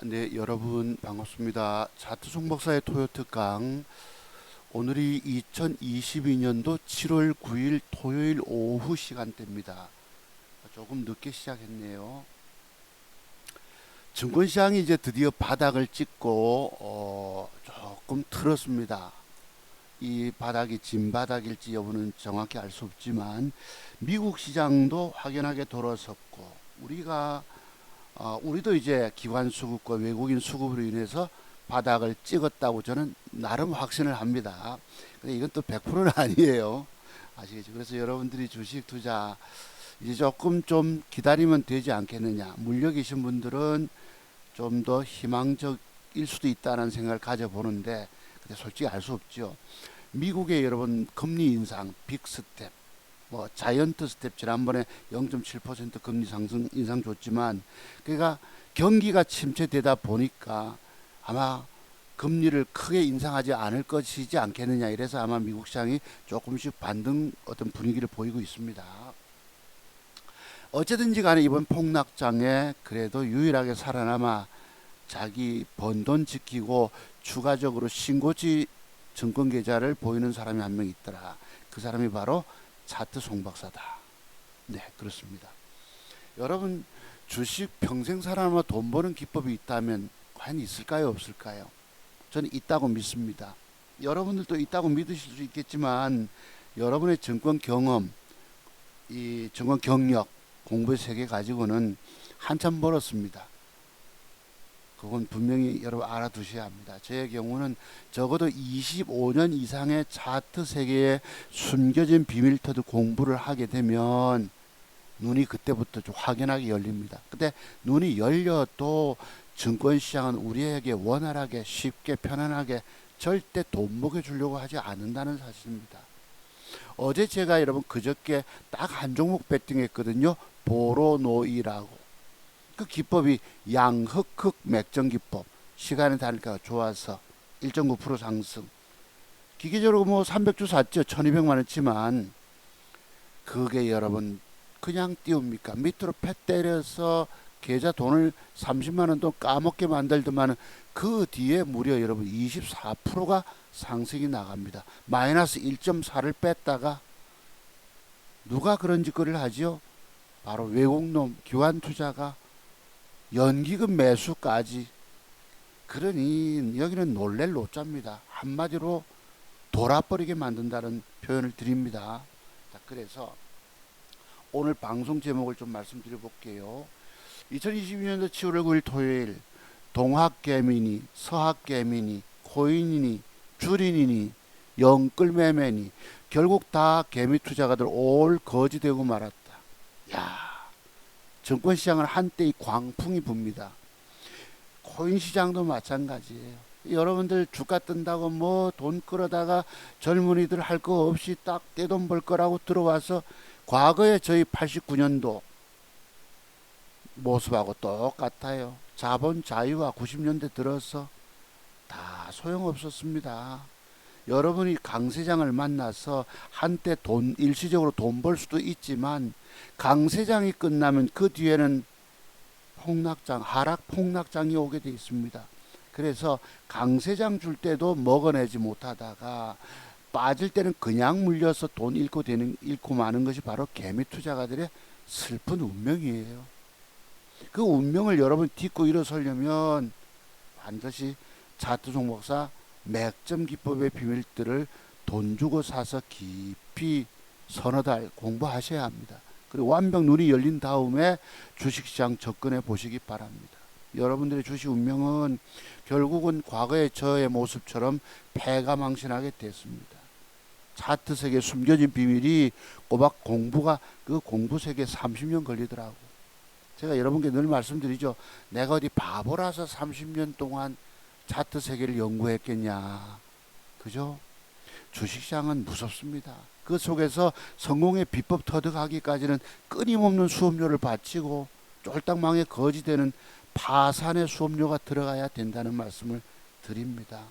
네, 여러분 반갑습니다. 차트 송박사의 토요 특강. 오늘이 2022년도 7월 9일 토요일 오후 시간대입니다. 조금 늦게 시작했네요. 증권시장이 이제 드디어 바닥을 찍고 조금 틀었습니다. 이 바닥이 진바닥일지 여부는 정확히 알 수 없지만 미국 시장도 확연하게 돌아섰고 우리도 이제 기관 수급과 외국인 수급으로 인해서 바닥을 찍었다고 저는 나름 확신을 합니다. 근데 이건 또 100%는 아니에요. 아시겠죠? 그래서 여러분들이 주식 투자 이제 조금 좀 기다리면 되지 않겠느냐. 물려 계신 분들은 좀 더 희망적일 수도 있다는 생각을 가져보는데, 근데 솔직히 알 수 없죠. 미국의 여러분 금리 인상, 빅스텝, 뭐 자이언트 스텝 지난번에 0.7% 금리 상승 인상 줬지만, 그러니까 경기가 침체되다 보니까 아마 금리를 크게 인상하지 않을 것이지 않겠느냐, 이래서 아마 미국 시장이 조금씩 반등 어떤 분위기를 보이고 있습니다. 어쨌든지 간에 이번 폭락장에 그래도 유일하게 살아남아 자기 번 돈 지키고 추가적으로 신고지 증권 계좌를 보이는 사람이 한 명 있더라. 그 사람이 바로 차트 송박사다. 네, 그렇습니다. 여러분, 주식 평생 살아남아 돈 버는 기법이 있다면 과연 있을까요, 없을까요? 저는 있다고 믿습니다. 여러분들도 있다고 믿으실 수 있겠지만, 여러분의 증권 경험, 이 증권 경력, 공부의 세계 가지고는 한참 벌었습니다. 그건 분명히 여러분 알아두셔야 합니다. 저의 경우는 적어도 25년 이상의 차트 세계에 숨겨진 비밀터들 공부를 하게 되면 눈이 그때부터 좀 확연하게 열립니다. 근데 눈이 열려도 증권시장은 우리에게 원활하게 쉽게 편안하게 절대 돈 먹여주려고 하지 않는다는 사실입니다. 어제 제가 여러분 그저께 딱 한 종목 베팅했거든요. 보로노이라고. 그 기법이 양흑흑 맥정 기법. 시간의 단가가 좋아서 1.9% 상승. 기계적으로 뭐 300주 샀죠. 1200만 원치만 그게 여러분 그냥 띄웁니까? 밑으로 패 때려서 계좌 돈을 30만 원 돈 까먹게 만들더만 그 뒤에 무려 여러분 24%가 상승이 나갑니다. 마이너스 1.4를 뺐다가 누가 그런 짓거리를 하지요? 바로 외국놈 기관 투자가 연기금 매수까지. 그러니 여기는 놀랄 노자입니다. 한마디로 돌아버리게 만든다는 표현을 드립니다. 자, 그래서 오늘 방송 제목을 좀 말씀드려 볼게요. 2022년도 7월 9일 토요일 동학개미니 서학개미니 코인이니 주린이니 영끌매매니 결국 다 개미 투자가들 올 거지 되고 말았다. 야, 증권시장은 한때 이 광풍이 붑니다. 코인 시장도 마찬가지예요. 여러분들 주가 뜬다고 뭐 돈 끌어다가 젊은이들 할 거 없이 딱 떼돈 벌 거라고 들어와서 과거에 저희 89년도 모습하고 똑같아요. 자본 자유화 90년대 들어서 다 소용없었습니다. 여러분이 강세장을 만나서 한때 일시적으로 돈 벌 수도 있지만 강세장이 끝나면 그 뒤에는 폭락장, 하락 폭락장이 오게 돼 있습니다. 그래서 강세장 줄 때도 먹어내지 못하다가 빠질 때는 그냥 물려서 돈 잃고 마는 것이 바로 개미 투자가들의 슬픈 운명이에요. 그 운명을 여러분 딛고 일어서려면 반드시 차트 종목사 맥점 기법의 비밀들을 돈 주고 사서 깊이 서너 달 공부하셔야 합니다. 그리고 완벽 눈이 열린 다음에 주식시장 접근해 보시기 바랍니다. 여러분들의 주식 운명은 결국은 과거의 저의 모습처럼 패가망신하게 됐습니다. 차트 세계 숨겨진 비밀이 꼬박 그 공부 세계 30년 걸리더라고. 제가 여러분께 늘 말씀드리죠. 내가 어디 바보라서 30년 동안 차트 세계를 연구했겠냐. 그죠? 주식시장은 무섭습니다. 그 속에서 성공의 비법 터득하기까지는 끊임없는 수업료를 바치고 쫄딱망에 거지되는 파산의 수업료가 들어가야 된다는 말씀을 드립니다.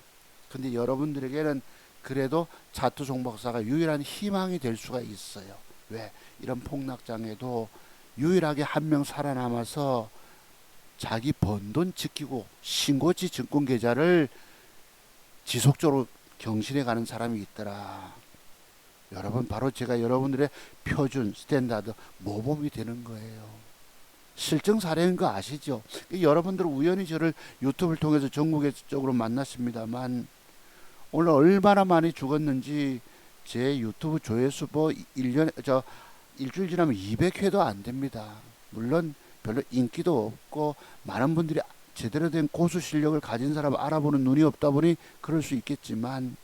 근데 여러분들에게는 그래도 차트 종박사가 유일한 희망이 될 수가 있어요. 왜? 이런 폭락장에도 유일하게 한 명 살아남아서 자기 번 돈 지키고 신고지 증권 계좌를 지속적으로 경신해 가는 사람이 있더라. 여러분, 바로 제가 여러분들의 표준 스탠다드 모범이 되는 거예요. 실증 사례인 거 아시죠? 여러분들 우연히 저를 유튜브를 통해서 전국적으로 만났습니다만 오늘 얼마나 많이 죽었는지 제 유튜브 조회수 뭐 1년에 일주일 지나면 200회도 안 됩니다. 물론 별로 인기도 없고 많은 분들이 제대로 된 고수 실력을 가진 사람을 알아보는 눈이 없다 보니 그럴 수 있겠지만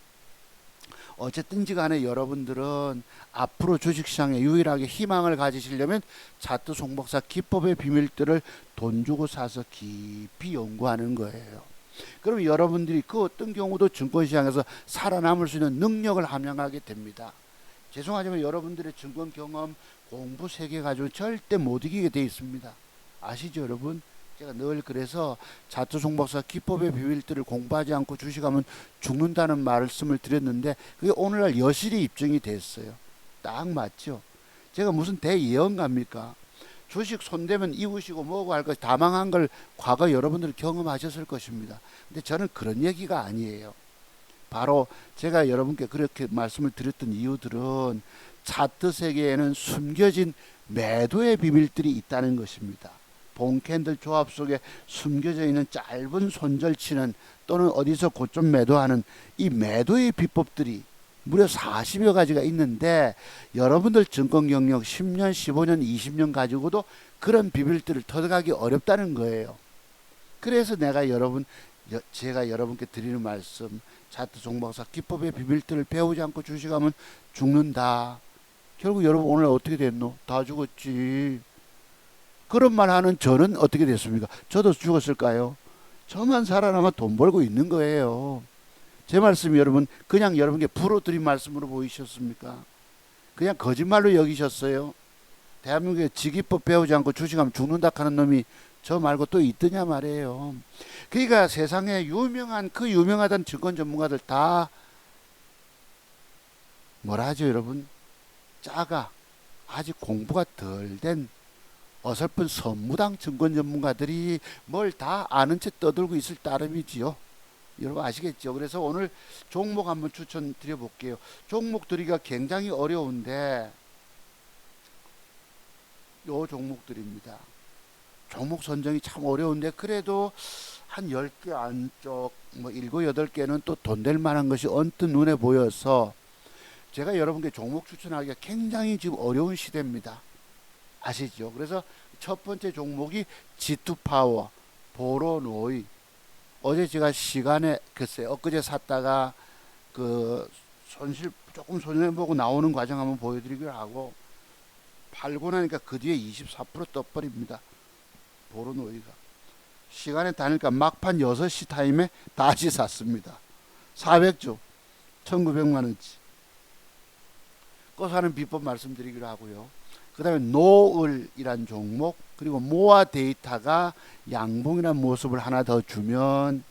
어쨌든지 간에 여러분들은 앞으로 주식시장에 유일하게 희망을 가지시려면 차트 송박사 기법의 비밀들을 돈 주고 사서 깊이 연구하는 거예요. 그럼 여러분들이 그 어떤 경우도 증권시장에서 살아남을 수 있는 능력을 함양하게 됩니다. 죄송하지만 여러분들의 증권 경험, 공부 세계 가지고 절대 못 이기게 돼 있습니다. 아시죠, 여러분? 제가 늘 그래서 차트 송박사 기법의 비밀들을 공부하지 않고 주식하면 죽는다는 말씀을 드렸는데 그게 오늘날 여실히 입증이 됐어요. 딱 맞죠? 제가 무슨 대예언가입니까? 주식 손대면 이웃이고 뭐고 할 것 다 망한 걸 과거 여러분들 경험하셨을 것입니다. 근데 저는 그런 얘기가 아니에요. 바로 제가 여러분께 그렇게 말씀을 드렸던 이유들은 차트 세계에는 숨겨진 매도의 비밀들이 있다는 것입니다. 본 캔들 조합 속에 숨겨져 있는 짧은 손절치는 또는 어디서 고점 매도하는 이 매도의 비법들이 무려 40여 가지가 있는데 여러분들 증권 경력 10년, 15년, 20년 가지고도 그런 비밀들을 터득하기 어렵다는 거예요. 그래서 제가 여러분께 드리는 말씀, 차트 송박사 기법의 비밀들을 배우지 않고 주식하면 죽는다. 결국 여러분 오늘 어떻게 됐노? 다 죽었지. 그런 말 하는 저는 어떻게 됐습니까? 저도 죽었을까요? 저만 살아남아 돈 벌고 있는 거예요. 제 말씀이 여러분 그냥 여러분께 부러뜨린 말씀으로 보이셨습니까? 그냥 거짓말로 여기셨어요? 대한민국에 지기법 배우지 않고 주식하면 죽는다 하는 놈이 저 말고 또 있더냐 말이에요. 그러니까 세상에 유명하던 증권 전문가들 다 뭐라 하죠, 여러분? 아직 공부가 덜 된 어설픈 선무당 증권 전문가들이 뭘 다 아는 채 떠들고 있을 따름이지요. 여러분 아시겠죠? 그래서 오늘 종목 한번 추천드려 볼게요. 종목 드리기가 굉장히 어려운데 요 종목들입니다. 종목 선정이 참 어려운데 그래도 한 10개 안쪽 뭐 7, 8개는 또 돈 될 만한 것이 언뜻 눈에 보여서 제가 여러분께 종목 추천하기가 굉장히 지금 어려운 시대입니다. 아시죠? 그래서 첫 번째 종목이 G2파워, 보로노이. 어제 제가 시간에 글쎄 엊그제 샀다가 그 조금 손해보고 나오는 과정 한번 보여드리기로 하고 팔고 나니까 그 뒤에 24% 떠버립니다. 보로노이가. 시간에 다니까 막판 6시 타임에 다시 샀습니다. 400조, 1900만원치. 사는 비법 말씀드리기로 하고요. 그 다음에 노을이란 종목, 그리고 모아 데이터가 양봉이라는 모습을 하나 더 주면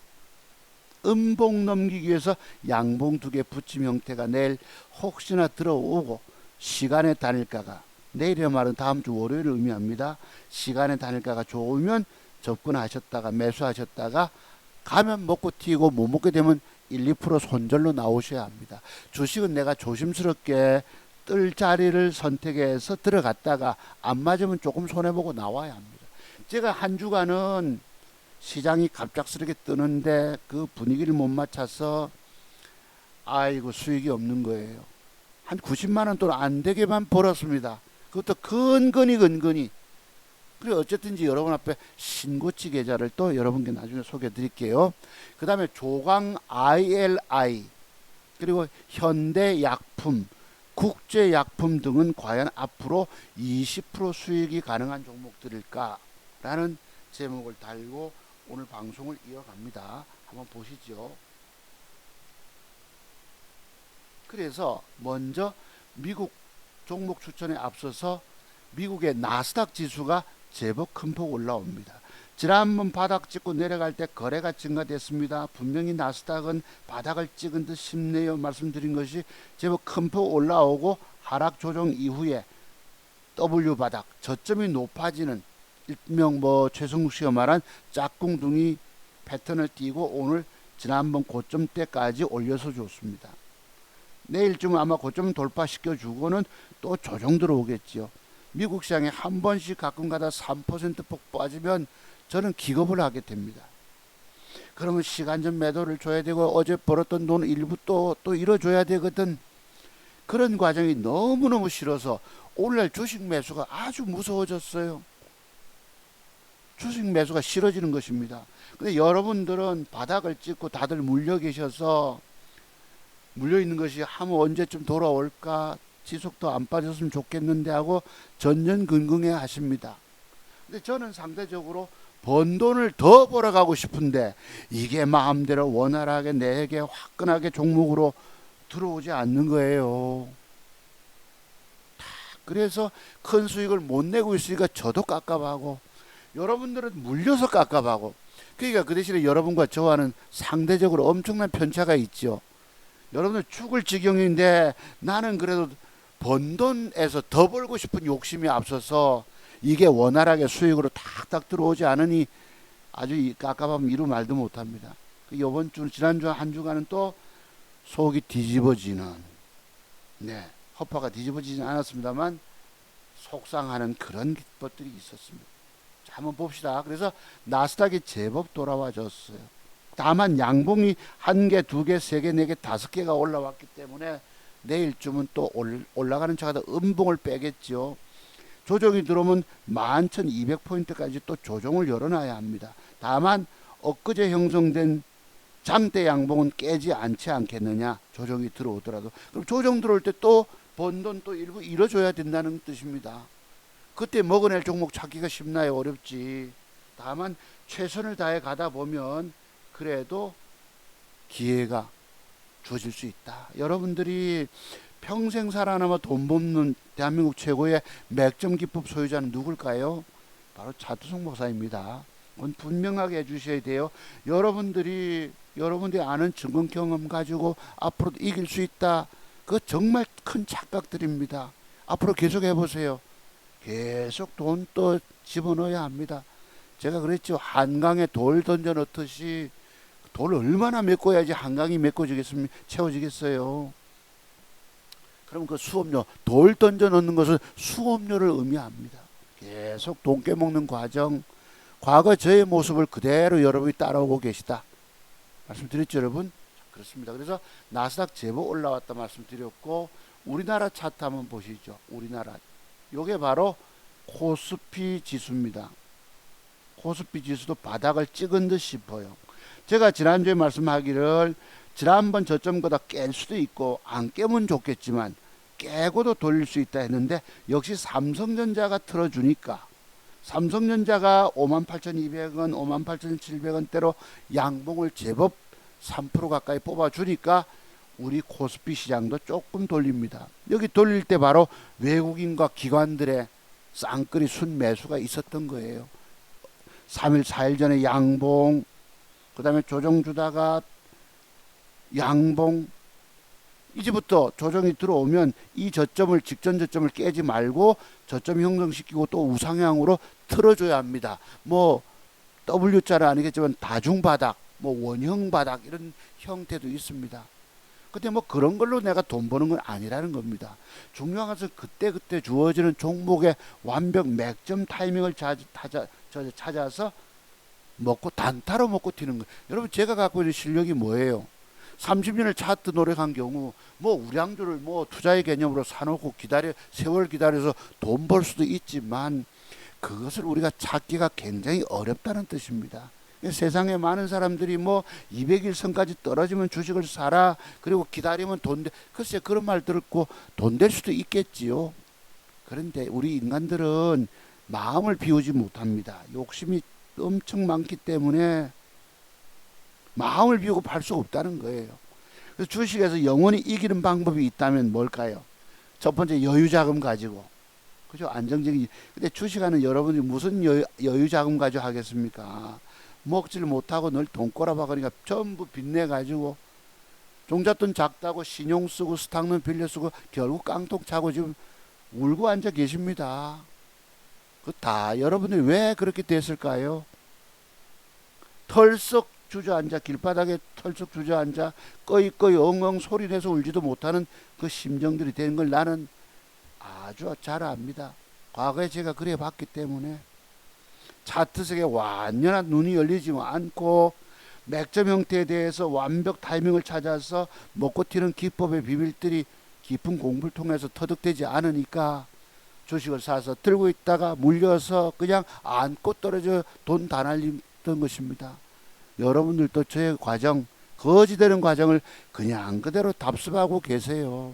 음봉 넘기기 위해서 양봉 2개 붙임 형태가 내일 혹시나 들어오고 시간의 단일가가, 내일의 말은 다음 주 월요일을 의미합니다. 시간의 단일가가 좋으면 접근하셨다가 매수하셨다가 가면 먹고 튀고 못 먹게 되면 1, 2% 손절로 나오셔야 합니다. 주식은 내가 조심스럽게 뜰 자리를 선택해서 들어갔다가 안 맞으면 조금 손해보고 나와야 합니다. 제가 한 주간은 시장이 갑작스럽게 뜨는데 그 분위기를 못 맞춰서 아이고 수익이 없는 거예요. 한 90만원 돈 안 되게만 벌었습니다. 그것도 근근히. 그리고 어쨌든지 여러분 앞에 신고치 계좌를 또 여러분께 나중에 소개해 드릴게요. 그 다음에 조강 ILI 그리고 현대약품, 국제약품 등은 과연 앞으로 20% 수익이 가능한 종목들일까라는 제목을 달고 오늘 방송을 이어갑니다. 한번 보시죠. 그래서 먼저 미국 종목 추천에 앞서서 미국의 나스닥 지수가 제법 큰 폭 올라옵니다. 지난번 바닥 찍고 내려갈 때 거래가 증가됐습니다. 분명히 나스닥은 바닥을 찍은 듯 싶네요. 말씀드린 것이 제법 큰 폭 올라오고 하락 조정 이후에 W 바닥, 저점이 높아지는 일명 뭐 최성욱 씨가 말한 짝꿍둥이 패턴을 띄고 오늘 지난번 고점대까지 올려서 줬습니다. 내일쯤 아마 고점 돌파시켜 주고는 또 조정 들어오겠지요. 미국 시장에 한 번씩 가끔 가다 3%폭 빠지면 저는 기겁을 하게 됩니다. 그러면 시간전 매도를 줘야 되고 어제 벌었던 돈 일부 또 잃어줘야 되거든. 그런 과정이 너무너무 싫어서 오늘날 주식 매수가 아주 무서워졌어요. 주식 매수가 싫어지는 것입니다. 근데 여러분들은 바닥을 찍고 다들 물려 계셔서 물려 있는 것이 하면 언제쯤 돌아올까, 지속도 안 빠졌으면 좋겠는데 하고 전전긍긍해 하십니다. 근데 저는 상대적으로 번 돈을 더 벌어가고 싶은데 이게 마음대로 원활하게 내게 화끈하게 종목으로 들어오지 않는 거예요. 그래서 큰 수익을 못 내고 있으니까 저도 깝깝하고 여러분들은 물려서 깝깝하고, 그러니까 그 대신에 여러분과 저와는 상대적으로 엄청난 편차가 있죠. 여러분들 죽을 지경인데 나는 그래도 번 돈에서 더 벌고 싶은 욕심이 앞서서 이게 원활하게 수익으로 탁탁 들어오지 않으니 아주 깝깝하면 이루 말도 못합니다. 이번 주 지난주 한 주간은 또 속이 뒤집어지는, 허파가 뒤집어지진 않았습니다만 속상하는 그런 것들이 있었습니다. 자, 한번 봅시다. 그래서 나스닥이 제법 돌아와줬어요. 다만 양봉이 1개, 2개, 3개, 4개, 5개가 올라왔기 때문에 내일쯤은 또 올라가는 차가 더 음봉을 빼겠죠. 조정이 들어오면 11,200포인트까지 또 조정을 열어놔야 합니다. 다만 엊그제 형성된 장대 양봉은 깨지 않지 않겠느냐, 조정이 들어오더라도. 그럼 조정 들어올 때 또 번 돈 또 일부 잃어줘야 된다는 뜻입니다. 그때 먹어낼 종목 찾기가 쉽나요? 어렵지. 다만 최선을 다해 가다 보면 그래도 기회가 주어질 수 있다. 여러분들이 평생 살아남아 돈 버는 대한민국 최고의 맥점 기법 소유자는 누굴까요? 바로 차두성 목사입니다. 그건 분명하게 해주셔야 돼요. 여러분들이 아는 증권 경험 가지고 앞으로도 이길 수 있다. 그거 정말 큰 착각들입니다. 앞으로 계속 해보세요. 계속 돈 또 집어넣어야 합니다. 제가 그랬죠. 한강에 돌 던져 넣듯이 돌을 얼마나 메꿔야지 한강이 메꿔지겠습니까? 채워지겠어요. 그럼 그 수업료, 돌 던져 넣는 것은 수업료를 의미합니다. 계속 돈 깨먹는 과정, 과거 저의 모습을 그대로 여러분이 따라오고 계시다. 말씀드렸죠, 여러분? 그렇습니다. 그래서 나스닥 제법 올라왔다 말씀드렸고, 우리나라 차트 한번 보시죠. 우리나라. 요게 바로 코스피 지수입니다. 코스피 지수도 바닥을 찍은 듯 싶어요. 제가 지난주에 말씀하기를 지난번 저점보다 깰 수도 있고 안 깨면 좋겠지만 깨고도 돌릴 수 있다 했는데, 역시 삼성전자가 틀어주니까 삼성전자가 58,200원, 58,700원대로 양봉을 제법 3% 가까이 뽑아주니까 우리 코스피 시장도 조금 돌립니다. 여기 돌릴 때 바로 외국인과 기관들의 쌍끌이 순매수가 있었던 거예요. 3일, 4일 전에 양봉, 그 다음에 조정 주다가 양봉, 이제부터 조정이 들어오면 이 저점을, 직전 저점을 깨지 말고 저점 형성시키고 또 우상향으로 틀어줘야 합니다. 뭐 W자는 아니겠지만 다중바닥, 뭐 원형바닥 이런 형태도 있습니다. 근데 뭐 그런 걸로 내가 돈 버는 건 아니라는 겁니다. 중요한 것은 그때그때 주어지는 종목의 완벽 맥점 타이밍을 찾아서 먹고 단타로 먹고 튀는 거예요. 여러분, 제가 갖고 있는 실력이 뭐예요? 30년을 차트 노력한 경우 뭐 우량주를 뭐 투자의 개념으로 사놓고 세월 기다려서 돈 벌 수도 있지만 그것을 우리가 찾기가 굉장히 어렵다는 뜻입니다. 세상에 많은 사람들이 뭐 200일 선까지 떨어지면 주식을 사라, 그리고 기다리면 돈 돼. 글쎄, 그런 말 듣고 돈 될 수도 있겠지요. 그런데 우리 인간들은 마음을 비우지 못합니다. 욕심이 엄청 많기 때문에 마음을 비우고 팔 수 없다는 거예요. 그래서 주식에서 영원히 이기는 방법이 있다면 뭘까요? 첫 번째, 여유자금 가지고. 그죠? 안정적인. 근데 주식하는 여러분들이 무슨 여유자금 가지고 하겠습니까? 먹지를 못하고 늘 돈 꼬라박으니까 전부 빚내 가지고 종잣돈 작다고 신용 쓰고 스탁론 빌려 쓰고 결국 깡통 차고 지금 울고 앉아 계십니다. 그 다 여러분들이 왜 그렇게 됐을까요? 털썩 주저앉아 길바닥에 털썩 주저앉아 꺼이꺼이 엉엉 소리내서 울지도 못하는 그 심정들이 되는 걸 나는 아주 잘 압니다. 과거에 제가 그래 봤기 때문에 차트색에 완연한 눈이 열리지 않고 맥점 형태에 대해서 완벽 타이밍을 찾아서 먹고 튀는 기법의 비밀들이 깊은 공부를 통해서 터득되지 않으니까 주식을 사서 들고 있다가 물려서 그냥 안고 떨어져 돈 다 날리던 것입니다. 여러분들도 저의 과정, 거지되는 과정을 그냥 그대로 답습하고 계세요.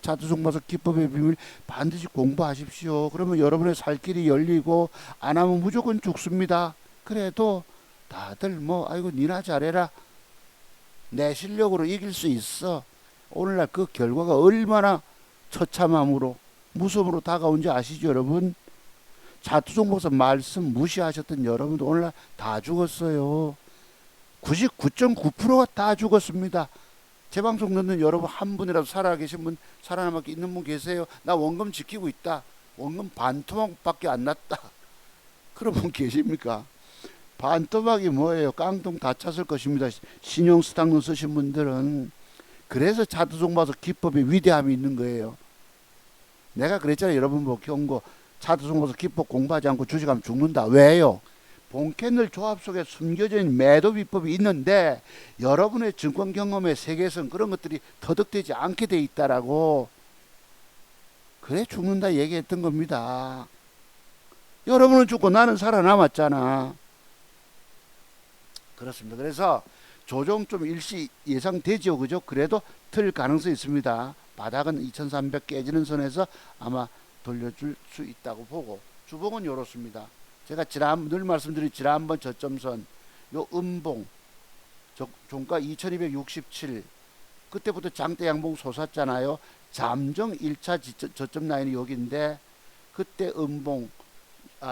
차트송마서 기법의 비밀 반드시 공부하십시오. 그러면 여러분의 살 길이 열리고 안 하면 무조건 죽습니다. 그래도 다들 뭐 아이고 니나 잘해라, 내 실력으로 이길 수 있어. 오늘날 그 결과가 얼마나 처참함으로 무서움으로 다가온지 아시죠 여러분? 차트송마서 말씀 무시하셨던 여러분도 오늘날 다 죽었어요. 99.9%가 다 죽었습니다. 제 방송 듣는 여러분 한 분이라도 살아계신 분, 살아남아 있는 분 계세요? 나 원금 지키고 있다, 원금 반토막밖에 안 났다, 그런 분 계십니까? 반토막이 뭐예요? 깡통 다 찼을 것입니다. 신용 스탁론 쓰신 분들은. 그래서 차트송마서 기법의 위대함이 있는 거예요. 내가 그랬잖아요 여러분 뭐 경고, 차트송마서 기법 공부하지 않고 주식하면 죽는다. 왜요? 본캐널 조합 속에 숨겨져 있는 매도 비법이 있는데 여러분의 증권 경험의 세계에서는 그런 것들이 터득되지 않게 돼 있다라고. 그래 죽는다 얘기했던 겁니다. 여러분은 죽고 나는 살아남았잖아. 그렇습니다. 그래서 조정 좀 일시 예상되죠, 그죠? 그래도 틀 가능성이 있습니다. 바닥은 2300 깨지는 선에서 아마 돌려줄 수 있다고 보고, 주봉은 이렇습니다. 제가 늘 말씀드린 지난번 저점선 요 음봉 종가 2267, 그때부터 장대 양봉 솟았잖아요. 잠정 1차 저점 라인이 여기인데 그때 음봉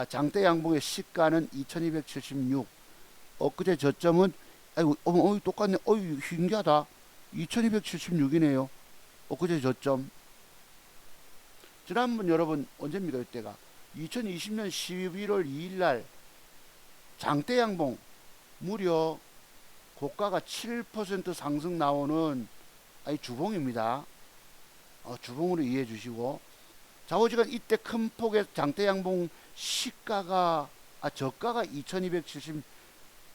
장대 양봉의 시가는 2276, 엊그제 저점은 아이고 똑같네, 신기하다, 2276이네요 엊그제 저점. 지난번 여러분 언제입니까? 이때가 2020년 11월 2일날 장대 양봉 무려 고가가 7% 상승 나오는 주봉입니다. 주봉으로 이해해 주시고, 좌우지간 이때 큰 폭의 장대 양봉 시가가 저가가 2270,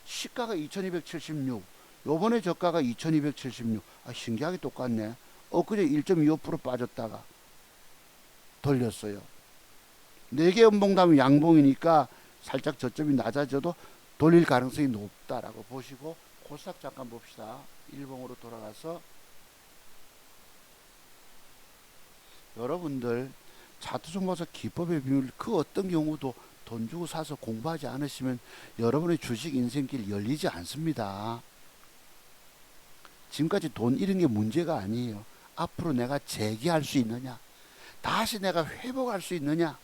시가가 2276, 요번에 저가가 2276. 신기하게 똑같네. 엊그제 1.25% 빠졌다가 돌렸어요. 4개 음봉 다음에 양봉이니까 살짝 저점이 낮아져도 돌릴 가능성이 높다라고 보시고, 코스닥 잠깐 봅시다. 일봉으로 돌아가서 여러분들 차트송마서 기법의 비밀 그 어떤 경우도 돈 주고 사서 공부하지 않으시면 여러분의 주식 인생길 열리지 않습니다. 지금까지 돈 잃은 게 문제가 아니에요. 앞으로 내가 재기할 수 있느냐, 다시 내가 회복할 수 있느냐.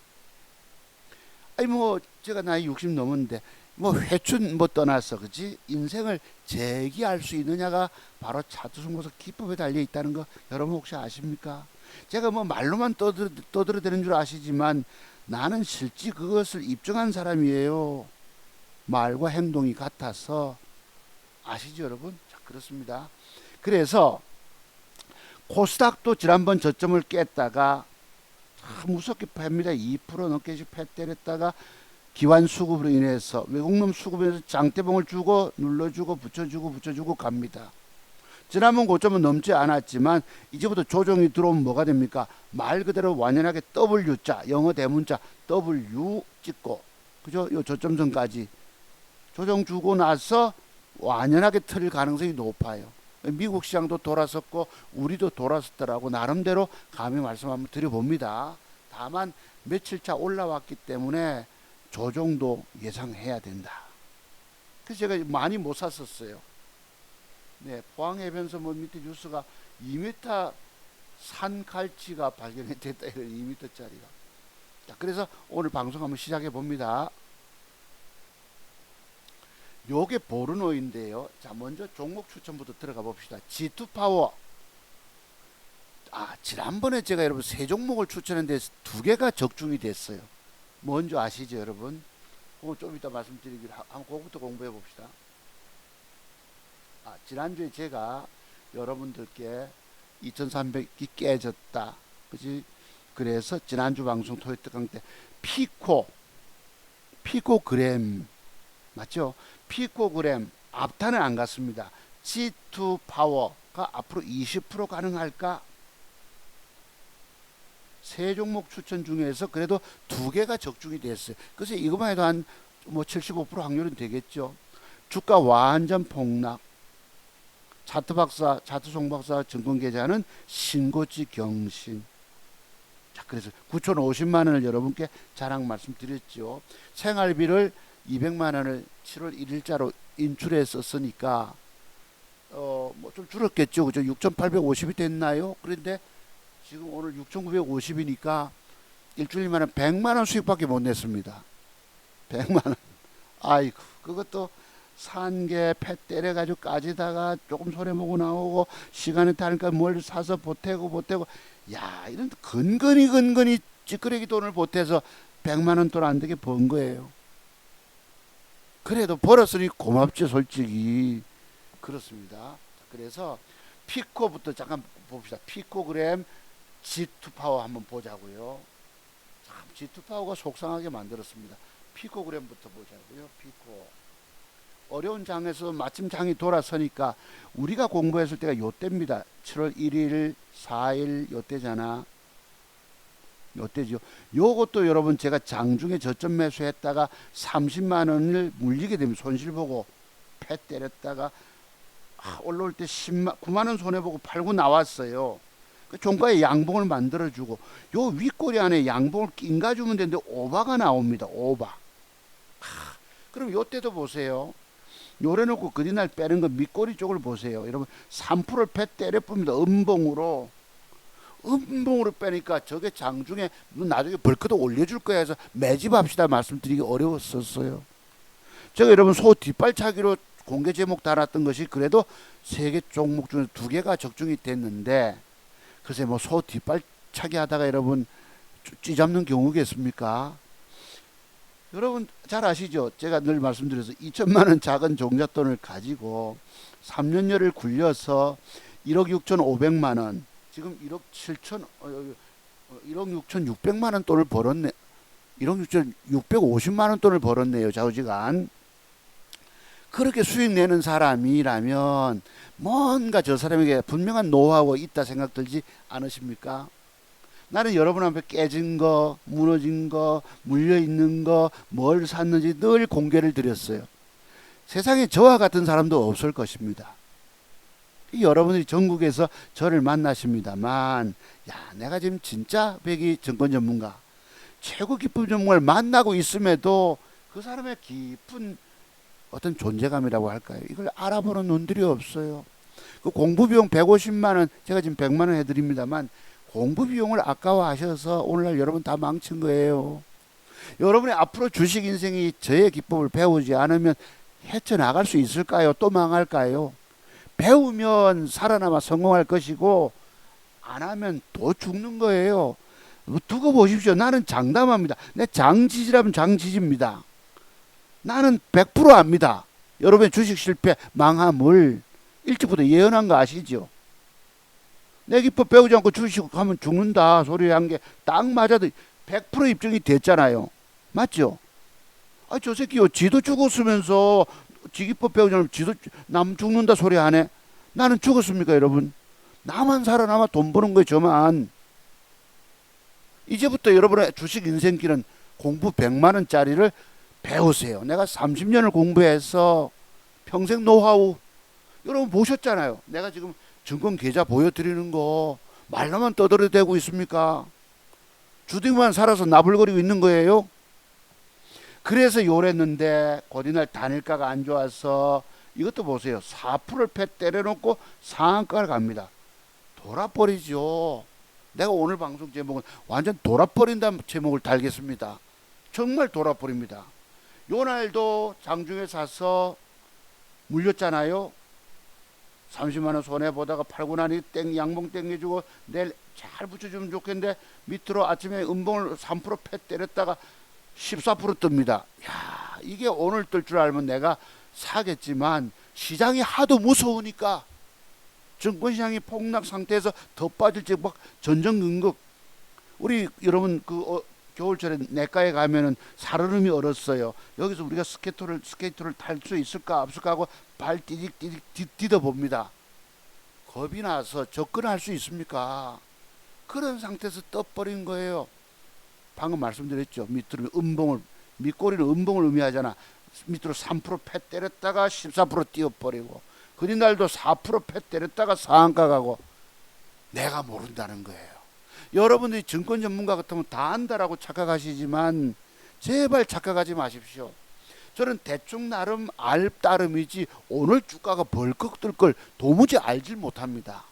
뭐 제가 나이 60 넘었는데 뭐 회춘 뭐 떠나서 그지 인생을 재기할 수 있느냐가 바로 차트송마서 기법에 달려 있다는 거 여러분 혹시 아십니까? 제가 뭐 말로만 떠들어대는 줄 아시지만 나는 실제 그것을 입증한 사람이에요. 말과 행동이 같아서. 아시죠 여러분? 자, 그렇습니다. 그래서 코스닥도 지난번 저점을 깼다가 무섭게 팹니다. 2% 넘게씩 패 때렸다가 기관 수급으로 인해서, 외국놈 수급에서 장대봉을 주고 눌러주고 붙여주고 갑니다. 지난번 고점은 넘지 않았지만 이제부터 조정이 들어오면 뭐가 됩니까? 말 그대로 완연하게 W자, 영어 대문자 W 찍고, 그죠? 요 저점선까지 조정 주고 나서 완연하게 틀 가능성이 높아요. 미국 시장도 돌아섰고 우리도 돌아섰더라고. 나름대로 감히 말씀 한번 드려봅니다. 다만 며칠차 올라왔기 때문에 조정도 예상해야 된다. 그래서 제가 많이 못 샀었어요. 네, 포항해변서 뭐 밑에 뉴스가 2m 산갈치가 발견됐다. 2m짜리가. 자, 그래서 오늘 방송 한번 시작해 봅니다. 요게 보르노인데요. 자, 먼저 종목 추천부터 들어가 봅시다. G2파워. 지난번에 제가 여러분 세 종목을 추천했는데 2개가 적중이 됐어요. 뭔지 아시죠, 여러분? 그거 좀 이따 말씀드리기로 한번 그거부터 공부해 봅시다. 지난주에 제가 여러분들께 2300이 깨졌다. 그지? 그래서 지난주 방송 토요일 특강 때 피코그램 맞죠? 피코그램 앞탄은 안 갔습니다. G2 파워가 앞으로 20% 가능할까? 세 종목 추천 중에서 그래도 두 개가 적중이 됐어요. 그래서 이것만 해도 한 뭐 75% 확률은 되겠죠. 주가 완전 폭락. 차트 송박사 증권 계좌는 신고지 경신. 자, 그래서 9,050만 원을 여러분께 자랑 말씀드렸죠. 생활비를 200만 원을 7월 1일자로 인출했었으니까 뭐 좀 줄었겠죠. 그죠? 6,850이 됐나요? 그런데 지금 오늘 6,950이니까 일주일 만에 100만 원 수익밖에 못 냈습니다. 100만 원. 아이고, 그것도 산게 패 때려가지고 까지다가 조금 손해보고 나오고 시간이 타니까 뭘 사서 보태고 야, 이런 근근히 찌끄레기 돈을 보태서 100만 원 돈 안 되게 번 거예요. 그래도 벌었으니 고맙죠, 솔직히. 그렇습니다. 그래서 피코부터 잠깐 봅시다. 피코그램 G2 파워 한번 보자고요. 참 G2 파워가 속상하게 만들었습니다. 피코그램부터 보자고요. 피코. 어려운 장에서 마침 장이 돌아서니까 우리가 공부했을 때가 요때입니다. 7월 1일, 4일 요때잖아. 요때죠. 요것도 여러분 제가 장중에 저점 매수했다가 30만 원을 물리게 되면 손실보고 패 때렸다가 올라올 때 9만 원 손해보고 팔고 나왔어요. 그 종가에 양봉을 만들어주고 요 윗꼬리 안에 양봉을 낀가주면 되는데 오바가 나옵니다. 오바. 그럼 요때도 보세요. 요래놓고 그리날 빼는 거 밑꼬리 쪽을 보세요. 여러분 3%를 패 때려봅니다. 음봉으로 빼니까 저게 장중에 나중에 벌크도 올려줄 거야 해서 매집합시다 말씀드리기 어려웠었어요. 제가 여러분 소 뒷발차기로 공개 제목 달았던 것이 그래도 3개 종목 중에 2개가 적중이 됐는데 글쎄 뭐 소 뒷발차기 하다가 여러분 쥐잡는 경우겠습니까? 여러분 잘 아시죠? 제가 늘 말씀드려서 2천만 원 작은 종잣돈을 가지고 3년여를 굴려서 1억 6천5백만 원 지금 1억 6천6백만 원 돈을 벌었네. 1억 6천 650만 원 돈을 벌었네요. 좌우지간. 그렇게 수익 내는 사람이라면 뭔가 저 사람에게 분명한 노하우가 있다 생각 들지 않으십니까? 나는 여러분 앞에 깨진 거, 무너진 거, 물려있는 거, 뭘 샀는지 늘 공개를 드렸어요. 세상에 저와 같은 사람도 없을 것입니다. 여러분들이 전국에서 저를 만나십니다만, 야, 내가 지금 진짜 백이 증권 전문가, 최고 깊은 전문가를 만나고 있음에도 그 사람의 깊은 어떤 존재감이라고 할까요? 이걸 알아보는 눈들이 없어요. 그 공부비용 150만 원, 제가 지금 100만 원 해드립니다만, 공부비용을 아까워하셔서 오늘날 여러분 다 망친 거예요. 여러분의 앞으로 주식 인생이 저의 기법을 배우지 않으면 헤쳐나갈 수 있을까요? 또 망할까요? 배우면 살아남아 성공할 것이고 안 하면 또 죽는 거예요. 두고 보십시오. 나는 장담합니다. 내 장지지라면 장지지입니다. 나는 100% 압니다. 여러분의 주식 실패 망함을 일찍부터 예언한 거 아시죠? 내 기법 배우지 않고 주식하면 죽는다 소리 한 게 딱 맞아도 100% 입증이 됐잖아요. 맞죠? 저 새끼요 지도 죽었으면서 지 기법 배우지 않으면 지도 남 죽는다 소리 하네. 나는 죽었습니까 여러분? 나만 살아남아 돈 버는 거예요. 저만. 이제부터 여러분의 주식 인생길은 공부 100만 원짜리를 배우세요. 내가 30년을 공부해서 평생 노하우 여러분 보셨잖아요. 내가 지금 증권 계좌 보여드리는 거 말로만 떠들어대고 있습니까? 주둥이만 살아서 나불거리고 있는 거예요. 그래서 요랬는데 곧이날 단일가가 안 좋아서 이것도 보세요. 4%를 패 때려놓고 상한가를 갑니다. 돌아버리죠. 내가 오늘 방송 제목은 완전 돌아버린다는 제목을 달겠습니다. 정말 돌아버립니다. 요날도 장중에 사서 물렸잖아요. 30만원 손해보다가 팔고 나니 양봉 땡겨주고 내일 잘 붙여주면 좋겠는데 밑으로 아침에 음봉을 3%패 때렸다가 14% 뜹니다. 야, 이게 오늘 뜰 줄 알면 내가 사겠지만 시장이 하도 무서우니까 증권시장이 폭락 상태에서 더 빠질지 막 전전긍긍. 우리 여러분 겨울철에 내과에 가면은 살얼음이 얼었어요. 여기서 우리가 스케이트를 탈 수 있을까 없을까 하고 발 띠딕 디뎌 봅니다. 겁이 나서 접근할 수 있습니까? 그런 상태에서 떠버린 거예요. 방금 말씀드렸죠. 밑으로 밑꼬리는 음봉을 의미하잖아. 밑으로 3%패 때렸다가 14% 뛰어버리고, 그날도 4%패 때렸다가 상한가 가고. 내가 모른다는 거예요. 여러분들이 증권 전문가 같으면 다 안다라고 착각하시지만 제발 착각하지 마십시오. 저는 대충 나름 알 따름이지 오늘 주가가 벌컥 뜰 걸 도무지 알질 못합니다.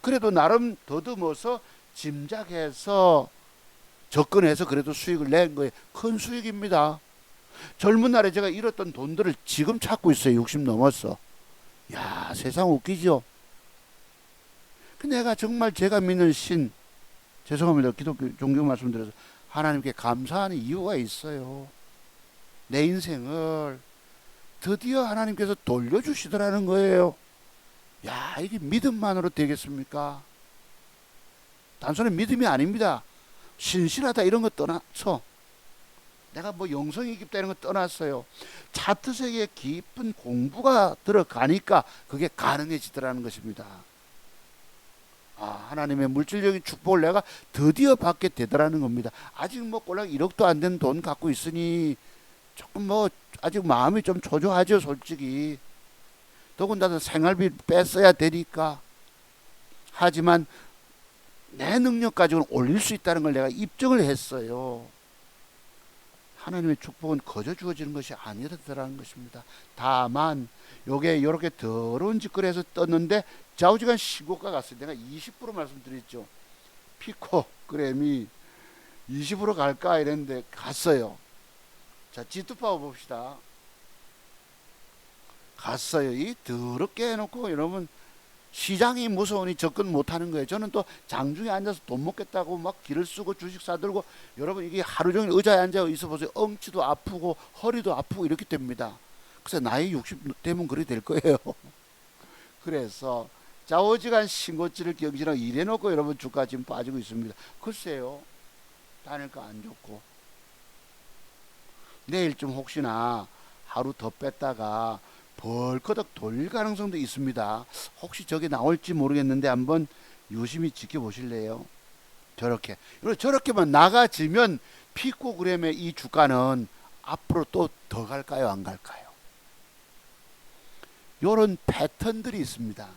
그래도 나름 더듬어서 짐작해서 접근해서 그래도 수익을 낸 거예요. 큰 수익입니다. 젊은 날에 제가 잃었던 돈들을 지금 찾고 있어요. 60 넘었어. 야, 세상 웃기죠. 내가 정말 제가 믿는 신, 죄송합니다. 기독교 종교 말씀드려서 하나님께 감사하는 이유가 있어요. 내 인생을 드디어 하나님께서 돌려주시더라는 거예요. 야, 이게 믿음만으로 되겠습니까? 단순히 믿음이 아닙니다. 신실하다 이런 거 떠나서, 내가 뭐 영성이 깊다 이런 거 떠났어요. 차트 세계에 깊은 공부가 들어가니까 그게 가능해지더라는 것입니다. 하나님의 물질적인 축복을 내가 드디어 받게 되더라는 겁니다. 아직 뭐 꼴랑 1억도 안 된 돈 갖고 있으니 조금 뭐 아직 마음이 좀 초조하죠, 솔직히. 더군다나 생활비 뺐어야 되니까. 하지만 내 능력 가지고는 올릴 수 있다는 걸 내가 입증을 했어요. 하나님의 축복은 거저 주어지는 것이 아니더라는 것입니다. 다만 요게 이렇게 더러운 짓거리에서 떴는데 좌우지간 신고가 갔어요. 내가 20% 말씀드렸죠. 피코그램이 20% 갈까 이랬는데 갔어요. 자, G2파워 봅시다. 갔어요. 이 더럽게 해놓고 여러분, 시장이 무서우니 접근 못하는 거예요. 저는 또 장중에 앉아서 돈 먹겠다고 막 길을 쓰고 주식 사들고, 여러분 이게 하루 종일 의자에 앉아 있어 보세요. 엉치도 아프고 허리도 아프고 이렇게 됩니다. 그래서 나이 60 되면 그렇게 될 거예요. 그래서 좌우지간 신고치를 경신하고 이래놓고 여러분 주가 지금 빠지고 있습니다. 글쎄요, 다닐까 안 좋고. 내일 좀 혹시나 하루 더 뺐다가 벌거덕 돌릴 가능성도 있습니다. 혹시 저게 나올지 모르겠는데 한번 유심히 지켜보실래요? 저렇게만 나가지면 피코그램의 이 주가는 앞으로 또 더 갈까요, 안 갈까요? 요런 패턴들이 있습니다.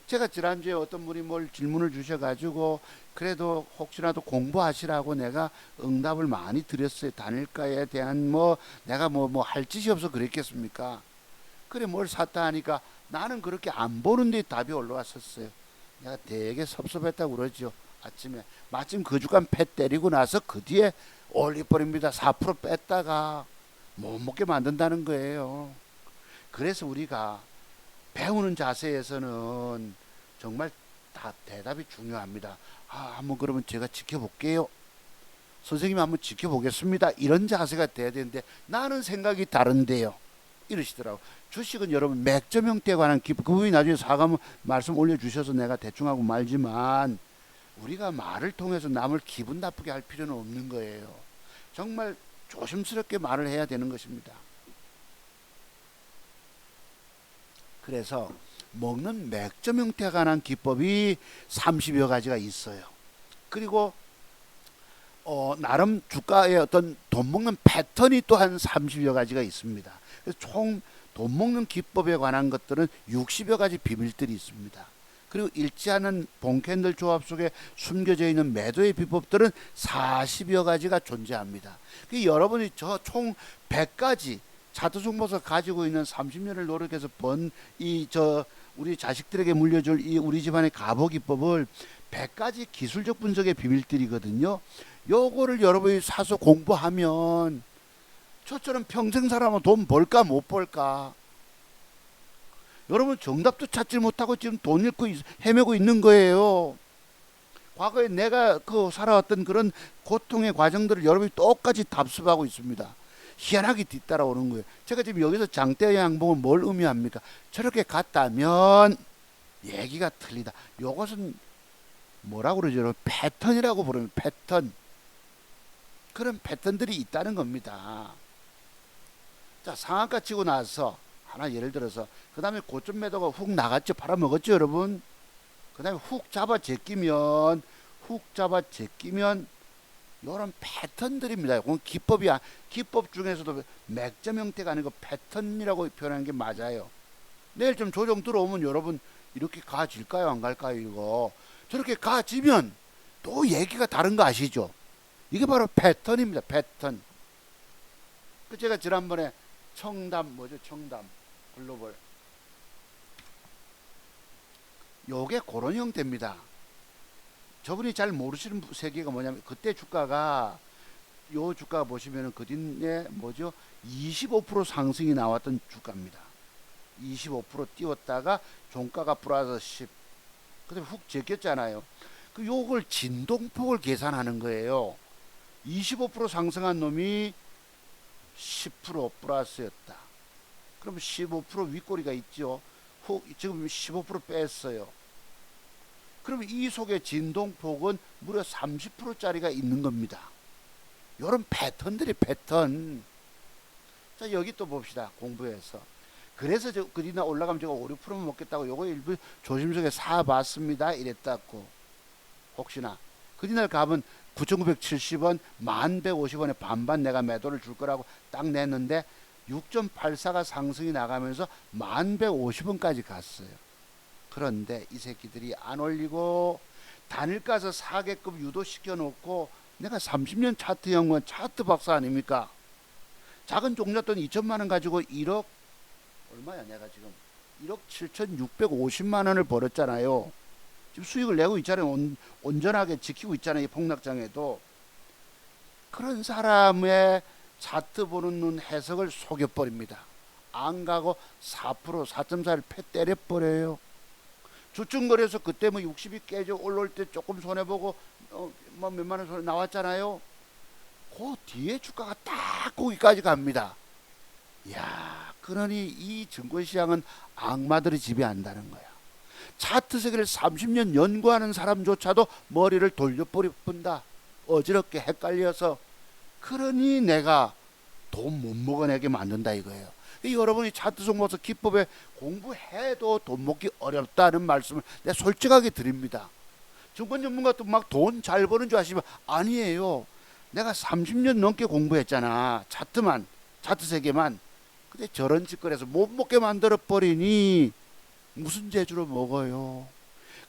제가 지난주에 어떤 분이 뭘 질문을 주셔가지고 그래도 혹시라도 공부하시라고 내가 응답을 많이 드렸어요. 단일가에 대한 내가 할 짓이 없어 그랬겠습니까? 그래, 뭘 샀다 하니까 나는 그렇게 안 보는데 답이 올라왔었어요. 내가 되게 섭섭했다고 그러죠. 아침에 마침 그 주간 패 때리고 나서 그 뒤에 올려버립니다. 4% 뺐다가 못 먹게 만든다는 거예요. 그래서 우리가 배우는 자세에서는 정말 다 대답이 중요합니다. 한번 그러면 제가 지켜볼게요. 선생님 한번 지켜보겠습니다. 이런 자세가 돼야 되는데 나는 생각이 다른데요. 이러시더라고. 주식은 여러분 맥점 형태에 관한 그 부분이 나중에 사과문 말씀 올려주셔서 내가 대충 하고 말지만, 우리가 말을 통해서 남을 기분 나쁘게 할 필요는 없는 거예요. 정말 조심스럽게 말을 해야 되는 것입니다. 그래서 먹는 맥점 형태에 관한 기법이 30여 가지가 있어요. 그리고 나름 주가의 어떤 돈 먹는 패턴이 또 한 30여 가지가 있습니다. 그래서 총 돈 먹는 기법에 관한 것들은 60여 가지 비밀들이 있습니다. 그리고 일치하는 봉캔들 조합 속에 숨겨져 있는 매도의 비법들은 40여 가지가 존재합니다. 여러분이 저 총 100가지 차트 정보서 가지고 있는 30년을 노력해서 번 우리 자식들에게 물려줄 이 우리 집안의 가보 기법을 100가지 기술적 분석의 비밀들이거든요. 요거를 여러분이 사서 공부하면 저처럼 평생 살아면 돈 벌까 못 벌까? 여러분 정답도 찾지 못하고 지금 돈 잃고 헤매고 있는 거예요. 과거에 내가 그 살아왔던 그런 고통의 과정들을 여러분이 똑같이 답습하고 있습니다. 희한하게 뒤따라오는 거예요. 제가 지금 여기서 장대의 양봉은 뭘 의미합니까? 저렇게 갔다면 얘기가 틀리다. 요것은 뭐라고 그러죠? 여러분? 패턴이라고 부르는 패턴. 그런 패턴들이 있다는 겁니다. 자, 상한가 치고 나서 하나 예를 들어서 그 다음에 고점 매도가 훅 나갔죠. 팔아먹었죠, 여러분. 그 다음에 훅 잡아 제끼면 이런 패턴들입니다. 그건 기법이야. 기법 중에서도 맥점 형태가 아니고 패턴이라고 표현하는 게 맞아요. 내일 좀 조정 들어오면 여러분 이렇게 가질까요? 안 갈까요? 이거 저렇게 가지면 또 얘기가 다른 거 아시죠? 이게 바로 패턴입니다. 패턴. 그 제가 지난번에 청담 글로벌 요게 그런 형태입니다. 저분이 잘 모르시는 세계가 뭐냐면 그때 주가가 요 주가 보시면은 그 뒤에 25% 상승이 나왔던 주가입니다. 25% 띄웠다가 종가가 플러스 10. 그다음에 훅 제꼈잖아요. 그 요걸 진동폭을 계산하는 거예요. 25% 상승한 놈이 10% 플러스였다. 그럼 15% 윗꼬리가 있죠. 지금 15% 뺐어요. 그러면 이 속에 진동폭은 무려 30%짜리가 있는 겁니다. 이런 패턴들이 패턴. 자, 여기 또 봅시다. 공부해서. 그래서 그리나 올라가면 제가 5, 6%만 먹겠다고 요거 일부 조심스럽게 사봤습니다. 이랬다고. 혹시나. 그날 가면 9,970원, 1150원에 반반 내가 매도를 줄 거라고 딱 냈는데 6.84가 상승이 나가면서 1150원까지 갔어요. 그런데 이 새끼들이 안 올리고 단일가서 사게끔 유도시켜 놓고 내가 30년 차트 연구원 차트 박사 아닙니까? 작은 종잣돈 2천만 원 가지고 1억 얼마야 내가 지금 1억 7,650만 원을 벌었잖아요. 지금 수익을 내고 있잖아요. 온전하게 지키고 있잖아요. 이 폭락장에도. 그런 사람의 차트 보는 눈 해석을 속여버립니다. 안 가고 4%, 4.4를 패 때려버려요. 주중거래에서 그때 60이 깨져 올라올 때 조금 손해보고 몇만 원 손해 나왔잖아요. 그 뒤에 주가가 딱 거기까지 갑니다. 이야, 그러니 이 증권시장은 악마들이 지배한다는 거야. 차트 세계를 30년 연구하는 사람조차도 머리를 돌려버린다. 어지럽게 헷갈려서. 그러니 내가 돈 못 먹어내게 만든다 이거예요. 여러분이 차트 송모서 기법에 공부해도 돈 먹기 어렵다는 말씀을 내가 솔직하게 드립니다. 증권 전문가도 막 돈 잘 버는 줄 아시면 아니에요. 내가 30년 넘게 공부했잖아. 차트 세계만. 근데 저런 짓거리에서 못 먹게 만들어 버리니 무슨 재주로 먹어요.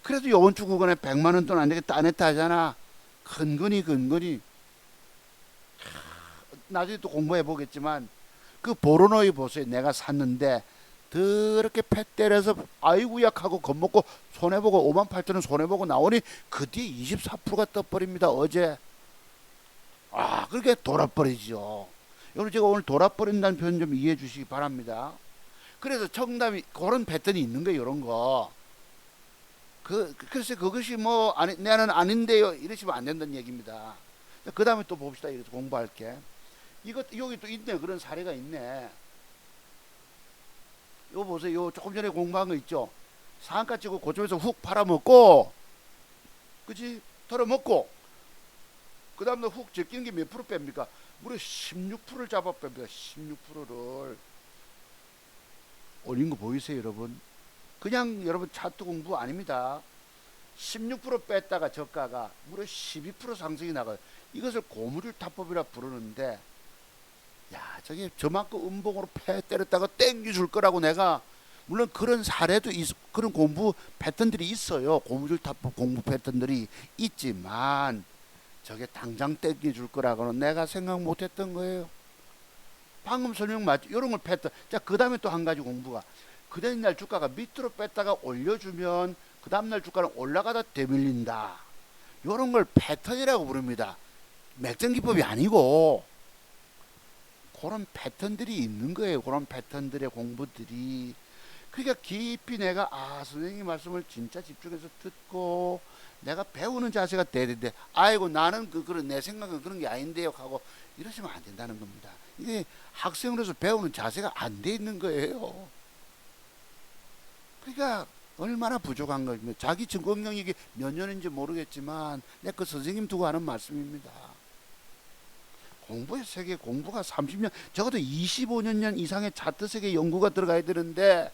그래도 요번 주 구간에 100만 원 돈 안 되게 따냈다 하잖아. 근거니 나중에 또 공부해 보겠지만 그 보로노이 보세요. 내가 샀는데 더럽게 패 때려서 아이고 약하고 겁먹고 손해보고 5만 8천 원 손해보고 나오니 그 뒤에 24%가 떠버립니다. 어제. 그렇게 돌아버리죠. 여러분 제가 오늘 돌아버린다는 표현 좀 이해해 주시기 바랍니다. 그래서 청담이 그런 패턴이 있는 거예요. 이런 거. 글쎄 그것이 나는 아닌데요. 이러시면 안 된다는 얘기입니다. 그 다음에 또 봅시다. 이래서 공부할게. 여기 또 있네. 그런 사례가 있네. 요 보세요. 요 조금 전에 공부한 거 있죠. 상한가 찍고 고점에서 훅 팔아먹고, 그치? 털어먹고, 그 다음날 훅 제끼는 게 몇 프로 뺍니까? 무려 16%를 잡아 뺍니다. 16%를. 올린 거 보이세요, 여러분? 그냥 여러분 차트 공부 아닙니다. 16% 뺐다가 저가가 무려 12% 상승이 나가요. 이것을 고무줄 타법이라 부르는데, 야, 저게 저만큼 음봉으로 패 때렸다가 땡겨줄 거라고 내가, 물론 그런 사례도 그런 공부 패턴들이 있어요. 고무줄 타법 공부 패턴들이 있지만 저게 당장 땡겨줄 거라고는 내가 생각 못했던 거예요. 방금 설명 맞죠? 이런 걸 패턴. 자, 그 다음에 또 한 가지 공부가, 그 다음날 주가가 밑으로 뺐다가 올려주면 그 다음날 주가는 올라가다 되밀린다. 이런 걸 패턴이라고 부릅니다. 맥점 기법이 아니고. 그런 패턴들이 있는 거예요. 그런 패턴들의 공부들이. 그러니까 깊이 내가 선생님 말씀을 진짜 집중해서 듣고 내가 배우는 자세가 돼야 되는데, 아이고 나는 그런 내 생각은 그런 게 아닌데요 하고 이러시면 안 된다는 겁니다. 이게 학생으로서 배우는 자세가 안 돼 있는 거예요. 그러니까 얼마나 부족한 겁니다. 자기 증거 영역이 몇 년인지 모르겠지만 내 그 선생님 두고 하는 말씀입니다. 공부의 세계, 공부가 30년, 적어도 25년 이상의 차트 세계 연구가 들어가야 되는데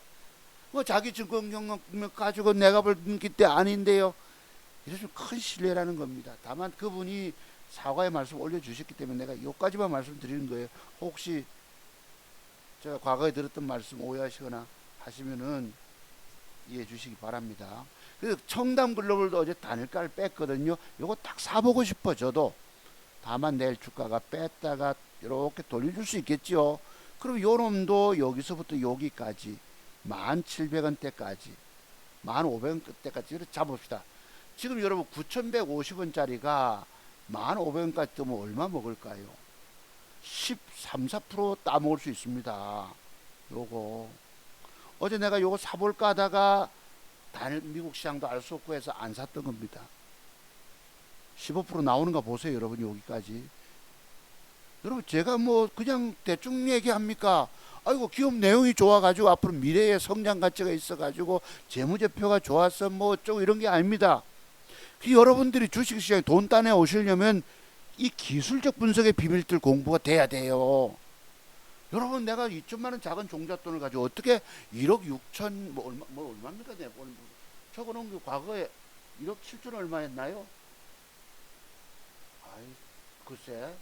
뭐 자기 증거 영역 가지고 내가 볼기 때 아닌데요. 이래서 큰 신뢰라는 겁니다. 다만 그분이 사과의 말씀 올려주셨기 때문에 내가 여기까지만 말씀드리는 거예요. 혹시 제가 과거에 들었던 말씀 오해하시거나 하시면은 이해해 주시기 바랍니다. 그래서 청담 글로벌도 어제 단일가를 뺐거든요. 요거 딱 사보고 싶어 저도. 다만 내일 주가가 뺐다가 이렇게 돌려줄 수 있겠죠. 그럼 요 놈도 여기서부터 여기까지 1,700원대까지 1,500원대까지 이렇게 잡읍시다. 지금 여러분 9,150원짜리가 1,500원까지 뜨면 얼마 먹을까요? 13, 14% 따먹을 수 있습니다. 요거 어제 내가 요거 사볼까 하다가 단일 미국 시장도 알 수 없고 해서 안 샀던 겁니다. 15% 나오는가 보세요 여러분. 여기까지 여러분 제가 뭐 그냥 대충 얘기합니까? 아이고 기업 내용이 좋아가지고 앞으로 미래의 성장 가치가 있어가지고 재무제표가 좋아서 뭐 어쩌고 이런 게 아닙니다. 여러분들이 주식시장에 돈 따내 오시려면 이 기술적 분석의 비밀들 공부가 돼야 돼요. 여러분 내가 2천만원 작은 종잣돈을 가지고 어떻게 1억 6천 뭐 얼마입니까? 내가 적어놓은 게 과거에 1억 7천 얼마 했나요? 아이 글쎄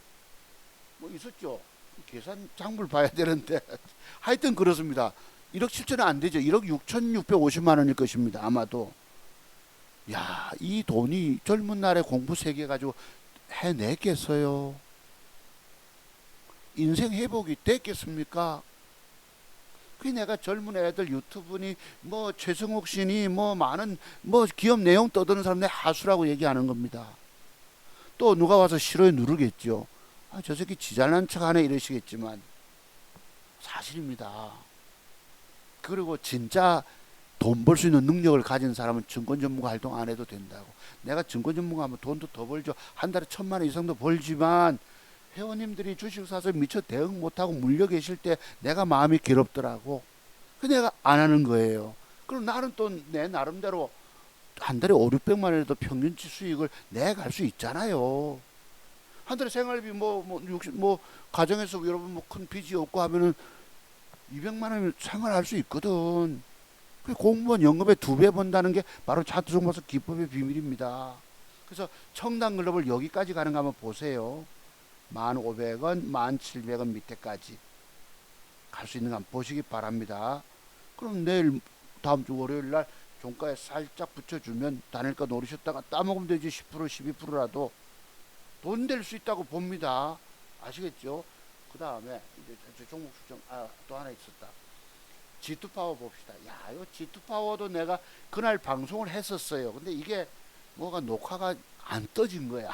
뭐 있었죠. 계산 장부를 봐야 되는데 하여튼 그렇습니다. 1억 7천은 안 되죠. 1억 6,650만 원일 것입니다. 아마도. 야, 이 돈이 젊은 날에 공부 3개 가지고 해내겠어요? 인생 회복이 됐겠습니까? 그 내가 젊은 애들 유튜브니 뭐 최승욱 씨니 뭐 많은 뭐 기업 내용 떠드는 사람 내 하수라고 얘기하는 겁니다. 또 누가 와서 싫어요 누르겠죠. 저 새끼 지잘난 척하네 이러시겠지만 사실입니다. 그리고 진짜 돈 벌 수 있는 능력을 가진 사람은 증권 전문가 활동 안 해도 된다고. 내가 증권 전문가 하면 돈도 더 벌죠. 한 달에 1,000만 원 이상도 벌지만 회원님들이 주식 사서 미처 대응 못하고 물려 계실 때 내가 마음이 괴롭더라고. 그 내가 안 하는 거예요. 그럼 나는 또 내 나름대로 한 달에 5, 600만 원에도 평균치 수익을 내갈 수 있잖아요. 한 달에 생활비 가정에서 여러분 뭐 큰 빚이 없고 하면은 200만 원이면 생활할 수 있거든. 그 공무원 연금에 2배 번다는 게 바로 차트종마서 기법의 비밀입니다. 그래서 청담 글로벌 여기까지 가는 거 한번 보세요. 1,500원, 1,700원 밑에까지 갈 수 있는 거 한번 보시기 바랍니다. 그럼 내일 다음 주 월요일 날 종가에 살짝 붙여주면 단일가 노리셨다가 따먹으면 되지. 10% 12%라도 돈 될 수 있다고 봅니다. 아시겠죠? 그 다음에 이제 종목 수정 또 하나 있었다. G2파워 봅시다. 야, 이 G2파워도 내가 그날 방송을 했었어요. 근데 이게 뭐가 녹화가 안 떠진 거야.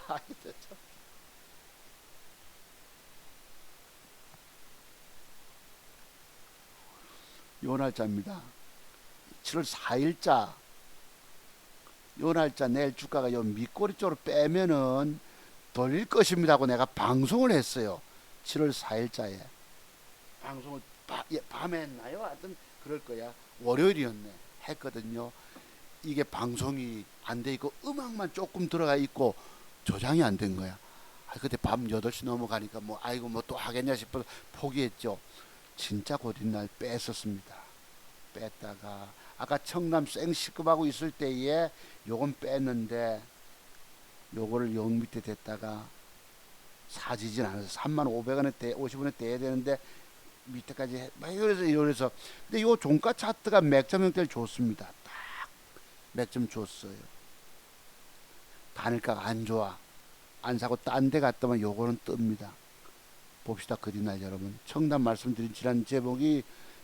요 날짜입니다. 7월 4일자 요 날짜 내일 주가가 요 밑꼬리 쪽으로 빼면은 돌릴 것입니다 하고 내가 방송을 했어요. 7월 4일자에 방송을 밤에 했나요? 하여튼 그럴 거야. 월요일이었네. 했거든요. 이게 방송이 안 돼 있고 음악만 조금 들어가 있고 저장이 안 된 거야. 그때 밤 8시 넘어가니까 뭐 아이고 뭐 또 하겠냐 싶어서 포기했죠. 진짜 곧이날 뺐었습니다. 뺐다가 아까 청남 생시급하고 있을 때에 요건 뺐는데 요거를 0 밑에 댔다가 사지진 않아서 35,500원에 50원에 떼야 되는데 밑에까지 막 이래서 근데 요 종가 차트가 맥점 형태를 줬습니다. 딱 맥점 줬어요. 단일가가 안 좋아. 안 사고 딴 데 갔다면 요거는 뜹니다. 봅시다. 그리날 여러분. 청담 말씀드린 지난 제목이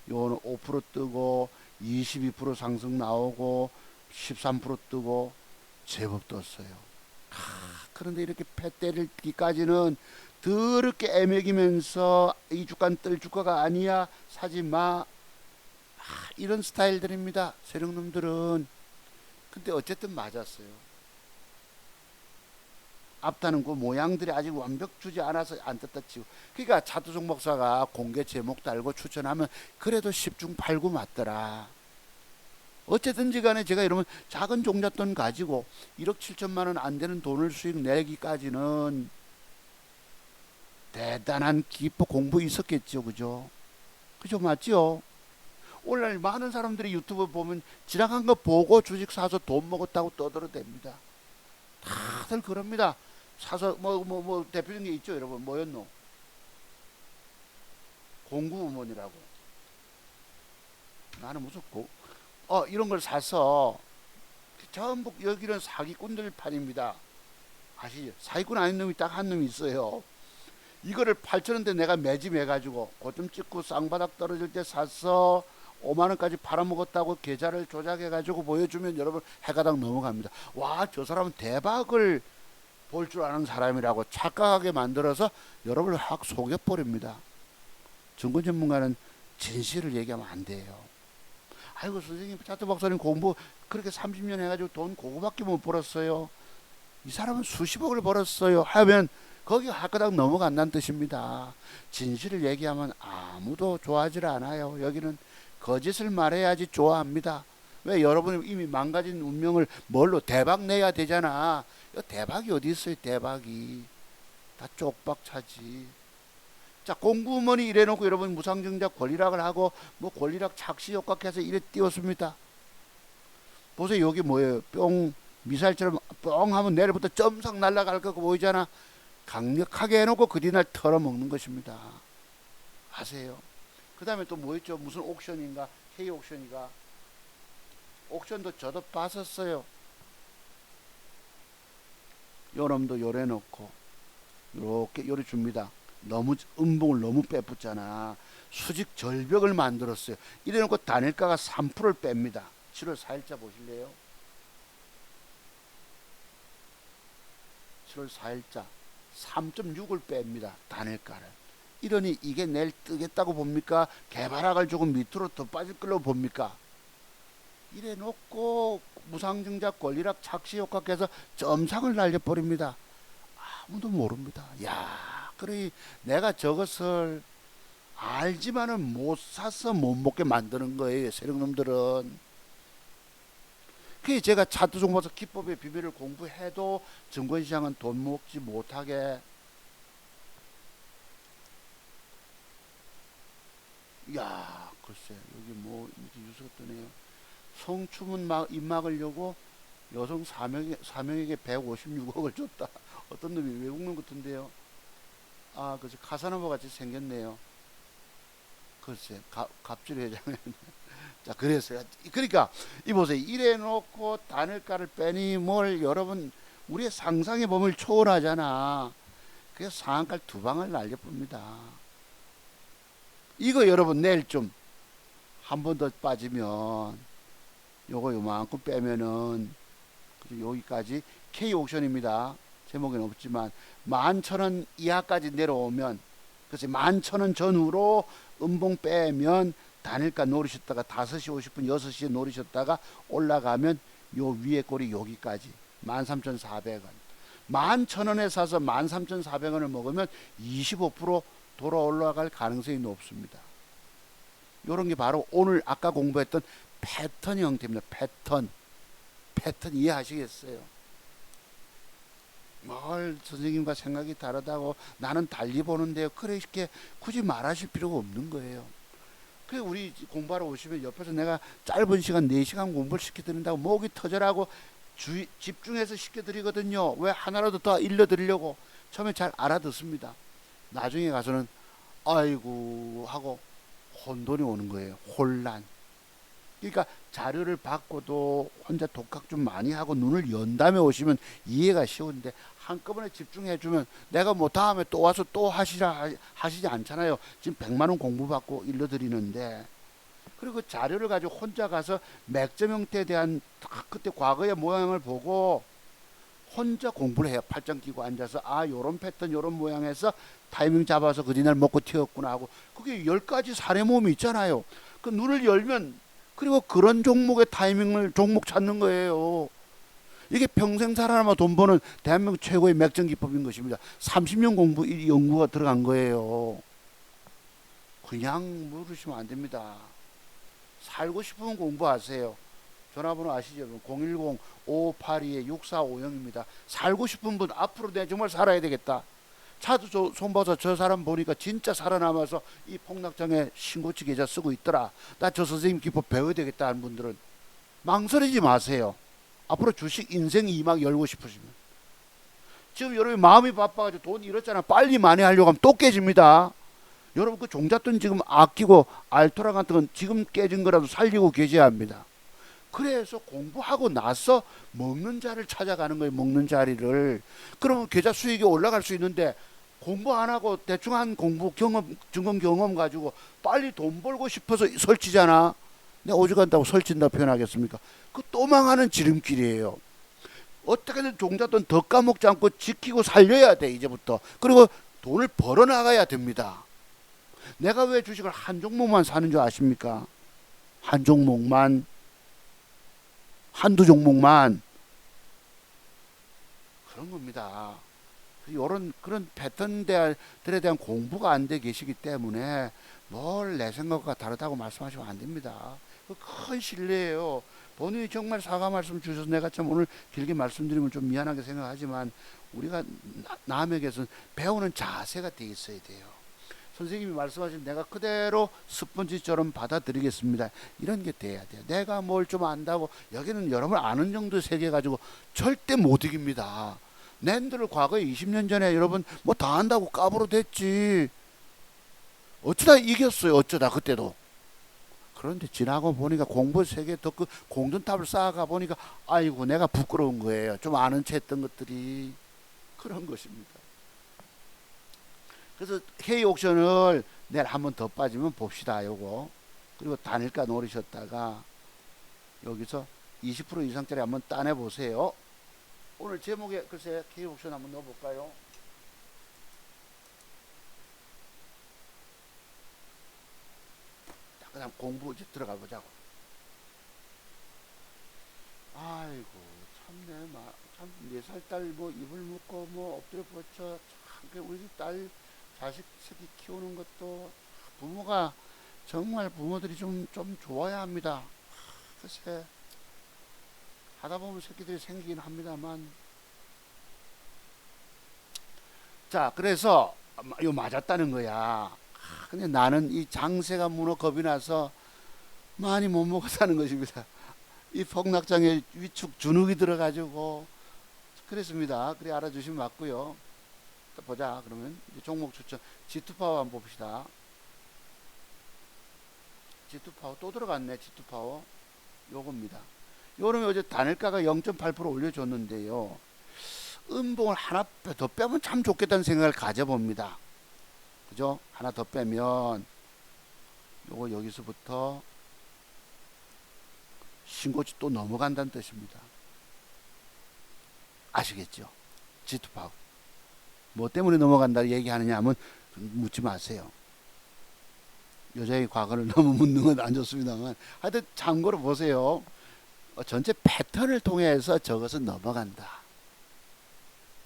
요거는 5% 뜨고 22% 상승 나오고 13% 뜨고 제법 떴어요. 그런데 이렇게 패 때리기까지는 더럽게 애매기면서 이 주가는 뜰 주가가 아니야. 사지 마. 이런 스타일들입니다. 세력놈들은. 근데 어쨌든 맞았어요. 앞다는 그 모양들이 아직 완벽 주지 않아서 안 떴다 치고. 그러니까 차두종 목사가 공개 제목 달고 추천하면 그래도 10중 8구 맞더라. 어쨌든지 간에 제가 이러면 작은 종잣돈 가지고 1억 7천만 원 안 되는 돈을 수익 내기까지는 대단한 기법 공부 있었겠죠. 그죠? 그죠? 맞죠? 오늘날 많은 사람들이 유튜브 보면 지나간 거 보고 주식 사서 돈 먹었다고 떠들어댑니다. 다들 그럽니다. 사서 뭐 대표적인 게 있죠. 여러분 뭐였노? 공구음원이라고. 나는 무슨 이런 걸 사서 전부 여기는 사기꾼들 판입니다. 아시죠? 사기꾼 아닌 놈이 딱 한 놈이 있어요. 이거를 8,000원대 내가 매집해가지고 고점 찍고 쌍바닥 떨어질 때 사서 5만원까지 팔아먹었다고 계좌를 조작해가지고 보여주면 여러분 해가닥 넘어갑니다. 와, 저 사람은 대박을 볼 줄 아는 사람이라고 착각하게 만들어서 여러분을 확 속여버립니다. 증권 전문가는 진실을 얘기하면 안 돼요. 아이고 선생님 차트 박사님 공부 그렇게 30년 해가지고 돈 그거밖에 못 벌었어요. 이 사람은 수십억을 벌었어요 하면 거기 할거닥 넘어간다는 뜻입니다. 진실을 얘기하면 아무도 좋아하지 않아요. 여기는 거짓을 말해야지 좋아합니다. 왜? 여러분이 이미 망가진 운명을 뭘로 대박 내야 되잖아. 대박이 어디 있어요? 대박이 다 쪽박차지. 자, 공구먼이 이래놓고 여러분 무상증자 권리락을 하고 뭐 권리락 착시 효과해서 이래 띄웠습니다. 보세요. 여기 뭐예요? 뿅 미사일처럼 뿅 하면 내일부터 점상 날아갈 거 보이잖아. 강력하게 해놓고 그 뒤날 털어먹는 것입니다. 아세요? 그 다음에 또 뭐 있죠? 무슨 옥션인가? K 옥션이가 옥션도 저도 봤었어요. 요놈도 요래 놓고 요렇게 요래 줍니다. 너무 음봉을 너무 빼붙잖아. 수직 절벽을 만들었어요. 이래 놓고 단일가가 3%를 뺍니다. 7월 4일자 보실래요? 7월 4일자 3.6을 뺍니다. 단일가를. 이러니 이게 내일 뜨겠다고 봅니까? 개발학을 조금 밑으로 더 빠질 걸로 봅니까? 이래 놓고 무상증자 권리락 착시 효과께서 점상을 날려버립니다. 아무도 모릅니다. 야, 그래 내가 저것을 알지만은 못 사서 못 먹게 만드는 거예요. 세력놈들은. 그게 제가 차트종 봐서 기법의 비밀을 공부해도 증권시장은 돈 먹지 못하게. 야, 글쎄 여기 뭐 이렇게 뉴스가 뜨네요. 성추문 입 막으려고 여성 4명에게 156억을 줬다. 어떤 놈이 외국 놈 같은데요. 아, 그치 카사노바 같이 생겼네요. 글쎄 갑질 회장은. 자, 그래서요. 그러니까 이 보세요. 이래 놓고 단일가를 빼니 뭘 여러분 우리의 상상의 범위를 초월하잖아. 그래서 상한가 두 방을 날려봅니다. 이거 여러분 내일 좀 한 번 더 빠지면 요거 요만큼 빼면은 여기까지 K 옥션입니다. 제목엔 없지만 11,000원 이하까지 내려오면, 그래서 11,000원 전후로 음봉 빼면 단일가 노리셨다가 5시 50분 6시에 노리셨다가 올라가면 요 위에 꼬리 여기까지 13,400원. 11,000원에 사서 13,400원을 먹으면 25% 돌아 올라갈 가능성이 높습니다. 요런 게 바로 오늘 아까 공부했던 패턴 형태입니다. 패턴 이해하시겠어요? 뭘 선생님과 생각이 다르다고 나는 달리 보는데요. 그렇게 굳이 말하실 필요가 없는 거예요. 그래 우리 공부하러 오시면 옆에서 내가 짧은 시간 4시간 공부를 시켜드린다고 목이 터져라고 집중해서 시켜드리거든요. 왜? 하나라도 더 일러드리려고. 처음에 잘 알아듣습니다. 나중에 가서는 아이고 하고 혼돈이 오는 거예요. 혼란. 그러니까 자료를 받고도 혼자 독학 좀 많이 하고 눈을 연 다음에 오시면 이해가 쉬운데 한꺼번에 집중해주면 내가 뭐 다음에 또 와서 또 하시지 않잖아요. 지금 100만원 공부받고 일러드리는데. 그리고 그 자료를 가지고 혼자 가서 맥점 형태에 대한 그때 과거의 모양을 보고 혼자 공부를 해요. 팔짱 끼고 앉아서 요런 패턴 요런 모양에서 타이밍 잡아서 그 뒤날 먹고 튀었구나 하고. 그게 10가지 사례 모음이 있잖아요. 그 눈을 열면 그리고 그런 종목의 타이밍을 종목 찾는 거예요. 이게 평생 살아남아 돈 버는 대한민국 최고의 맥정 기법인 것입니다. 30년 공부 연구가 들어간 거예요. 그냥 물으시면 안 됩니다. 살고 싶으면 공부하세요. 전화번호 아시죠? 010-5582-6450입니다. 살고 싶은 분, 앞으로 내가 정말 살아야 되겠다. 차도 손봐서 저 사람 보니까 진짜 살아남아서 이 폭락장애 신고치 계좌 쓰고 있더라. 나 저 선생님 기법 배워야 되겠다 하는 분들은 망설이지 마세요. 앞으로 주식 인생 2막 열고 싶으시면. 지금 여러분 마음이 바빠가지고 돈 잃었잖아. 빨리 많이 하려고 하면 또 깨집니다. 여러분 그 종잣돈 지금 아끼고 알토란 같은 건 지금 깨진 거라도 살리고 계셔야 합니다. 그래서 공부하고 나서 먹는 자리를 찾아가는 거예요. 먹는 자리를. 그러면 계좌 수익이 올라갈 수 있는데 공부 안 하고 대충 한 공부 경험, 증권 경험 가지고 빨리 돈 벌고 싶어서 설치잖아. 내가 오죽한다고 설친다 표현하겠습니까? 그 또 망하는 지름길이에요. 어떻게든 종잣돈 더 까먹지 않고 지키고 살려야 돼 이제부터. 그리고 돈을 벌어 나가야 됩니다. 내가 왜 주식을 한 종목만 사는 줄 아십니까? 한 종목만, 한두 종목만. 그런 겁니다. 이런 그런 패턴들에 대한 공부가 안 돼 계시기 때문에 뭘 내 생각과 다르다고 말씀하시면 안 됩니다. 그 큰 신뢰예요. 본인이 정말 사과 말씀 주셔서 내가 참 오늘 길게 말씀드리면 좀 미안하게 생각하지만 우리가 남에게서 배우는 자세가 돼 있어야 돼요. 선생님이 말씀하신 내가 그대로 스펀지처럼 받아들이겠습니다. 이런 게 돼야 돼요. 내가 뭘 좀 안다고 여기는 여러분 아는 정도 세계 가지고 절대 못 이깁니다. 낸들 과거에 20년 전에 여러분 뭐 다 한다고 까부로 됐지. 어쩌다 이겼어요. 어쩌다 그때도. 그런데 지나고 보니까 공부 세계 더 그 공든탑을 쌓아가 보니까 아이고 내가 부끄러운 거예요. 좀 아는 체 했던 것들이 그런 것입니다. 그래서 K 옥션을 내일 한 번 더 빠지면 봅시다. 요거. 그리고 단일가 노리셨다가 여기서 20% 이상짜리 한번 따내 보세요. 오늘 제목에 글쎄 K 옥션 한번 넣어 볼까요? 그다음 공부 이제 들어가 보자고. 아이고 참 4살 딸 뭐 이불 묶고 뭐 엎드려 뻗쳐 참 우리 딸 자식 새끼 키우는 것도 부모가 정말 부모들이 좀 좋아야 합니다. 글쎄 하다 보면 새끼들이 생기긴 합니다만. 자 그래서 요 맞았다는 거야. 근데 나는 이 장세가 문어 겁이 나서 많이 못 먹었다는 것입니다. 이 폭락장에 위축 주눅이 들어가지고 그랬습니다. 그래 알아주시면 맞고요. 또 보자. 그러면 종목 추천 G2파워 한번 봅시다. G2파워 또 들어갔네. G2파워 요겁니다. 요러면 어제 단일가가 0.8% 올려줬는데요. 음봉을 하나 더 빼면 참 좋겠다는 생각을 가져봅니다. 그죠? 하나 더 빼면 요거 여기서부터 신고치 또 넘어간다는 뜻입니다. 아시겠죠? G2파워 뭐 때문에 넘어간다 얘기하느냐 하면 묻지 마세요. 여자의 과거를 너무 묻는 건 안 좋습니다만 하여튼 참고로 보세요. 전체 패턴을 통해서 저것은 넘어간다.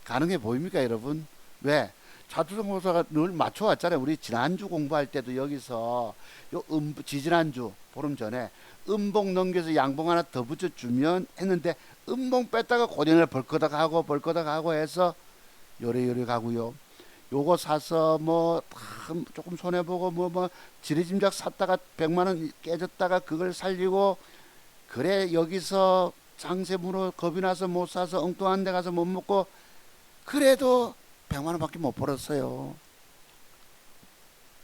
가능해 보입니까 여러분? 왜? 차두성호사가 늘 맞춰왔잖아요. 우리 지난주 공부할 때도 여기서 요 지지난주 보름 전에 음봉 넘겨서 양봉 하나 더 붙여주면 했는데 음봉 뺐다가 고전을 벌거덕 하고 해서 요래요래 가고요. 요거 사서 뭐 조금 손해보고 뭐 지리짐작 샀다가 100만원 깨졌다가 그걸 살리고 그래 여기서 장세 문어 겁이 나서 못 사서 엉뚱한 데 가서 못 먹고 그래도 100만원 밖에 못 벌었어요.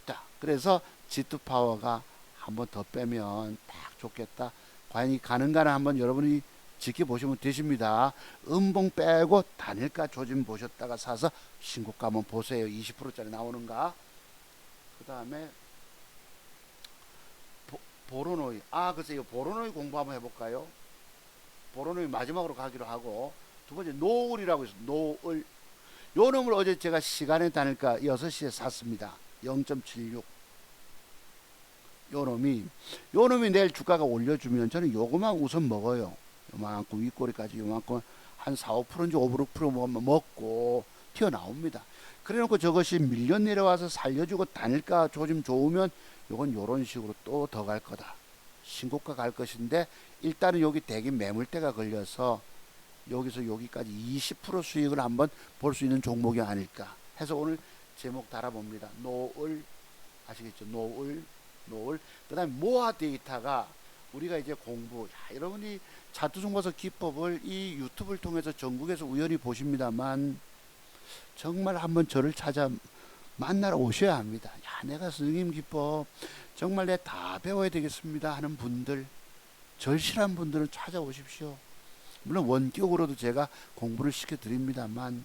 자, 그래서 G2파워가 한번 더 빼면 딱 좋겠다. 과연 이 가능가는 한번 여러분이 지켜보시면 되십니다. 음봉 빼고 단일가 조짐 보셨다가 사서 신고가 한번 보세요. 20%짜리 나오는가. 그 다음에 보로노이. 글쎄요. 보로노이 공부 한번 해볼까요? 보로노이 마지막으로 가기로 하고 두 번째 노을이라고 있어요. 노을. 요 놈을 어제 제가 시간에 단일가 6시에 샀습니다. 0.76. 요 놈이 내일 주가가 올려주면 저는 요거만 우선 먹어요. 요만큼 윗꼬리까지 요만큼 한 4, 5%인지 5, 6% 먹고 튀어나옵니다. 그래 놓고 저것이 밀려 내려와서 살려주고 단일가 조짐 좋으면 요건 요런 식으로 또 더 갈 거다. 신고가 갈 것인데 일단은 여기 대기 매물대가 걸려서 여기서 여기까지 20% 수익을 한번 볼 수 있는 종목이 아닐까 해서 오늘 제목 달아봅니다. 노을 아시겠죠? 노을. 그 다음에 모아 데이터가 우리가 이제 여러분이 차트 정보서 기법을 이 유튜브를 통해서 전국에서 우연히 보십니다만 정말 한번 저를 찾아 만나러 오셔야 합니다. 야, 내가 선생님 기법 정말 내 다 배워야 되겠습니다 하는 분들, 절실한 분들은 찾아오십시오. 물론 원격으로도 제가 공부를 시켜드립니다만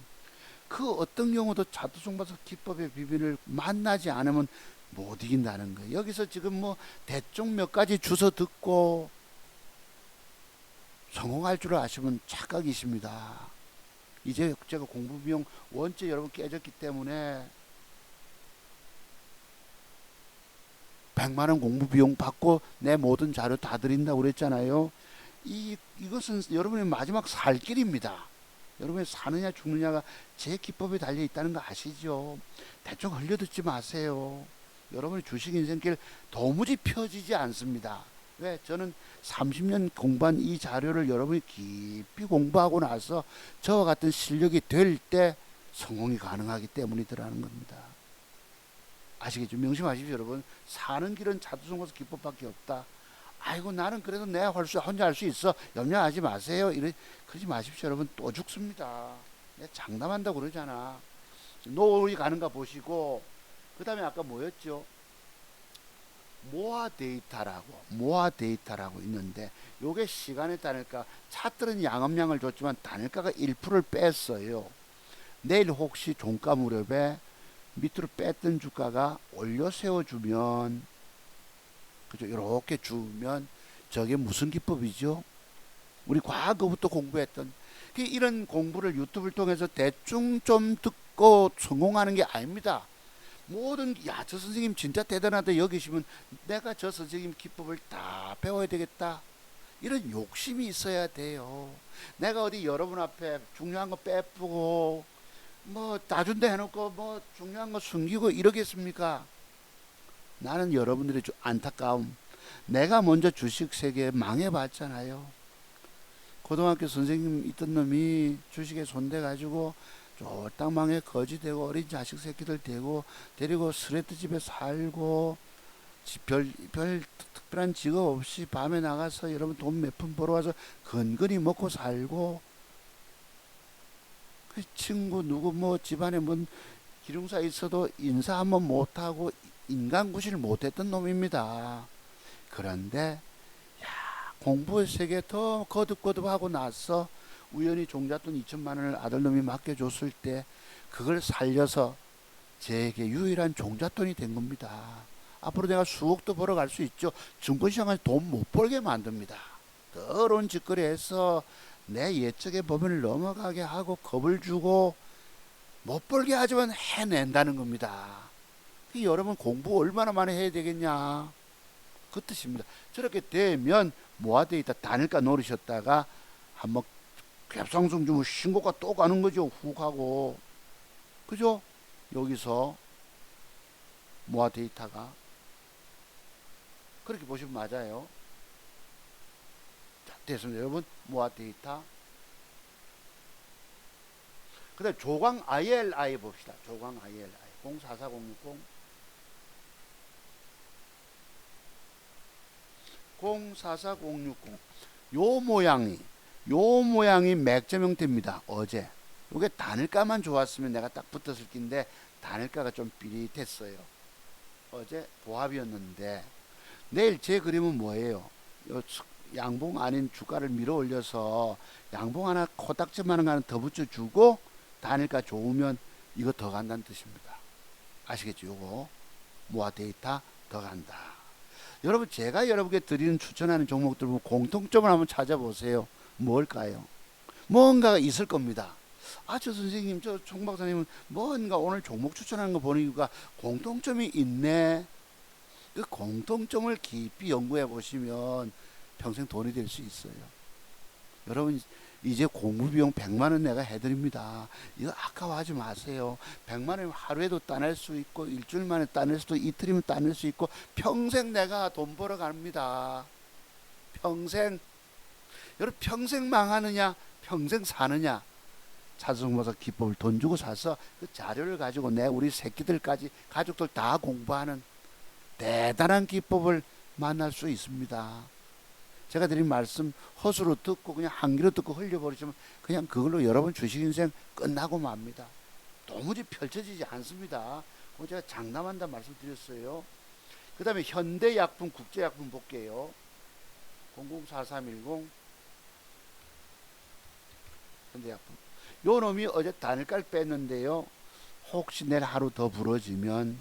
그 어떤 경우도 차트 정보서 기법의 비밀을 만나지 않으면 못 이긴다는 거예요. 여기서 지금 뭐 대충 몇 가지 주워 듣고 성공할 줄 아시면 착각이십니다. 이제 제가 공부 비용 원체 여러분 깨졌기 때문에 100만원 공부 비용 받고 내 모든 자료 다 드린다고 그랬잖아요. 이것은 여러분의 마지막 살 길입니다. 여러분이 사느냐 죽느냐가 제 기법에 달려 있다는 거 아시죠? 대충 흘려듣지 마세요. 여러분의 주식 인생길 도무지 펴지지 않습니다. 왜? 저는 30년 공부한 이 자료를 여러분이 깊이 공부하고 나서 저와 같은 실력이 될 때 성공이 가능하기 때문이더라는 겁니다. 아시겠죠? 명심하십시오, 여러분. 사는 길은 차트 정보서 기법밖에 없다. 아이고 나는 그래도 내가 혼자 할 수 있어. 염려하지 마세요. 그러지 마십시오, 여러분. 또 죽습니다. 내가 장담한다고 그러잖아. 노을이 가는가 보시고 그 다음에 아까 뭐였죠? 모아 데이터라고 있는데 요게 시간에 단일가 차트는 양음량을 줬지만 단일가가 1%를 뺐어요. 내일 혹시 종가 무렵에 밑으로 뺐던 주가가 올려 세워주면 그죠? 이렇게 주면 저게 무슨 기법이죠? 우리 과거부터 공부했던 이런 공부를 유튜브를 통해서 대충 좀 듣고 성공하는 게 아닙니다. 저 선생님 진짜 대단하다 여기시면 내가 저 선생님 기법을 다 배워야 되겠다. 이런 욕심이 있어야 돼요. 내가 어디 여러분 앞에 중요한 거 빼쁘고 뭐 다준다 해놓고 뭐 중요한 거 숨기고 이러겠습니까? 나는 여러분들의 안타까움. 내가 먼저 주식 세계에 망해봤잖아요. 고등학교 선생님 있던 놈이 주식에 손대가지고 쫄딱 망해 거지 되고 어린 자식 새끼들 되고 데리고 스레트 집에 살고 별 특별한 직업 없이 밤에 나가서 여러분 돈 몇 푼 벌어와서 근근히 먹고 살고 그 친구 누구 뭐 집안에 뭔 기lum사 있어도 인사 한번 못하고 인간구실 못했던 놈입니다. 그런데 공부의 세계 더 거듭거듭하고 나서 우연히 종잣돈 2천만 원을 아들놈이 맡겨줬을 때 그걸 살려서 제게 유일한 종잣돈이 된 겁니다. 앞으로 내가 수억도 벌어갈 수 있죠. 증권시장에서 돈 못 벌게 만듭니다. 더러운 짓거리해서 내 예측의 범위를 넘어가게 하고 겁을 주고 못 벌게 하지만 해낸다는 겁니다. 여러분 공부 얼마나 많이 해야 되겠냐 그 뜻입니다. 저렇게 되면 모아데이터 단일가 노리셨다가 한번 갭상승 주면 신고가 또 가는 거죠. 훅 하고 그죠? 여기서 모아데이터가 그렇게 보시면 맞아요. 자, 됐습니다. 여러분 모아데이터 그 다음에 조광 ILI 봅시다. 조광 ILI 044060 044060 요 모양이 맥점 형태입니다. 어제 요게 단일가만 좋았으면 내가 딱 붙었을 낀데 단일가가 좀 삐릿했어요. 어제 보합이었는데 내일 제 그림은 뭐예요? 요 양봉 아닌 주가를 밀어 올려서 양봉 하나 코딱지만한 거 하나 더 붙여주고 단일가 좋으면 이거 더 간다는 뜻입니다. 아시겠죠? 요거 모아 데이터 더 간다. 여러분 제가 여러분께 드리는 추천하는 종목들 보면 공통점을 한번 찾아보세요. 뭘까요? 뭔가가 있을 겁니다. 저 선생님 저 총 박사님은 뭔가 오늘 종목 추천하는 거 보니까 공통점이 있네. 그 공통점을 깊이 연구해 보시면 평생 돈이 될 수 있어요. 여러분 이제 공부 비용 100만 원 내가 해드립니다. 이거 아까워하지 마세요. 100만 원 하루에도 따낼 수 있고 일주일 만에 따낼 수도 이틀이면 따낼 수 있고 평생 내가 돈 벌어 갑니다. 평생. 여러분 평생 망하느냐 평생 사느냐. 차승모사 기법을 돈 주고 사서 그 자료를 가지고 우리 새끼들까지 가족들 다 공부하는 대단한 기법을 만날 수 있습니다. 제가 드린 말씀 허수로 듣고 그냥 한 귀로 듣고 흘려버리시면 그냥 그걸로 여러분 주식 인생 끝나고 맙니다. 도무지 펼쳐지지 않습니다. 제가 장담한다 말씀드렸어요. 그 다음에 현대약품 국제약품 볼게요. 004310 현대약품. 요 놈이 어제 단일가를 뺐는데요. 혹시 내일 하루 더 부러지면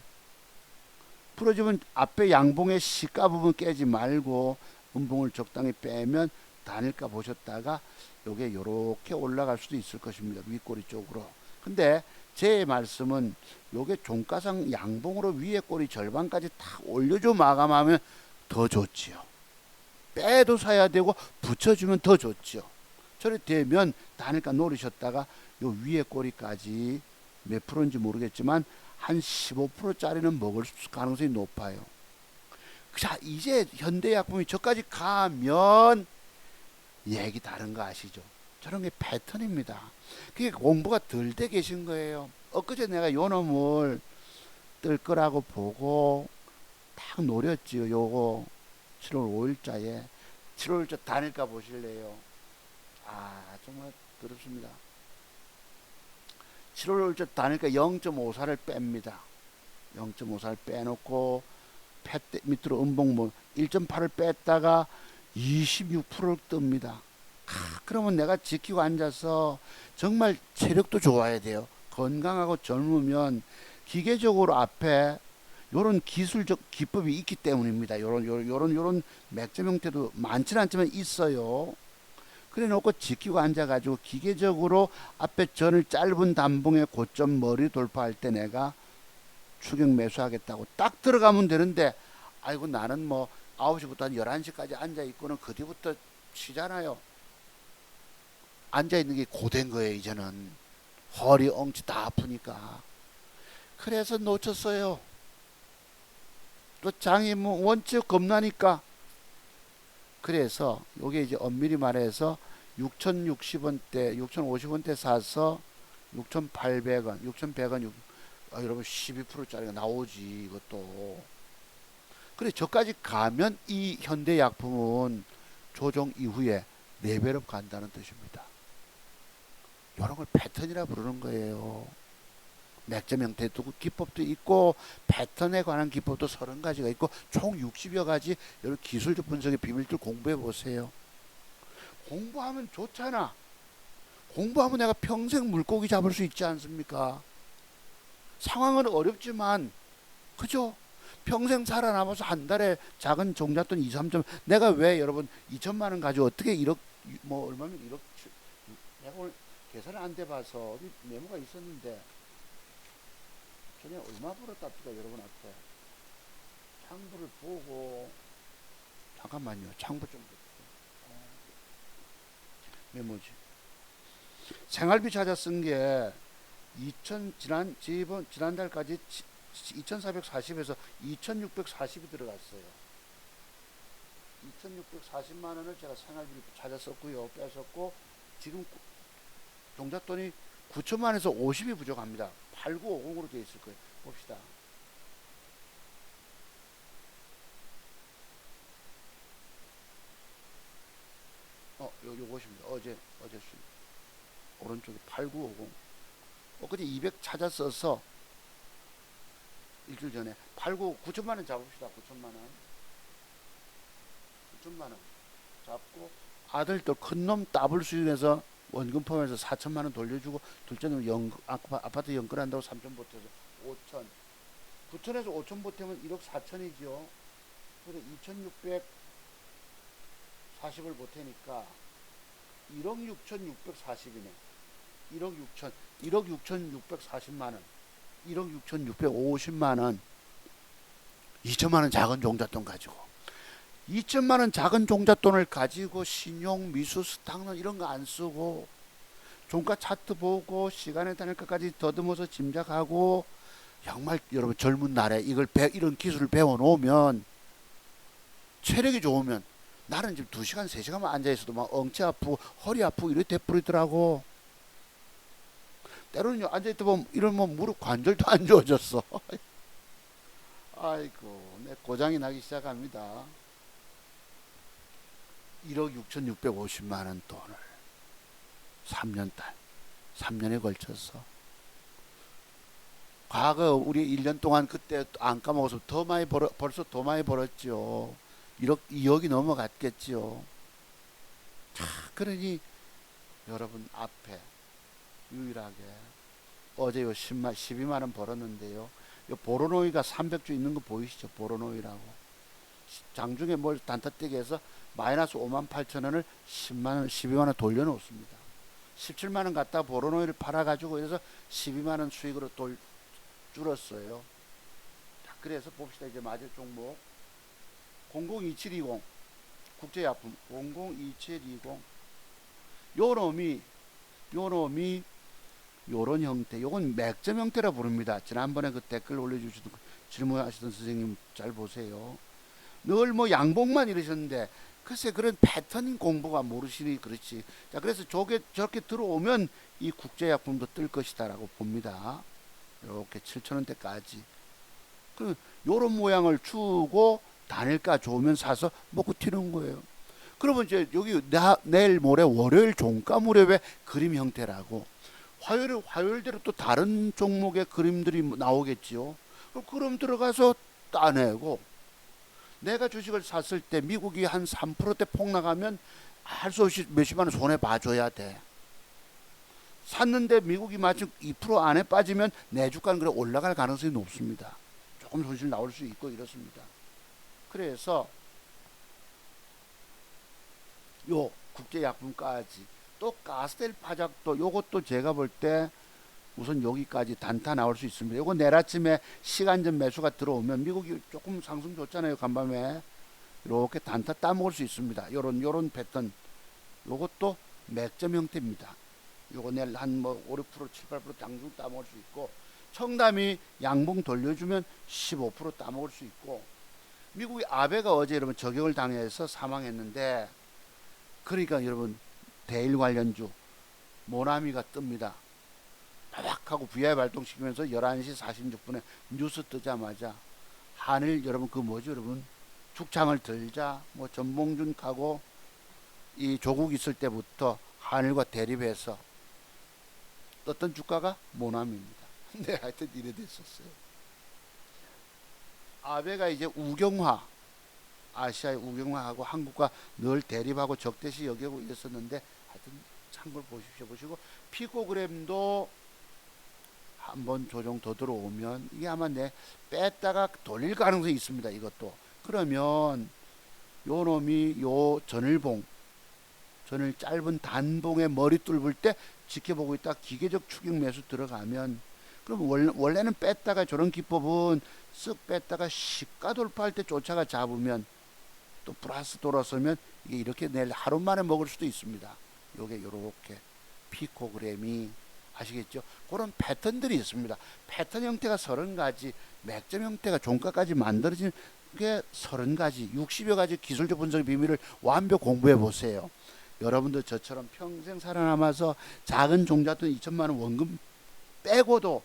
앞에 양봉의 시가 부분 깨지 말고 음봉을 적당히 빼면 단일가 보셨다가 요게 요렇게 올라갈 수도 있을 것입니다. 윗꼬리 쪽으로. 근데 제 말씀은 요게 종가상 양봉으로 위에 꼬리 절반까지 탁 올려줘 마감하면 더 좋지요. 빼도 사야 되고 붙여주면 더 좋지요. 저래 되면 단일가 노리셨다가 요 위에 꼬리까지 몇 프로인지 모르겠지만 한 15%짜리는 먹을 가능성이 높아요. 자, 이제 현대약품이 저까지 가면 얘기 다른 거 아시죠? 저런 게 패턴입니다. 그게 공부가 덜 돼 계신 거예요. 엊그제 내가 요 놈을 뜰 거라고 보고 딱 노렸지요. 요거 7월 5일자에 7월 5일자 단일가 보실래요? 아, 정말 그렇습니다. 7월 5일자 단일가 0.54를 뺍니다. 0.54를 빼놓고 밑으로 음봉 1.8을 뺐다가 26%를 뜹니다. 그러면 내가 지키고 앉아서 정말 체력도 좋아야 돼요. 건강하고 젊으면 기계적으로 앞에 요런 기술적 기법이 있기 때문입니다. 요런 맥점 형태도 많지는 않지만 있어요. 그래 놓고 지키고 앉아가지고 기계적으로 앞에 전을 짧은 단봉의 고점 머리 돌파할 때 내가 추격 매수하겠다고 딱 들어가면 되는데, 아이고 나는 뭐 9시부터 한 11시까지 앉아있고는 그 뒤부터 쉬잖아요. 앉아있는 게 고된 거예요. 이제는 허리 엉치 다 아프니까. 그래서 놓쳤어요. 또 장이 뭐 원칙 겁나니까. 그래서 요게 이제 엄밀히 말해서 6,060원대 6,050원대 사서 6,800원 6,100원 여러분 12%짜리가 나오지 이것도. 그래 저까지 가면 이 현대약품은 조정 이후에 레벨업 간다는 뜻입니다. 이런 걸 패턴이라 부르는 거예요. 맥점 형태 기법도 있고 패턴에 관한 기법도 30가지가 있고 총 60여 가지 여러 기술적 분석의 비밀들 공부해 보세요. 공부하면 좋잖아. 공부하면 내가 평생 물고기 잡을 수 있지 않습니까? 상황은 어렵지만 그죠? 평생 살아남아서 한 달에 작은 종잣돈 2, 3점 내가 왜 여러분 2천만 원 가지고 어떻게 1억 뭐 얼마면 1억 내가 오늘 계산을 안 돼봐서 어디 메모가 있었는데 전에 얼마 벌었답니다. 여러분 앞에 창부를 보고 잠깐만요. 창부 좀 메모지 생활비 찾아 쓴 게 지난달까지 2440에서 2640이 들어갔어요. 2640만 원을 제가 생활비를 찾아 썼고요. 뺏었고 지금 종잣돈이 9천만 원에서 50이 부족합니다. 8950으로 되어 있을 거예요. 봅시다. 요것입니다. 어제 오른쪽에 8950. 그때 200 찾아 써서 일주일 전에 9천만 원 잡읍시다. 9천만 원. 9천만 원 잡고 아들도 큰 놈 더블 수준에서 원금 포함해서 4천만 원 돌려주고 둘째 놈 아파트 연끌한다고 3천 보태서 5천 9천에서 5천 보태면 1억 4천이죠. 그래서 2,640을 보태니까 1억 6,640이네. 1억 6,640만 원 1억 6,650만 원 2천만 원 작은 종잣돈 가지고 2천만 원 작은 종잣돈을 가지고 신용, 미수, 스탁론 이런 거 안 쓰고 종가 차트 보고 시간에 다닐 것까지 더듬어서 짐작하고 정말 여러분 젊은 날에 이런 기술을 배워 놓으면 체력이 좋으면 나는 지금 2시간, 3시간만 앉아 있어도 막 엉치 아프고 허리 아프고 이렇게 돼버리더라고. 때로는 앉아 있다 보면 이러면 무릎 관절도 안 좋아졌어. 아이고, 내 고장이 나기 시작합니다. 1억 6,650만 원 돈을 3년에 걸쳐서. 과거 우리 1년 동안 그때 안 까먹어서 벌써 더 많이 벌었죠. 2억이 넘어갔겠죠. 자, 그러니 여러분 앞에 유일하게 어제 요 12만 원 벌었는데요. 요 보로노이가 300주 있는 거 보이시죠? 보로노이라고. 장중에 뭘 단타떼기 해서 마이너스 5만 8천 원을 10만 원, 12만 원 돌려놓습니다. 17만 원 갖다 보로노이를 팔아가지고 그래서 12만 원 수익으로 줄었어요. 자, 그래서 봅시다. 이제 마지막 종목 002720 국제약품 002720 요놈이 요런 형태, 요건 맥점 형태라 부릅니다. 지난번에 그 댓글 올려주시던 질문하시던 선생님 잘 보세요. 늘 뭐 양봉만 이러셨는데 글쎄 그런 패턴 공부가 모르시니 그렇지. 자, 그래서 저렇게 들어오면 이 국제약품도 뜰 것이다라고 봅니다. 이렇게 7,000원대까지. 그 요런 모양을 주고 단일가 좋으면 사서 먹고 튀는 거예요. 그러면 이제 여기 내일 모레 월요일 종가 무렵에 그림 형태라고 화요일대로 또 다른 종목의 그림들이 나오겠지요. 그럼 들어가서 따내고 내가 주식을 샀을 때 미국이 한 3%대 폭락하면 할 수 없이 몇십만 원 손해 봐줘야 돼. 샀는데 미국이 마침 2% 안에 빠지면 내 주가는 그래 올라갈 가능성이 높습니다. 조금 손실 나올 수 있고 이렇습니다. 그래서 요 국제약품까지 또 가스텔 파작도 요것도 제가 볼 때 우선 여기까지 단타 나올 수 있습니다. 요거 내일 아침에 시간전 매수가 들어오면 미국이 조금 상승 줬잖아요. 간밤에 이렇게 단타 따먹을 수 있습니다. 요런 패턴 요것도 맥점 형태입니다. 요거 내일 한 뭐 5, 6%, 7, 8% 당중 따먹을 수 있고 청담이 양봉 돌려주면 15% 따먹을 수 있고 미국의 아베가 어제 여러분 저격을 당해서 사망했는데 그러니까 여러분 대일 관련주 모나미가 뜹니다. 바닥하고 VI 발동시키면서 11시 46분에 뉴스 뜨자마자 한일 여러분 그 뭐죠 여러분 죽창을 들자 뭐 전봉준 가고 이 조국 있을 때부터 한일과 대립해서 떴던 주가가 모나미입니다. 네, 하여튼 이래 됐었어요. 아베가 이제 우경화 아시아의 우경화하고 한국과 늘 대립하고 적대시 여기고 있었는데 하여튼 참고를 보시고 피코그램도 한번 조정 더 들어오면 이게 아마 뺐다가 돌릴 가능성이 있습니다. 이것도 그러면 요 놈이 요 전일 짧은 단봉에 머리 뚫을 때 지켜보고 있다 기계적 추격 매수 들어가면 그럼 원래는 뺐다가 저런 기법은 쓱 뺐다가 시가 돌파할 때 쫓아가 잡으면 또 플러스 돌아서면 이게 이렇게 내일 하루 만에 먹을 수도 있습니다. 요게 요렇게 피코그램이 아시겠죠? 그런 패턴들이 있습니다. 패턴 형태가 30가지, 맥점 형태가 종가까지 만들어진 게 30가지, 60여 가지 기술적 분석 비밀을 완벽 공부해 보세요. 여러분도 저처럼 평생 살아남아서 작은 종잣돈 2천만 원 원금 빼고도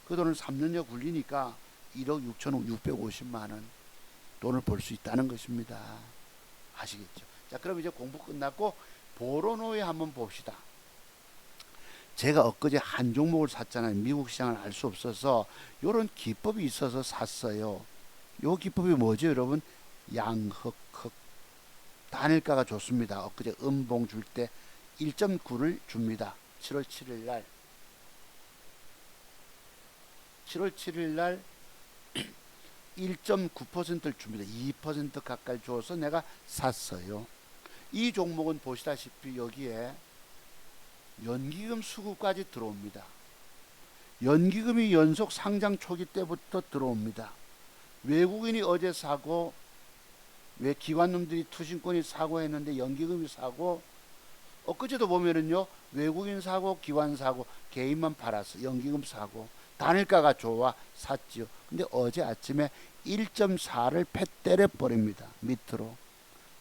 그 돈을 3년여 굴리니까 1억 6,650만 원 돈을 벌 수 있다는 것입니다. 아시겠죠? 자, 그럼 이제 공부 끝났고 보로노이 한번 봅시다. 제가 엊그제 한 종목을 샀잖아요. 미국 시장을 알 수 없어서 이런 기법이 있어서 샀어요. 요 기법이 뭐죠, 여러분? 양흑흑 단일가가 좋습니다. 엊그제 음봉 줄 때 1.9를 줍니다. 7월 7일 날 1.9%를 줍니다. 2% 가까이 줘서 내가 샀어요. 이 종목은 보시다시피 여기에 연기금 수급까지 들어옵니다. 연기금이 연속 상장 초기 때부터 들어옵니다. 외국인이 어제 사고, 왜 기관놈들이 투신권이 사고했는데 연기금이 사고, 엊그제도 보면은요 외국인 사고, 기관 사고, 개인만 팔았어. 연기금 사고, 단일가가 좋아 샀지요. 근데 어제 아침에 1.4를 패 때려 버립니다. 밑으로.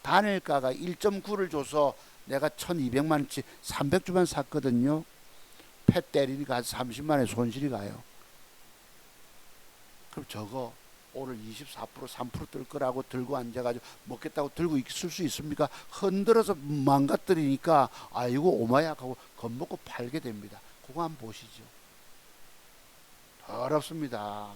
단일가가 1.9를 줘서 내가 1200만원치 300주만 샀거든요. 패 때리니까 30만원의 손실이 가요. 그럼 저거 오늘 24% 3%뜰 거라고 들고 앉아가지고 먹겠다고 들고 있을 수 있습니까? 흔들어서 망가뜨리니까 아이고 오마약하고 겁먹고 팔게 됩니다. 그거 한번 보시죠. 더럽습니다.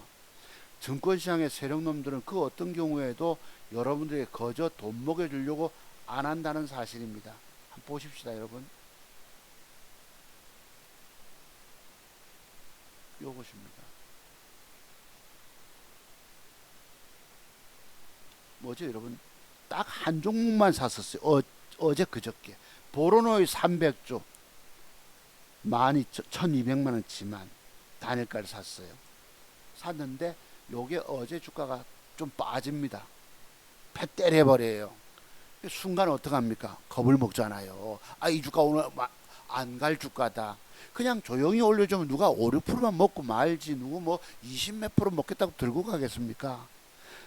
증권시장의 세력놈들은 그 어떤 경우에도 여러분들에게 거저 돈 먹여주려고 안 한다는 사실입니다. 한번 보십시다 여러분. 요것입니다. 뭐죠 여러분? 딱 한 종목만 샀었어요. 어제 그저께 보로노의 300조 12,200만원치만 단일가를 샀어요. 샀는데 요게 어제 주가가 좀 빠집니다. 패 때려버려요. 순간 어떡합니까? 겁을 먹잖아요. 아, 이 주가 오늘 안 갈 주가다. 그냥 조용히 올려주면 누가 5, 6%만 먹고 말지 누구 뭐 20 몇 프로 먹겠다고 들고 가겠습니까?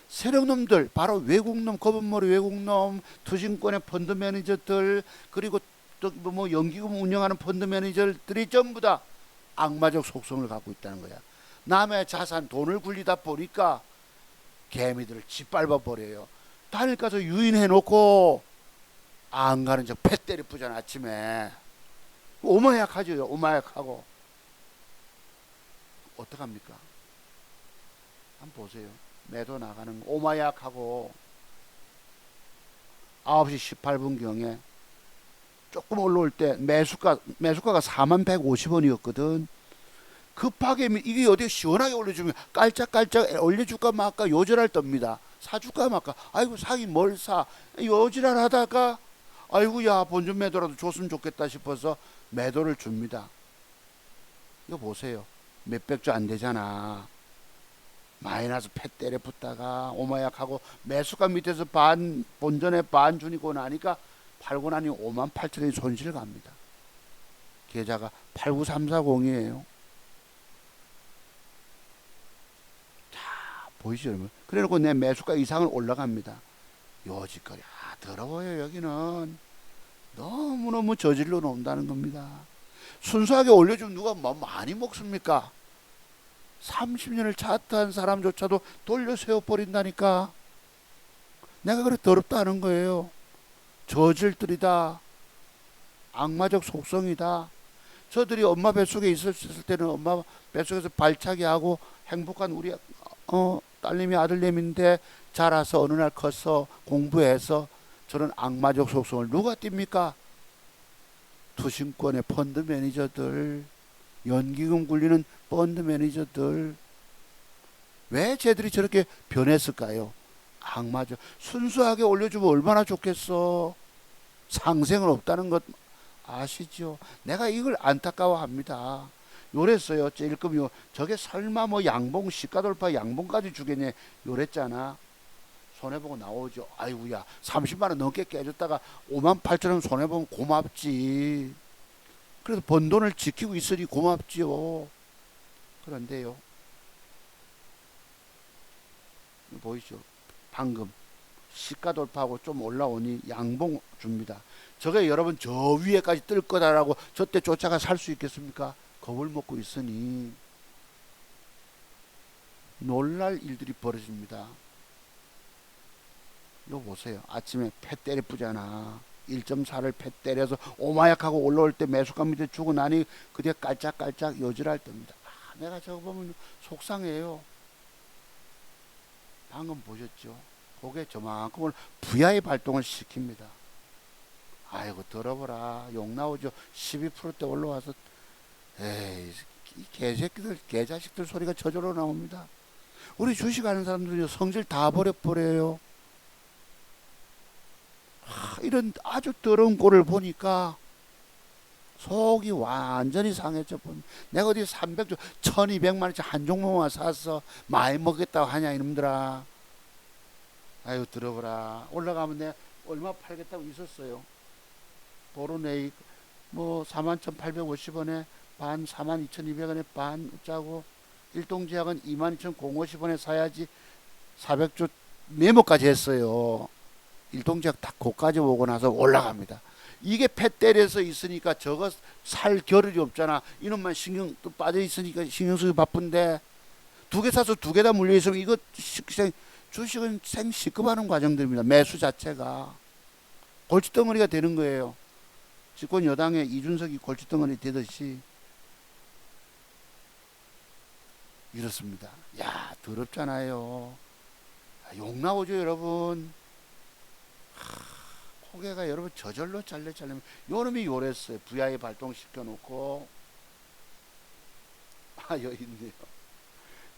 세력놈들, 바로 외국놈, 검은머리 외국놈, 투신권의 펀드 매니저들, 그리고 또 뭐 연기금 운영하는 펀드 매니저들이 전부 다 악마적 속성을 갖고 있다는 거야. 남의 자산 돈을 굴리다 보니까 개미들을 짓밟아 버려요. 단일 가서 유인해 놓고 안 가는 척 패 때려 부잖아. 아침에 오마약하죠. 오마약하고 어떡합니까? 한번 보세요. 매도 나가는 거 오마약하고 9시 18분경에 조금 올라올 때 매수가가 4150원이었거든. 급하게 이게 어디 시원하게 올려주면 깔짝깔짝 올려줄까 말까 요절할 겁니다. 사줄까 말까. 아이고 사기 뭘 사. 요지랄 하다가 아이고 야 본전 매도라도 줬으면 좋겠다 싶어서 매도를 줍니다. 이거 보세요. 몇백조 안 되잖아. 마이너스 패 때려 붙다가 오마약하고 매수가 밑에서 본전에 반 주니고 나니까 팔고 나니 58,000원이 손실 갑니다. 계좌가 89340이에요. 보이시죠 여러분? 그래놓고 내 매수가 이상을 올라갑니다. 요지거리. 더러워요. 여기는 너무너무 저질러 놓는다는 겁니다. 순수하게 올려주면 누가 뭐 많이 먹습니까? 30년을 차트한 사람조차도 돌려 세워버린다니까. 내가 그래 더럽다는 거예요. 저질들이다. 악마적 속성이다. 저들이 엄마 뱃속에 있었을 때는 엄마 뱃속에서 발차기 하고 행복한 우리 딸님이 아들님인데 자라서 어느 날 커서 공부해서 저런 악마적 속성을 누가 띱니까? 투신권의 펀드 매니저들, 연기금 굴리는 펀드 매니저들. 왜 쟤들이 저렇게 변했을까요? 악마적. 순수하게 올려주면 얼마나 좋겠어. 상생은 없다는 것 아시죠? 내가 이걸 안타까워합니다. 요랬어요. 찔끔요. 저게 설마 뭐 양봉 시가돌파 양봉까지 주겠냐 요랬잖아. 손해보고 나오죠. 아이고야 30만원 넘게 깨졌다가 58,000원 손해보면 고맙지. 그래서 번 돈을 지키고 있으니 고맙지요. 그런데요 보이죠? 방금 시가돌파하고 좀 올라오니 양봉 줍니다. 저게 여러분 저 위에까지 뜰 거다라고 저때 쫓아가 살 수 있겠습니까? 겁을 먹고 있으니 놀랄 일들이 벌어집니다. 이거 보세요. 아침에 패 때려 뿌잖아. 1.4를 패 때려서 오마약하고 올라올 때 매수가 밑에 주고 나니 그게 깔짝깔짝 여질할 때입니다. 내가 저거 보면 속상해요. 방금 보셨죠? 그게 저만큼을 부야의 발동을 시킵니다. 아이고 더러워라. 욕 나오죠. 12%대 올라와서 에이 이 개새끼들 개자식들 소리가 저절로 나옵니다. 우리 주식하는 사람들이 성질 다 버려요. 이런 아주 더러운 꼴을 보니까 속이 완전히 상했죠. 내가 어디 300조, 1200만 원치 한 종목만 사서 많이 먹겠다고 하냐 이놈들아. 아유 들어보라. 올라가면 내가 얼마 팔겠다고 있었어요. 보로네이 뭐 41,850원에 반, 42,200원에 반 짜고, 일동제약은 22,050원에 사야지 400조 메모까지 했어요. 일동제약 딱 고까지 오고 나서 올라갑니다. 이게 폐 때려서 있으니까 저거 살 겨를이 없잖아. 이놈만 신경 또 빠져 있으니까 신경 쓰기 바쁜데, 두 개 사서 두 개 다 물려 있으면 이거 주식은 생시급하는 과정들입니다. 매수 자체가 골칫덩어리가 되는 거예요. 집권 여당의 이준석이 골칫덩어리 되듯이 이렇습니다. 야 더럽잖아요. 욕 나오죠 여러분. 고개가 여러분 저절로 잘리면 요놈이 요랬어요. VI 발동시켜 놓고. 여기 있네요.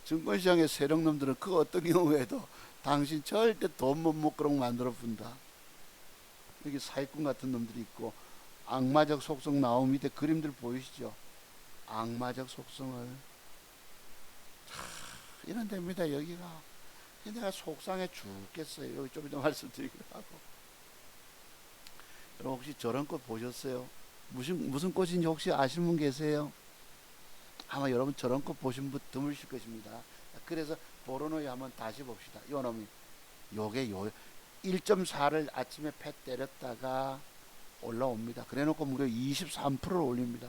증권시장의 세력놈들은 그 어떤 경우에도 당신 절대 돈 못 먹도록 만들어 본다. 여기 사기꾼 같은 놈들이 있고, 악마적 속성 나온 밑에 그림들 보이시죠? 악마적 속성을 이런 데입니다. 여기가. 내가 속상해 죽겠어요. 여기 좀 이따 말씀드리기로 하고. 여러분 혹시 저런 꽃 보셨어요? 무슨 꽃인지 혹시 아시는 분 계세요? 아마 여러분 저런 꽃 보신 분 드물실 것입니다. 그래서 보로노이 한번 다시 봅시다. 요 놈이 요게 1.4를 아침에 패 때렸다가 올라옵니다. 그래놓고 무려 23%를 올립니다.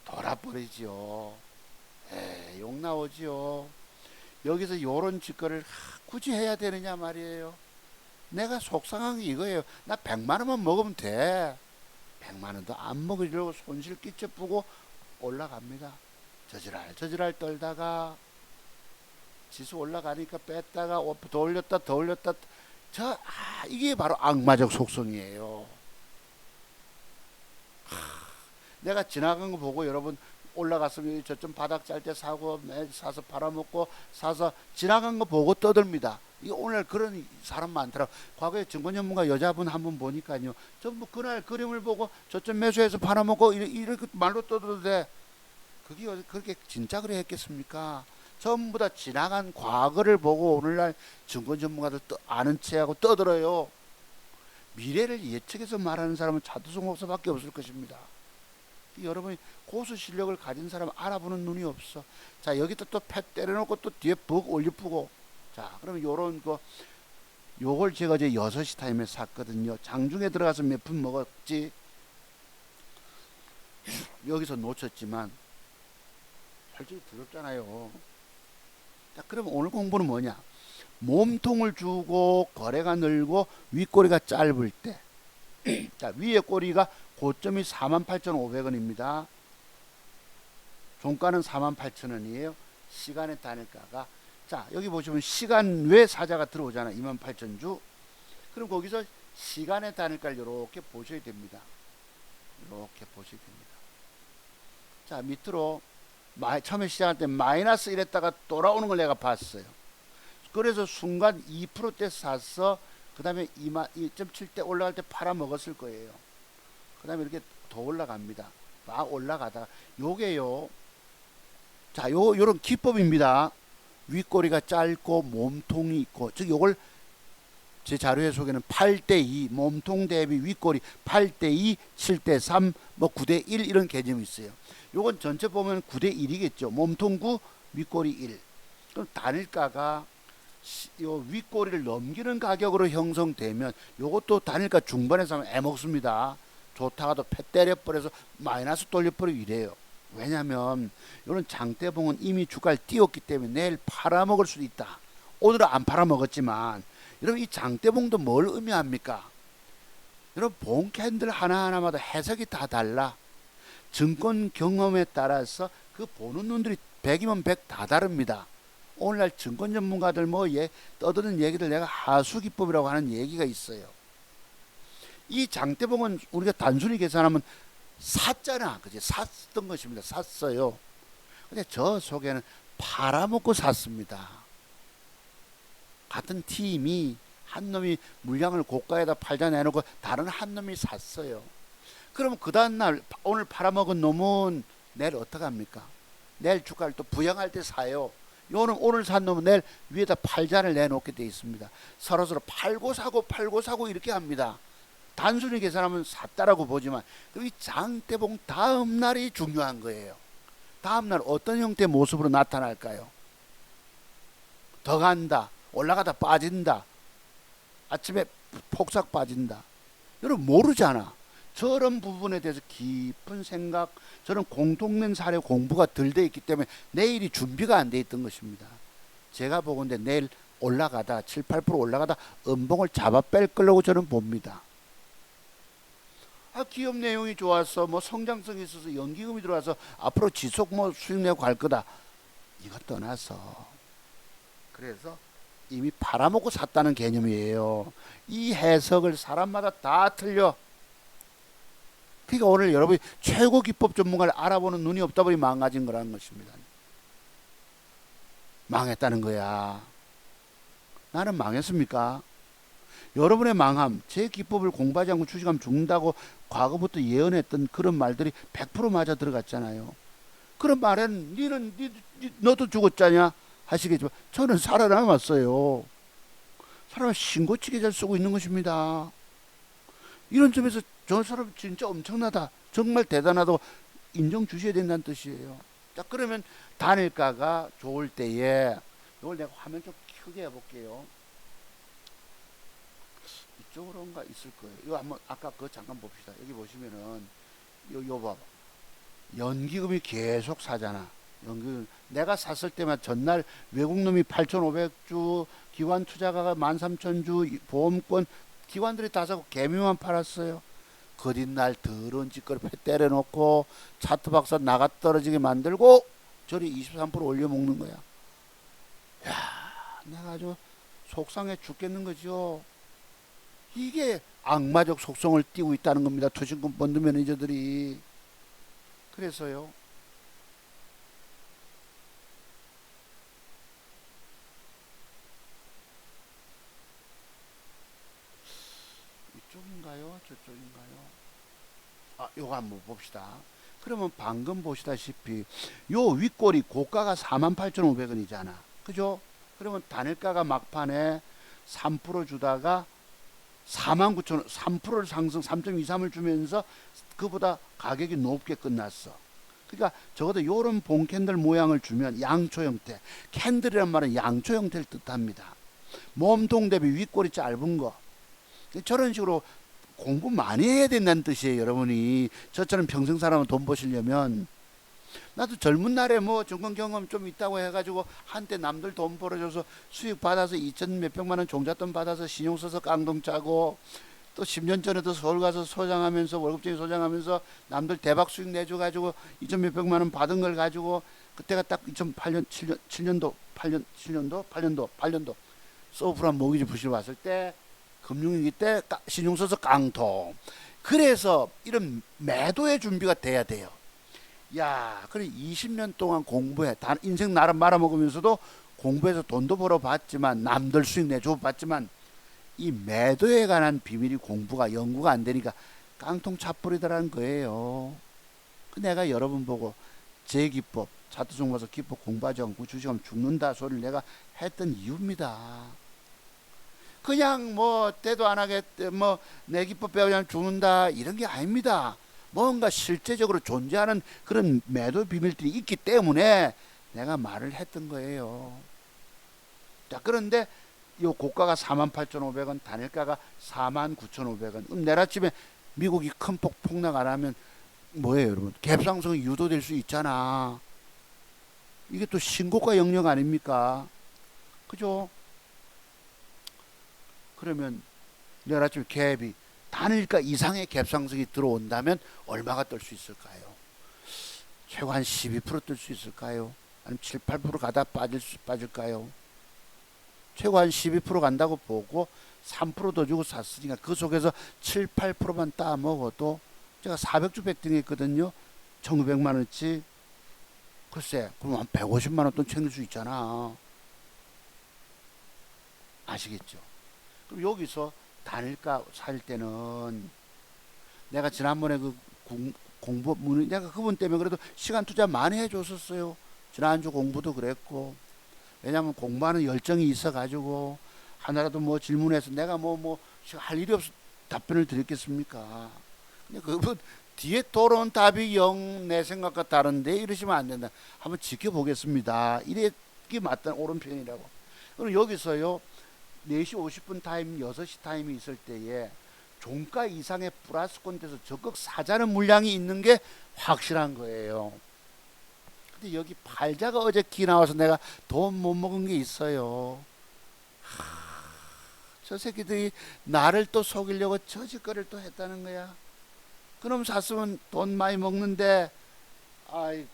돌아버리지요. 욕 나오지요. 여기서 요런 짓거리를 굳이 해야 되느냐 말이에요. 내가 속상한 게 이거예요. 나 100만 원만 먹으면 돼. 100만 원도 안 먹으려고 손실 끼쳐쁘고 올라갑니다. 저지랄 떨다가 지수 올라가니까 뺐다가 더 올렸다 이게 바로 악마적 속성이에요. 내가 지나간 거 보고 여러분 올라갔으면 저점 바닥 짤 때 사고 사서 팔아먹고 사서 지나간 거 보고 떠듭니다. 이 오늘 그런 사람 많더라고. 과거에 증권 전문가 여자분 한 분 보니까요, 전부 그날 그림을 보고 저점 매수해서 팔아먹고 이렇게 말로 떠들어도 돼. 그게 그렇게 진짜 그래 했겠습니까? 전부 다 지나간 과거를 보고 오늘날 증권 전문가들 아는 체하고 떠들어요. 미래를 예측해서 말하는 사람은 차두성 목사밖에 없을 것입니다. 여러분이 고수 실력을 가진 사람 알아보는 눈이 없어. 자, 여기다 또 패 때려놓고 또 뒤에 벅 올려푸고. 자, 그러면 요런 거, 요걸 제가 이제 6시 타임에 샀거든요. 장중에 들어가서 몇 푼 먹었지. 여기서 놓쳤지만 솔직히 더럽잖아요. 자, 그러면 오늘 공부는 뭐냐? 몸통을 주고 거래가 늘고 윗꼬리가 짧을 때. 자, 위에 꼬리가 고점이 48,500원입니다. 종가는 48,000원이에요. 시간의 단일가가. 자, 여기 보시면 시간 외 사자가 들어오잖아. 28,000주. 그럼 거기서 시간의 단일가를 이렇게 보셔야 됩니다. 이렇게 보셔야 됩니다. 자, 밑으로 처음에 시작할 때 마이너스 이랬다가 돌아오는 걸 내가 봤어요. 그래서 순간 2%대 샀어. 그 다음에 2.7대 올라갈 때 팔아먹었을 거예요. 그 다음에 이렇게 더 올라갑니다. 막 올라가다가 요게요. 자, 요런 기법입니다. 윗꼬리가 짧고 몸통이 있고, 즉 요걸 제 자료에 소개는 8대2 몸통 대비 윗꼬리 8대2 7대3 뭐 9대1 이런 개념이 있어요. 요건 전체 보면 9대1이겠죠. 몸통 9 윗꼬리 1. 그럼 단일가가 요 윗꼬리를 넘기는 가격으로 형성되면 요것도 단일가 중반에서 하면 애먹습니다. 좋다가도 패 때려버려서 마이너스 돌려버리고 이래요. 왜냐면 이런 장대봉은 이미 주가를 띄웠기 때문에 내일 팔아먹을 수도 있다. 오늘은 안 팔아먹었지만, 여러분 이 장대봉도 뭘 의미합니까? 여러분 봉 캔들 하나하나마다 해석이 다 달라. 증권 경험에 따라서 그 보는 눈들이 100이면 100 다 다릅니다. 오늘날 증권 전문가들 떠드는 얘기들 내가 하수기법이라고 하는 얘기가 있어요. 이 장대봉은 우리가 단순히 계산하면 샀잖아. 그지? 샀던 것입니다. 샀어요. 근데 저 속에는 팔아먹고 샀습니다. 같은 팀이 한 놈이 물량을 고가에다 팔자 내놓고 다른 한 놈이 샀어요. 그러면 그 다음날 오늘 팔아먹은 놈은 내일 어떡합니까? 내일 주가를 또 부양할 때 사요. 요는 오늘 산 놈은 내일 위에다 팔자를 내놓게 돼 있습니다. 서로서로 팔고 사고 팔고 사고 이렇게 합니다. 단순히 계산하면 샀다라고 보지만 이 장대봉 다음 날이 중요한 거예요. 다음 날 어떤 형태의 모습으로 나타날까요? 더 간다, 올라가다 빠진다, 아침에 폭삭 빠진다. 여러분 모르잖아. 저런 부분에 대해서 깊은 생각, 저런 공통된 사례 공부가 덜 돼 있기 때문에 내일이 준비가 안 돼 있던 것입니다. 제가 보건대 내일 올라가다 7, 8% 올라가다 음봉을 잡아 뺄 거라고 저는 봅니다. 기업 내용이 좋아서 뭐 성장성이 있어서 연기금이 들어와서 앞으로 지속 뭐 수익 내고 갈 거다. 이것 떠나서 그래서 이미 팔아먹고 샀다는 개념이에요. 이 해석을 사람마다 다 틀려. 그러니까 오늘 여러분이 최고 기법 전문가를 알아보는 눈이 없다 보니 망가진 거라는 것입니다. 망했다는 거야. 나는 망했습니까? 여러분의 망함, 제 기법을 공부하지 않고 주식하면 죽는다고 과거부터 예언했던 그런 말들이 100% 맞아 들어갔잖아요. 그런 말엔 너도 죽었잖냐 하시겠지만 저는 살아남았어요. 사람 신고치게 잘 쓰고 있는 것입니다. 이런 점에서 저 사람 진짜 엄청나다, 정말 대단하다고 인정 주셔야 된다는 뜻이에요. 자, 그러면 단일가가 좋을 때에 이걸 내가 화면 좀 크게 해볼게요. 이쪽으로인가 있을 거예요. 이거 한번 아까 그거 잠깐 봅시다. 여기 보시면은 요 봐봐. 연기금이 계속 사잖아. 연기금 내가 샀을 때만 전날 외국놈이 8,500주, 기관 투자가가 13,000주, 보험권 기관들이 다 사고 개미만 팔았어요. 그린 날 더러운 짓거리 때려놓고 차트 박사 나가 떨어지게 만들고 저리 23% 올려먹는 거야. 야, 내가 아주 속상해 죽겠는 거죠. 이게 악마적 속성을 띠고 있다는 겁니다. 투신금 펀드 매니저들이. 그래서요. 이쪽인가요? 저쪽인가요? 요거 한번 봅시다. 그러면 방금 보시다시피 요 윗골이 고가가 48,500원이잖아. 그죠? 그러면 단일가가 막판에 3% 주다가 49,000원, 3%를 상승 3.23을 주면서 그보다 가격이 높게 끝났어. 그러니까 적어도 요런 봉 캔들 모양을 주면 양초 형태. 캔들이란 말은 양초 형태를 뜻합니다. 몸통 대비 윗골이 짧은 거. 저런 식으로 공부 많이 해야 된다는 뜻이에요, 여러분이. 저처럼 평생 살아면 돈 버시려면. 나도 젊은 날에 뭐 증권 경험 좀 있다고 해가지고 한때 남들 돈 벌어줘서 수익 받아서 2천 몇백만 원 종잣돈 받아서 신용 써서 깡통 짜고, 또 10년 전에도 서울 가서 소장하면서 월급쟁이 소장하면서 남들 대박 수익 내줘가지고 2천 몇백만 원 받은 걸 가지고, 그때가 딱 2008년 8년도 서브프란 모기지 부실 왔을 때 금융위기 때 신용 써서 깡통. 그래서 이런 매도의 준비가 돼야 돼요. 야, 그래 20년 동안 공부해. 인생 나름 말아먹으면서도 공부해서 돈도 벌어봤지만, 남들 수익 내줘봤지만, 이 매도에 관한 비밀이 공부가 연구가 안 되니까 깡통 차버리더라는 거예요. 내가 여러분 보고 제 기법, 차트 종가서 기법 공부하지 않고 주식하면 죽는다 소리를 내가 했던 이유입니다. 그냥 뭐 때도 안 하겠대, 뭐 내 기법 배우면 죽는다 이런 게 아닙니다. 뭔가 실제적으로 존재하는 그런 매도 비밀들이 있기 때문에 내가 말을 했던 거예요. 자, 그런데 요 고가가 48,500원, 단일가가 49,500원. 그럼 내일 아침에 미국이 큰 폭락 안 하면 뭐예요, 여러분? 갭상승이 유도될 수 있잖아. 이게 또 신고가 영역 아닙니까? 그죠? 그러면 내일 아침에 갭이 단일가 이상의 갭상승이 들어온다면 얼마가 뜰 수 있을까요? 최고 한 12% 뜰 수 있을까요? 아니면 7, 8% 가다 빠질까요? 최고 한 12% 간다고 보고 3% 더 주고 샀으니까 그 속에서 7, 8%만 따먹어도 제가 400주 백등했거든요. 1,900만 원치. 글쎄, 그럼 한 150만 원 돈 챙길 수 있잖아. 아시겠죠? 그럼 여기서 단일가 살 때는 내가 지난번에 그 공부 내가 그분 때문에 그래도 시간 투자 많이 해줬었어요. 지난주 공부도 그랬고. 왜냐하면 공부하는 열정이 있어가지고 하나라도 뭐 질문해서 내가 뭐 할 일이 없어 답변을 드렸겠습니까? 근데 그분 뒤에 돌아온 답이 영 내 생각과 다른데 이러시면 안 된다. 한번 지켜보겠습니다. 이게 맞다 옳은 표현이라고. 그럼 여기서요 4시 50분 타임, 6시 타임이 있을 때에 종가 이상의 플러스권 돼서 적극 사자는 물량이 있는 게 확실한 거예요. 근데 여기 팔자가 어제 기 나와서 내가 돈 못 먹은 게 있어요. 저 새끼들이 나를 또 속이려고 저 짓거리를 또 했다는 거야. 그럼 샀으면 돈 많이 먹는데 아이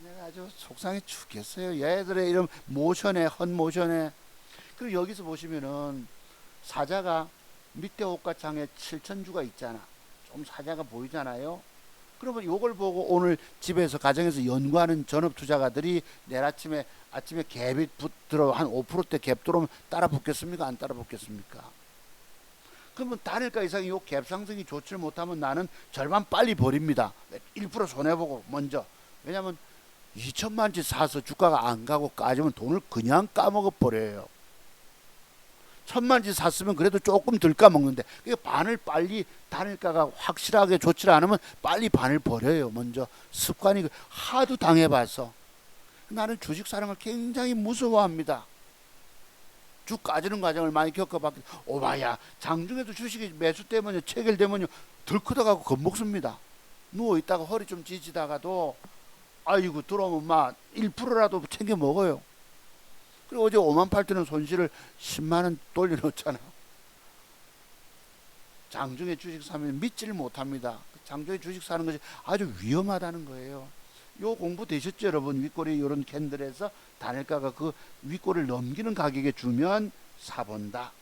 내가 아주 속상해 죽겠어요. 얘들의 이런 모션에 헛모션에. 그리고 여기서 보시면은 사자가 밑에 옷가창에 7천주가 있잖아. 좀 사자가 보이잖아요. 그러면 요걸 보고 오늘 집에서 가정에서 연구하는 전업투자가들이 내일 아침에 갭이 들어 한 5%대 갭 들어오면 따라 붙겠습니까? 안 따라 붙겠습니까? 그러면 단일가 이상이 요 갭 상승이 좋지를 못하면 나는 절반 빨리 버립니다. 1% 손해보고 먼저. 왜냐면 2천만치 사서 주가가 안 가고 까지면 돈을 그냥 까먹어 버려요. 1,000만치 샀으면 그래도 조금 덜 까먹는데 그게 반을 빨리 단일가가 확실하게 좋지 않으면 빨리 반을 버려요. 먼저 습관이 하도 당해봐서. 나는 주식 사는 걸 굉장히 무서워합니다. 주 까지는 과정을 많이 겪어봤기 때문에 오바야 장중에도 주식이 매수 때문에 체결되면요 덜 커져가고 겁먹습니다. 누워있다가 허리 좀 지지다가도 아이고 들어오면 막 1%라도 챙겨 먹어요. 그리고 어제 5만 팔 때는 손실을 10만원 돌려놓잖아. 장중에 주식 사면 믿지를 못합니다. 장중에 주식 사는 것이 아주 위험하다는 거예요. 요 공부 되셨죠 여러분? 윗꼬리 이런 캔들에서 단일가가 그 윗꼬리를 넘기는 가격에 주면 사본다.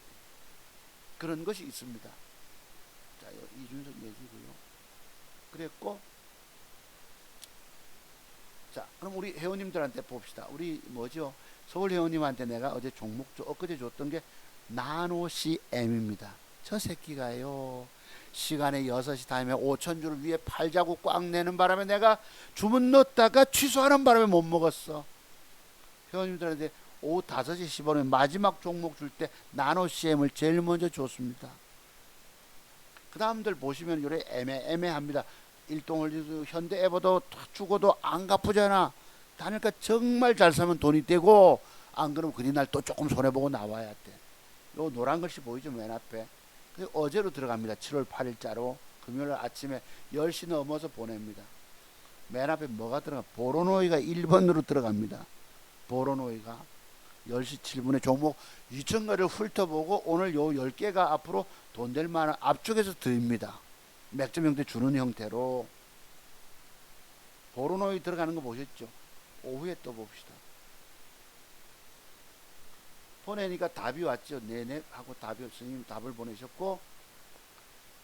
그런 것이 있습니다. 자, 이준석 얘기고요. 그랬고, 자, 그럼 우리 회원님들한테 봅시다. 우리 뭐죠? 서울 회원님한테 내가 어제 종목 엊그제 줬던 게 나노CM입니다. 저 새끼가요. 시간에 6시 타임에 5천주를 위에 팔자고 꽉 내는 바람에 내가 주문 넣었다가 취소하는 바람에 못 먹었어. 회원님들한테 오후 5시 10분에 마지막 종목 줄 때 나노CM을 제일 먼저 줬습니다. 그 다음들 보시면 요래 애매합니다. 일동을 현대에버도 죽어도 안 갚으잖아. 단일가 정말 잘 사면 돈이 되고 안 그러면 그날 또 조금 손해보고 나와야 돼. 요 노란 글씨 보이죠 맨 앞에. 어제로 들어갑니다. 7월 8일자로 금요일 아침에 10시 넘어서 보냅니다. 맨 앞에 뭐가 들어가? 보로노이가 1번으로 들어갑니다. 보로노이가 10시 7분에 종목 2천가를 훑어보고 오늘 요 10개가 앞으로 돈 될 만한 앞쪽에서 드립니다. 맥점 형태 주는 형태로 보로노이 들어가는 거 보셨죠? 오후에 또 봅시다. 보내니까 답이 왔죠. 네네 하고 답이 없으니 답을 보내셨고,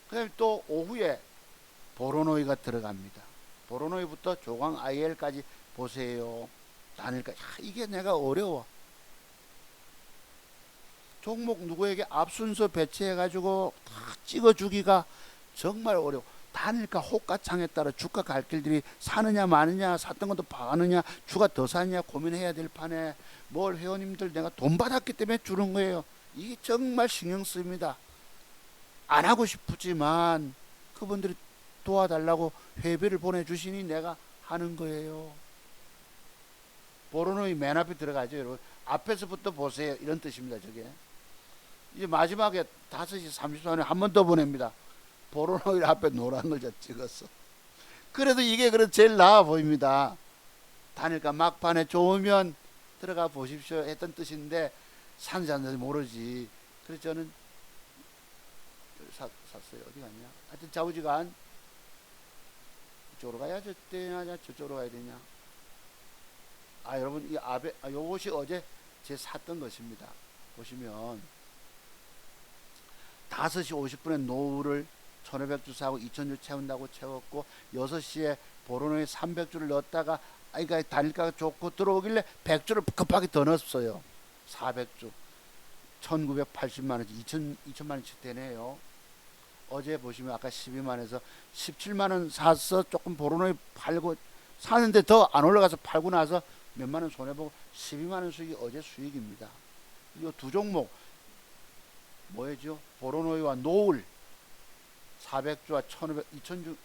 그 다음에 또 오후에 보로노이가 들어갑니다. 보로노이부터 조광 IL까지 보세요. 단일가. 이게 내가 어려워. 종목 누구에게 앞순서 배치해가지고 다 찍어주기가 정말 어려워. 단일가 호가창에 따라 주가 갈 길들이 사느냐 마느냐, 샀던 것도 파느냐, 주가 더 사느냐 고민해야 될 판에 뭘 회원님들 내가 돈 받았기 때문에 주는 거예요. 이게 정말 신경 쓰입니다. 안 하고 싶지만 그분들이 도와달라고 회비를 보내주시니 내가 하는 거예요. 보로노이 맨 앞에 들어가죠 여러분. 앞에서부터 보세요 이런 뜻입니다. 저게 이제 마지막에 5시 30분에 한 번 더 보냅니다. 보로노이 앞에 노란 걸 찍었어. 그래도 이게 그래도 제일 나아 보입니다. 단일가 막판에 좋으면 들어가 보십시오 했던 뜻인데 산지 안 산지 모르지. 그래서 저는 샀어요. 어디 갔냐? 하여튼 좌우지간 이쪽으로 가야 되냐 저쪽으로 가야 되냐. 아 여러분 이 아베 요것이 어제 제 샀던 것입니다. 보시면 5시 50분에 노후를 1500주 사고 2000주 채운다고 채웠고 6시에 보로노에 300주를 넣었다가 아이가 단일가가 좋고 들어오길래 100주를 급하게 더 넣었어요. 400주 1980만원치 2000만원치 되네요. 어제 보시면 아까 12만에서 17만원 사서 조금 보로노이 팔고 사는데 더 안 올라가서 팔고 나서 몇만원 손해보고 12만원 수익이 어제 수익입니다. 이 두 종목 뭐였죠? 보로노이와 노을 400주와 1500, 2000주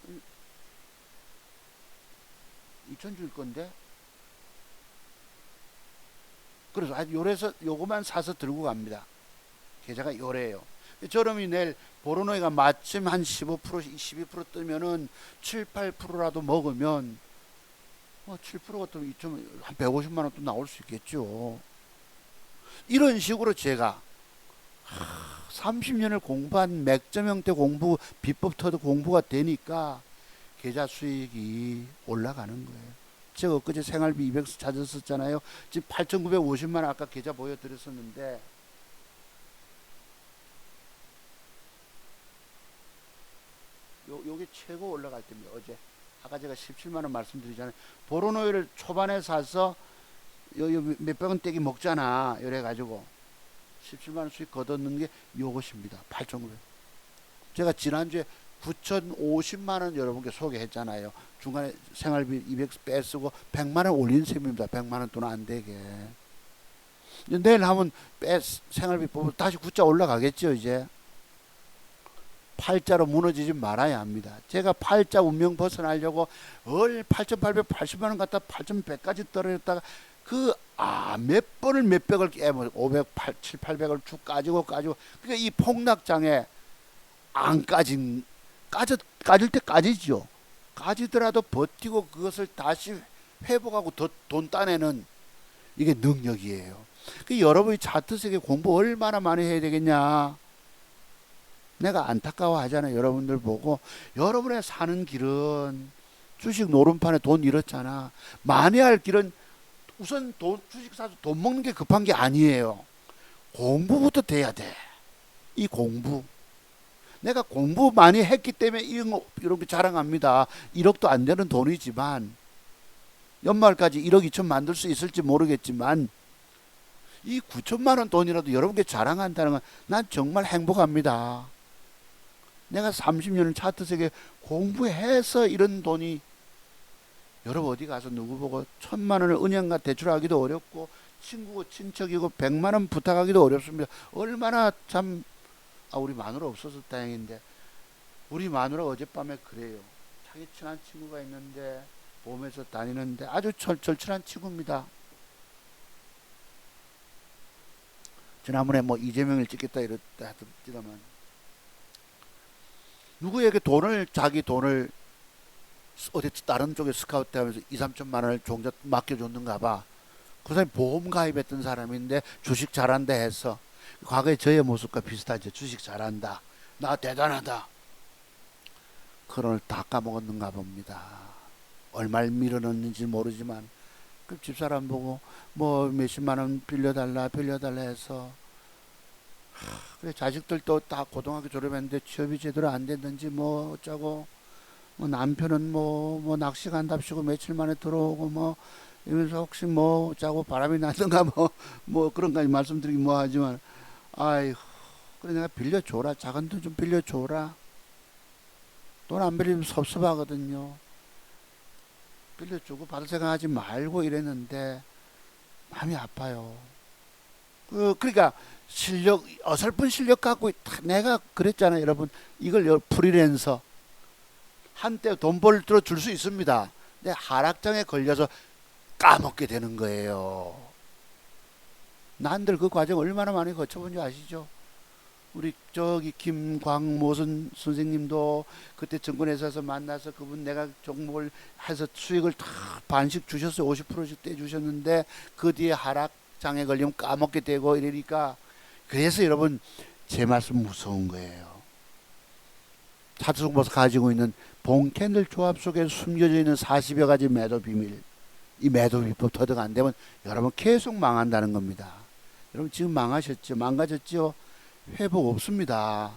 2000주일 건데 그래서 아주 요래서 요거만 사서 들고 갑니다. 계좌가 요래요. 저렴이 내일 보로노이가 마침 한 15% 12% 뜨면은 7, 8%라도 먹으면 뭐 7%가 또 한 150만 원 또 나올 수 있겠죠. 이런 식으로 제가 30년을 공부한 맥점 형태 공부, 비법 터득 공부가 되니까 계좌 수익이 올라가는 거예요. 제가 엊그제 생활비 200 찾았었잖아요. 지금 8,950만 원 아까 계좌 보여드렸었는데 요게 최고 올라갈 때입니다. 어제 아까 제가 17만 원 말씀드리잖아요. 보로노이를 초반에 사서 요 몇백 원 떼기 먹잖아. 이래 가지고 17만 원 수익 거뒀는 게 요것입니다. 8,900. 제가 지난주에 9,050만 원 여러분께 소개했잖아요. 중간에 생활비 200 빼쓰고 100만 원 올린 셈입니다. 100만 원 돈 안 되게. 내일 하면 생활비 뽑으면 다시 9자 올라가겠죠, 이제. 8자로 무너지지 말아야 합니다. 제가 8자 운명 벗어나려고 8,880만 원 갖다 8,100까지 떨어졌다가 몇 번을 몇백을 깨면 500, 7, 800을 쭉 까지고 그러니까 이 폭락장에 안 까질 때 까지죠. 까지더라도 버티고 그것을 다시 회복하고 더 돈 따내는 이게 능력이에요. 여러분이 차트 세계 공부 얼마나 많이 해야 되겠냐. 내가 안타까워 하잖아요. 여러분들 보고 여러분의 사는 길은 주식 노름판에 돈 잃었잖아. 많이 할 길은 우선 주식 사서 돈 먹는 게 급한 게 아니에요. 공부부터 돼야 돼. 이 공부. 내가 공부 많이 했기 때문에 이런 게 자랑합니다. 1억도 안 되는 돈이지만 연말까지 1억 2천 만들 수 있을지 모르겠지만 이 9천만 원 돈이라도 여러분께 자랑한다는 건 난 정말 행복합니다. 내가 30년을 차트 세계 공부해서 이런 돈이 여러분 어디 가서 누구 보고 1,000만 원을 은행가 대출하기도 어렵고 친구고 친척이고 100만 원 부탁하기도 어렵습니다. 얼마나 참 우리 마누라 없어서 다행인데 우리 마누라 어젯밤에 그래요. 자기 친한 친구가 있는데 보험회사 다니는데 아주 절친한 친구입니다. 지난번에 뭐 이재명을 찍겠다 이랬다 하더만 누구에게 자기 돈을 어디 다른 쪽에 스카우트 하면서 2, 3천만 원을 종자 맡겨줬는가 봐. 그 사람이 보험 가입했던 사람인데 주식 잘한다 해서 과거의 저의 모습과 비슷하죠. 주식 잘한다. 나 대단하다. 그걸 다 까먹었는가 봅니다. 얼마를 밀어넣는지 모르지만 그 집사람 보고 뭐 몇십만 원 빌려달라 해서 그래 자식들도 다 고등학교 졸업했는데 취업이 제대로 안 됐는지 뭐 어쩌고 뭐 남편은 뭐 낚시 간답시고 며칠 만에 들어오고 뭐 이러면서 혹시 뭐 어쩌고 바람이 나든가 뭐 그런까지 말씀드리기 뭐 하지만 아이고 그래 내가 빌려줘라. 작은 돈 좀 빌려줘라. 돈 안 빌리면 섭섭하거든요. 빌려주고 받을 생각하지 말고 이랬는데 마음이 아파요. 그러니까 어설픈 실력 갖고 내가 그랬잖아요. 여러분 이걸 프리랜서 한때 돈 벌들어 줄 수 있습니다. 근데 하락장에 걸려서 까먹게 되는 거예요. 난들 그 과정 얼마나 많이 거쳐본 줄 아시죠? 우리 김광모선 선생님도 그때 증권회사에서 만나서 그분 내가 종목을 해서 수익을 다 반씩 주셨어요. 50%씩 떼주셨는데 그 뒤에 하락장에 걸리면 까먹게 되고 이러니까 그래서 여러분 제 말씀 무서운 거예요. 차트송보에서 가지고 있는 봉캔들 조합 속에 숨겨져 있는 40여 가지 매도 비밀, 이 매도 비법 터득 안 되면 여러분 계속 망한다는 겁니다. 여러분 지금 망가졌죠? 회복 없습니다.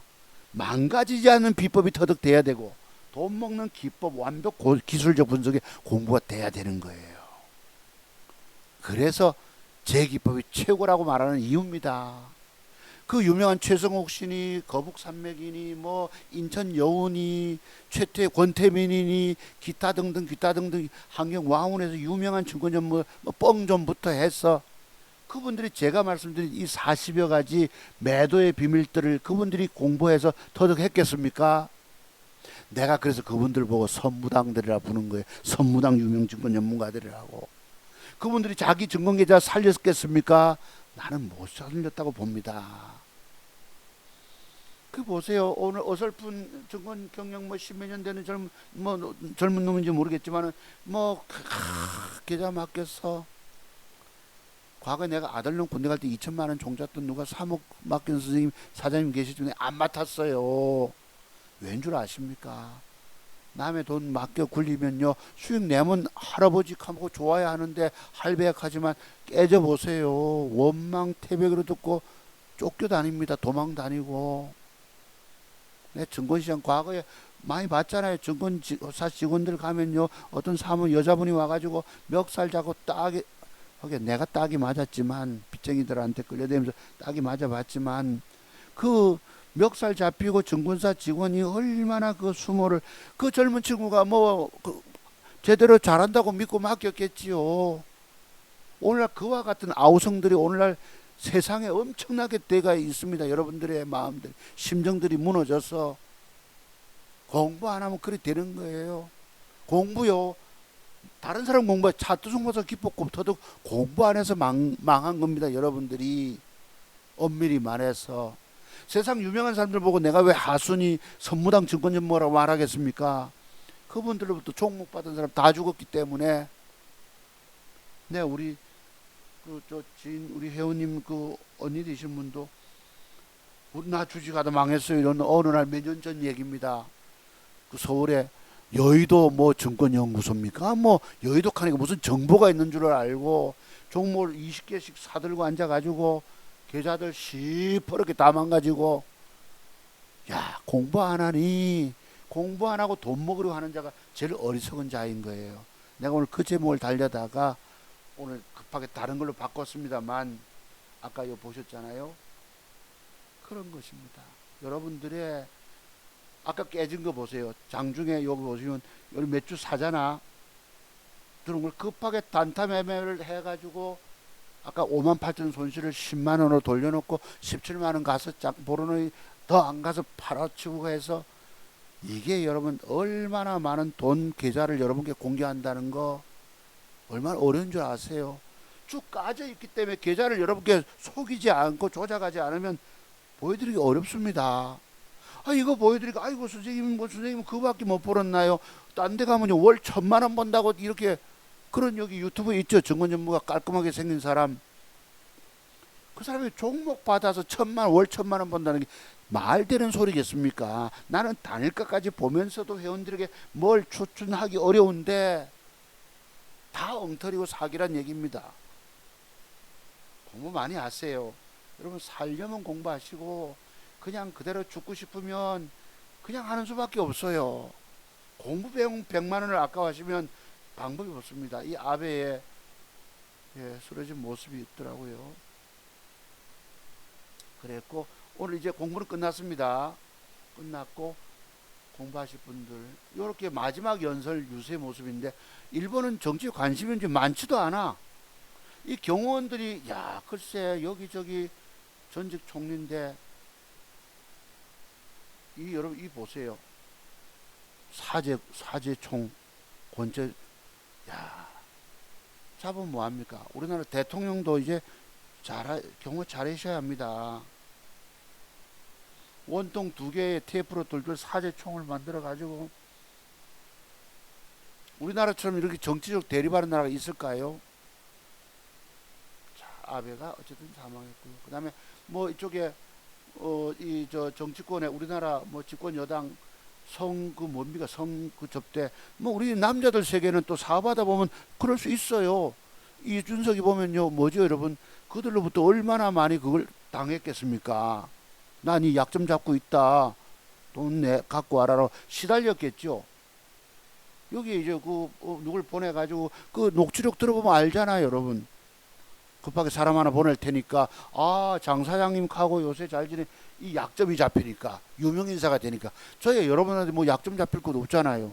망가지지 않는 비법이 터득돼야 되고 돈 먹는 기법 완벽 기술적 분석에 공부가 돼야 되는 거예요. 그래서 제 기법이 최고라고 말하는 이유입니다. 그 유명한 최성옥 씨니 거북산맥이니 뭐 인천 여운이 최태 권태민이니 기타 등등 한경 왕원에서 유명한 증권 전문 뭐 뻥좀부터 해서 그분들이 제가 말씀드린 이 40여 가지 매도의 비밀들을 그분들이 공부해서 터득했겠습니까? 내가 그래서 그분들 보고 선무당들이라 부른 거예요. 선무당 유명 증권 전문가들이라고. 그분들이 자기 증권 계좌 살렸겠습니까? 나는 못 살렸다고 봅니다. 그 보세요. 오늘 어설픈 증권 경영 뭐 십몇 년 되는 젊은 놈인지 모르겠지만은 뭐 계좌 맡겼어. 과거에 내가 아들놈 군대 갈 때 2천만 원 종잣돈 누가 3억 맡긴 선생님 사장님 계실 때 안 맡았어요. 왠 줄 아십니까? 남의 돈 맡겨 굴리면요 수익 내면 할아버지 하고 좋아야 하는데 할배약하지만 깨져보세요. 원망태백으로 듣고 쫓겨다닙니다. 도망 다니고. 내 증권시장 과거에 많이 봤잖아요. 증권사 직원들 가면요 어떤 사무 여자분이 와가지고 멱살 잡고 딱이 내가 딱이 맞았지만 빚쟁이들한테 끌려다니면서 딱이 맞아봤지만 그 멱살 잡히고 증권사 직원이 얼마나 그 수모를 그 젊은 친구가 제대로 잘한다고 믿고 맡겼겠지요. 오늘날 그와 같은 아우성들이 오늘날 세상에 엄청나게 대가 있습니다. 여러분들의 마음들 심정들이 무너져서 공부 안 하면 그리 되는 거예요. 공부요. 다른 사람 공부해 차트송마서 기뻤고 터득 공부 안 해서 망한 겁니다. 여러분들이 엄밀히 말해서 세상 유명한 사람들 보고 내가 왜 하순이 선무당 증권전문가라고 말하겠습니까? 그분들로부터 종목 받은 사람 다 죽었기 때문에. 네, 우리 지인 우리 회원님 그 언니 되신 분도 나 주식하다 망했어요 이런 어느 날 몇 년 전 얘기입니다. 그 서울에 여의도 뭐 증권연구소입니까? 뭐 여의도 가니까 무슨 정보가 있는 줄 알고 종목을 20개씩 사들고 앉아가지고 계좌들 시퍼렇게 다 망가지고. 야, 공부 안 하니 공부 안 하고 돈 먹으려고 하는 자가 제일 어리석은 자인 거예요. 내가 오늘 그 제목을 달려다가 오늘 급하게 다른 걸로 바꿨습니다만 아까 이거 보셨잖아요. 그런 것입니다. 여러분들의 아까 깨진 거 보세요. 장중에 여기 보시면 여기 몇 주 사잖아. 그런 걸 급하게 단타 매매를 해가지고 아까 5만 8천 손실을 10만 원으로 돌려놓고 17만 원 가서 보러는 더 안 가서 팔아치우고 해서 이게 여러분 얼마나 많은 돈 계좌를 여러분께 공개한다는 거 얼마나 어려운 줄 아세요? 쭉 까져 있기 때문에 계좌를 여러분께 속이지 않고 조작하지 않으면 보여드리기 어렵습니다. 이거 보여드리니까 아이고 선생님 그거밖에 못 벌었나요? 딴 데 가면 월 1,000만 원 번다고 이렇게 그런 여기 유튜브에 있죠. 증권 전문가 깔끔하게 생긴 사람. 그 사람이 종목 받아서 월 1,000만 원 번다는 게 말 되는 소리겠습니까? 나는 단일가까지 보면서도 회원들에게 뭘 추천하기 어려운데 다 엉터리고 사기란 얘기입니다. 공부 많이 하세요. 여러분 살려면 공부하시고 그냥 그대로 죽고 싶으면 그냥 하는 수밖에 없어요. 공부 배운 100만 원을 아까워하시면 방법이 없습니다. 이 아베의 쓰러진 모습이 있더라고요. 그랬고 오늘 이제 공부는 끝났습니다. 끝났고 공부하실 분들 이렇게 마지막 연설 유세 모습인데 일본은 정치에 관심이 많지도 않아. 이 경호원들이 글쎄 여기저기 전직 총리인데 여러분 이 보세요. 사제총 권제 잡으면 뭐합니까? 우리나라 대통령도 이제 경호 잘하셔야 합니다. 원통 2개의 테이프로 돌돌 사제총을 만들어 가지고 우리나라처럼 이렇게 정치적 대립하는 나라가 있을까요? 자, 아베가 어쨌든 사망했고요. 그 다음에 뭐 이쪽에 정치권에 우리나라 뭐 집권 여당 뭡니까? 접대. 뭐 우리 남자들 세계는 또 사업하다 보면 그럴 수 있어요. 이준석이 보면요. 뭐죠, 여러분? 그들로부터 얼마나 많이 그걸 당했겠습니까? 난 이 약점 잡고 있다. 돈 갖고 와라로 시달렸겠죠. 여기 이제 누굴 보내가지고 그 녹취록 들어보면 알잖아요, 여러분. 급하게 사람 하나 보낼 테니까 장 사장님 하고 요새 잘 지내 이 약점이 잡히니까 유명 인사가 되니까 저희 여러분한테 뭐 약점 잡힐 것도 없잖아요.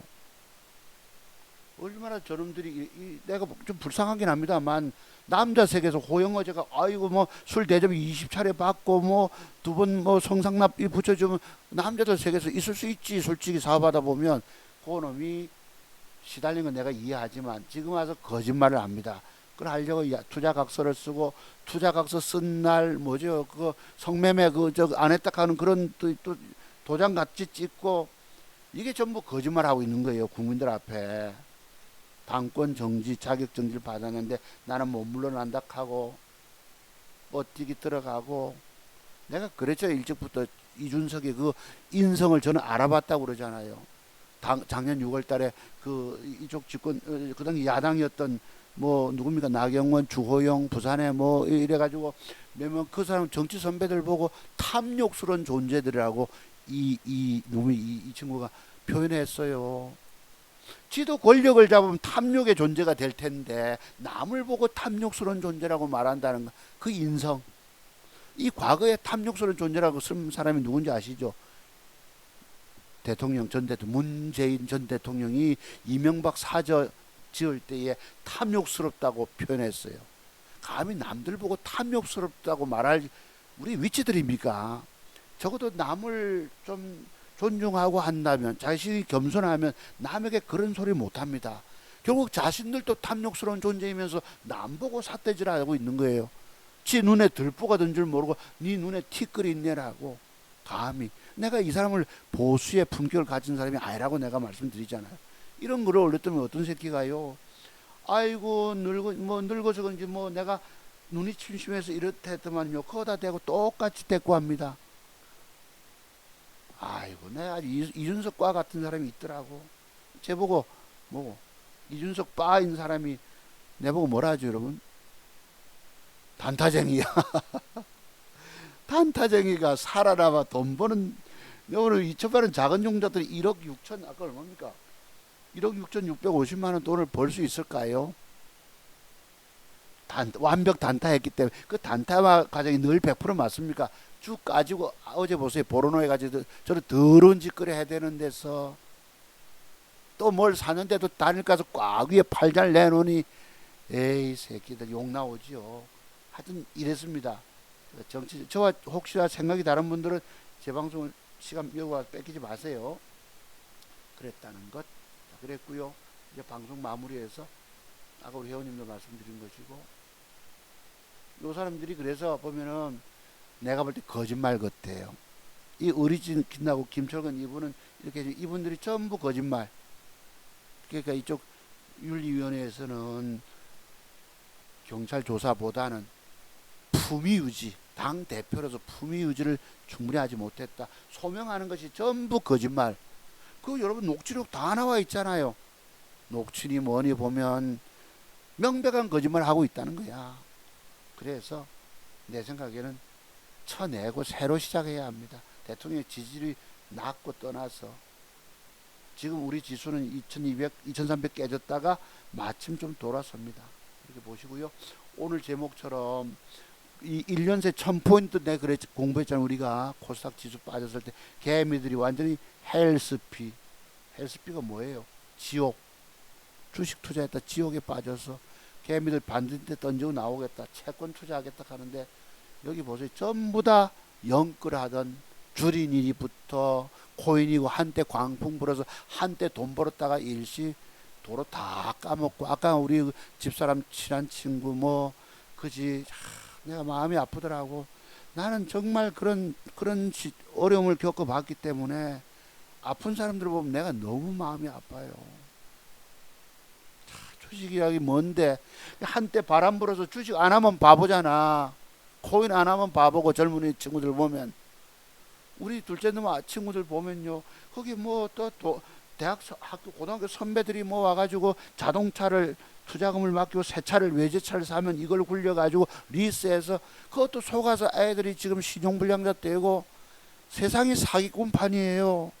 얼마나 저놈들이 내가 좀 불쌍하긴 합니다만 남자 세계에서 호영어제가 아이고 뭐 술 대접이 20차례 받고 뭐 두 번 뭐 성상납 붙여주면 남자들 세계에서 있을 수 있지. 솔직히 사업하다 보면 그놈이 시달린 건 내가 이해하지만 지금 와서 거짓말을 합니다. 그걸 하려고 투자각서를 쓰고 투자각서 쓴 날 뭐죠 그거 성매매 그 저 안 했다 하는 그런 또 도장 같이 찍고 이게 전부 거짓말하고 있는 거예요. 국민들 앞에. 당권 정지 자격 정지를 받았는데 나는 못 물러난다 하고 뻗뛰기 들어가고 내가 그랬죠. 일찍부터 이준석의 그 인성을 저는 알아봤다고 그러잖아요. 작년 6월 달에 그 이쪽 집권 그 당시 야당이었던 뭐 누굽니까 나경원 주호영 부산에 뭐 이래가지고 몇명 그 사람 정치 선배들 보고 탐욕스러운 존재들이라고 이 친구가 표현했어요. 지도 권력을 잡으면 탐욕의 존재가 될 텐데 남을 보고 탐욕스러운 존재라고 말한다는 거, 그 인성. 이 과거에 탐욕스러운 존재라고 쓴 사람이 누군지 아시죠? 대통령 전 대통령 문재인 전 대통령이 이명박 사저 지을 때에 탐욕스럽다고 표현했어요. 감히 남들 보고 탐욕스럽다고 말할 우리 위치들입니까? 적어도 남을 좀 존중하고 한다면 자신이 겸손하면 남에게 그런 소리 못합니다. 결국 자신들도 탐욕스러운 존재이면서 남 보고 삿대질하고 있는 거예요. 지 눈에 들보가 든 줄 모르고 네 눈에 티끌이 있네라고. 감히 내가 이 사람을 보수의 품격을 가진 사람이 아니라고 내가 말씀드리잖아요. 이런 글을 올렸더니 어떤 새끼가요, 아이고 늙어서 그런지 뭐 내가 눈이 침침해서 이렇다 했더만요 거기다 대고 똑같이 대꾸합니다. 아이고 내가 이준석과 같은 사람이 있더라고. 제보고 뭐 이준석 바인 사람이 내보고 뭐라 하죠 여러분? 단타쟁이야. 단타쟁이가 살아남아 돈 버는. 오늘 이처바는 작은 종자들이 1억 6천 아까 얼마입니까? 1억 6천 650만 원 돈을 벌 수 있을까요? 완벽 단타했기 때문에. 그 단타 과정이 늘 100% 맞습니까? 쭉 가지고 어제 보세요. 보로노에 가지고 저런 더러운 짓거리 해야 되는 데서 또 뭘 사는데도 단일 가서 꽉 위에 팔잘 내놓으니 에이 새끼들 욕 나오지요. 하여튼 이랬습니다. 정치 저와 혹시나 생각이 다른 분들은 제 방송을 시간 여기 와서 뺏기지 마세요. 그랬다는 것. 그랬고요. 이제 방송 마무리해서 아까 우리 회원님도 말씀드린 것이고 요 사람들이 그래서 보면은 내가 볼 때 거짓말 같아요. 이 어리진 빛나고 김철근 이분은 이렇게 이분들이 전부 거짓말. 그러니까 이쪽 윤리위원회에서는 경찰 조사보다는 품위 유지, 당 대표로서 품위 유지를 충분히 하지 못했다. 소명하는 것이 전부 거짓말. 그 여러분 녹취록 다 나와 있잖아요. 녹취니 뭐니 보면 명백한 거짓말 하고 있다는 거야. 그래서 내 생각에는 쳐내고 새로 시작해야 합니다. 대통령의 지지율이 낮고 떠나서 지금 우리 지수는 2200, 2300 깨졌다가 마침 좀 돌아섭니다. 이렇게 보시고요. 오늘 제목처럼 이 1년 새 1000포인트 내가 그랬 공부했잖아요. 우리가 코스닥 지수 빠졌을 때 개미들이 완전히 헬스피. 헬스피가 뭐예요? 지옥. 주식 투자했다 지옥에 빠져서 개미들 반드시 던지고 나오겠다. 채권 투자하겠다 하는데 여기 보세요. 전부 다 영끌하던 줄인이부터 코인이고 한때 광풍 불어서 한때 돈 벌었다가 일시 도로 다 까먹고 아까 우리 집사람 친한 친구 뭐 그지 내가 마음이 아프더라고. 나는 정말 그런 어려움을 겪어봤기 때문에 아픈 사람들을 보면 내가 너무 마음이 아파요. 주식이라기 뭔데 한때 바람 불어서 주식 안 하면 바보잖아. 코인 안 하면 바보고 젊은 친구들 보면 우리 둘째 놈 친구들 보면요 거기 뭐 또 대학 학교 고등학교 선배들이 뭐 와가지고 자동차를 투자금을 맡기고 새 차를 외제차를 사면 이걸 굴려가지고 리스해서 그것도 속아서 애들이 지금 신용불량자 되고 세상이 사기꾼판이에요.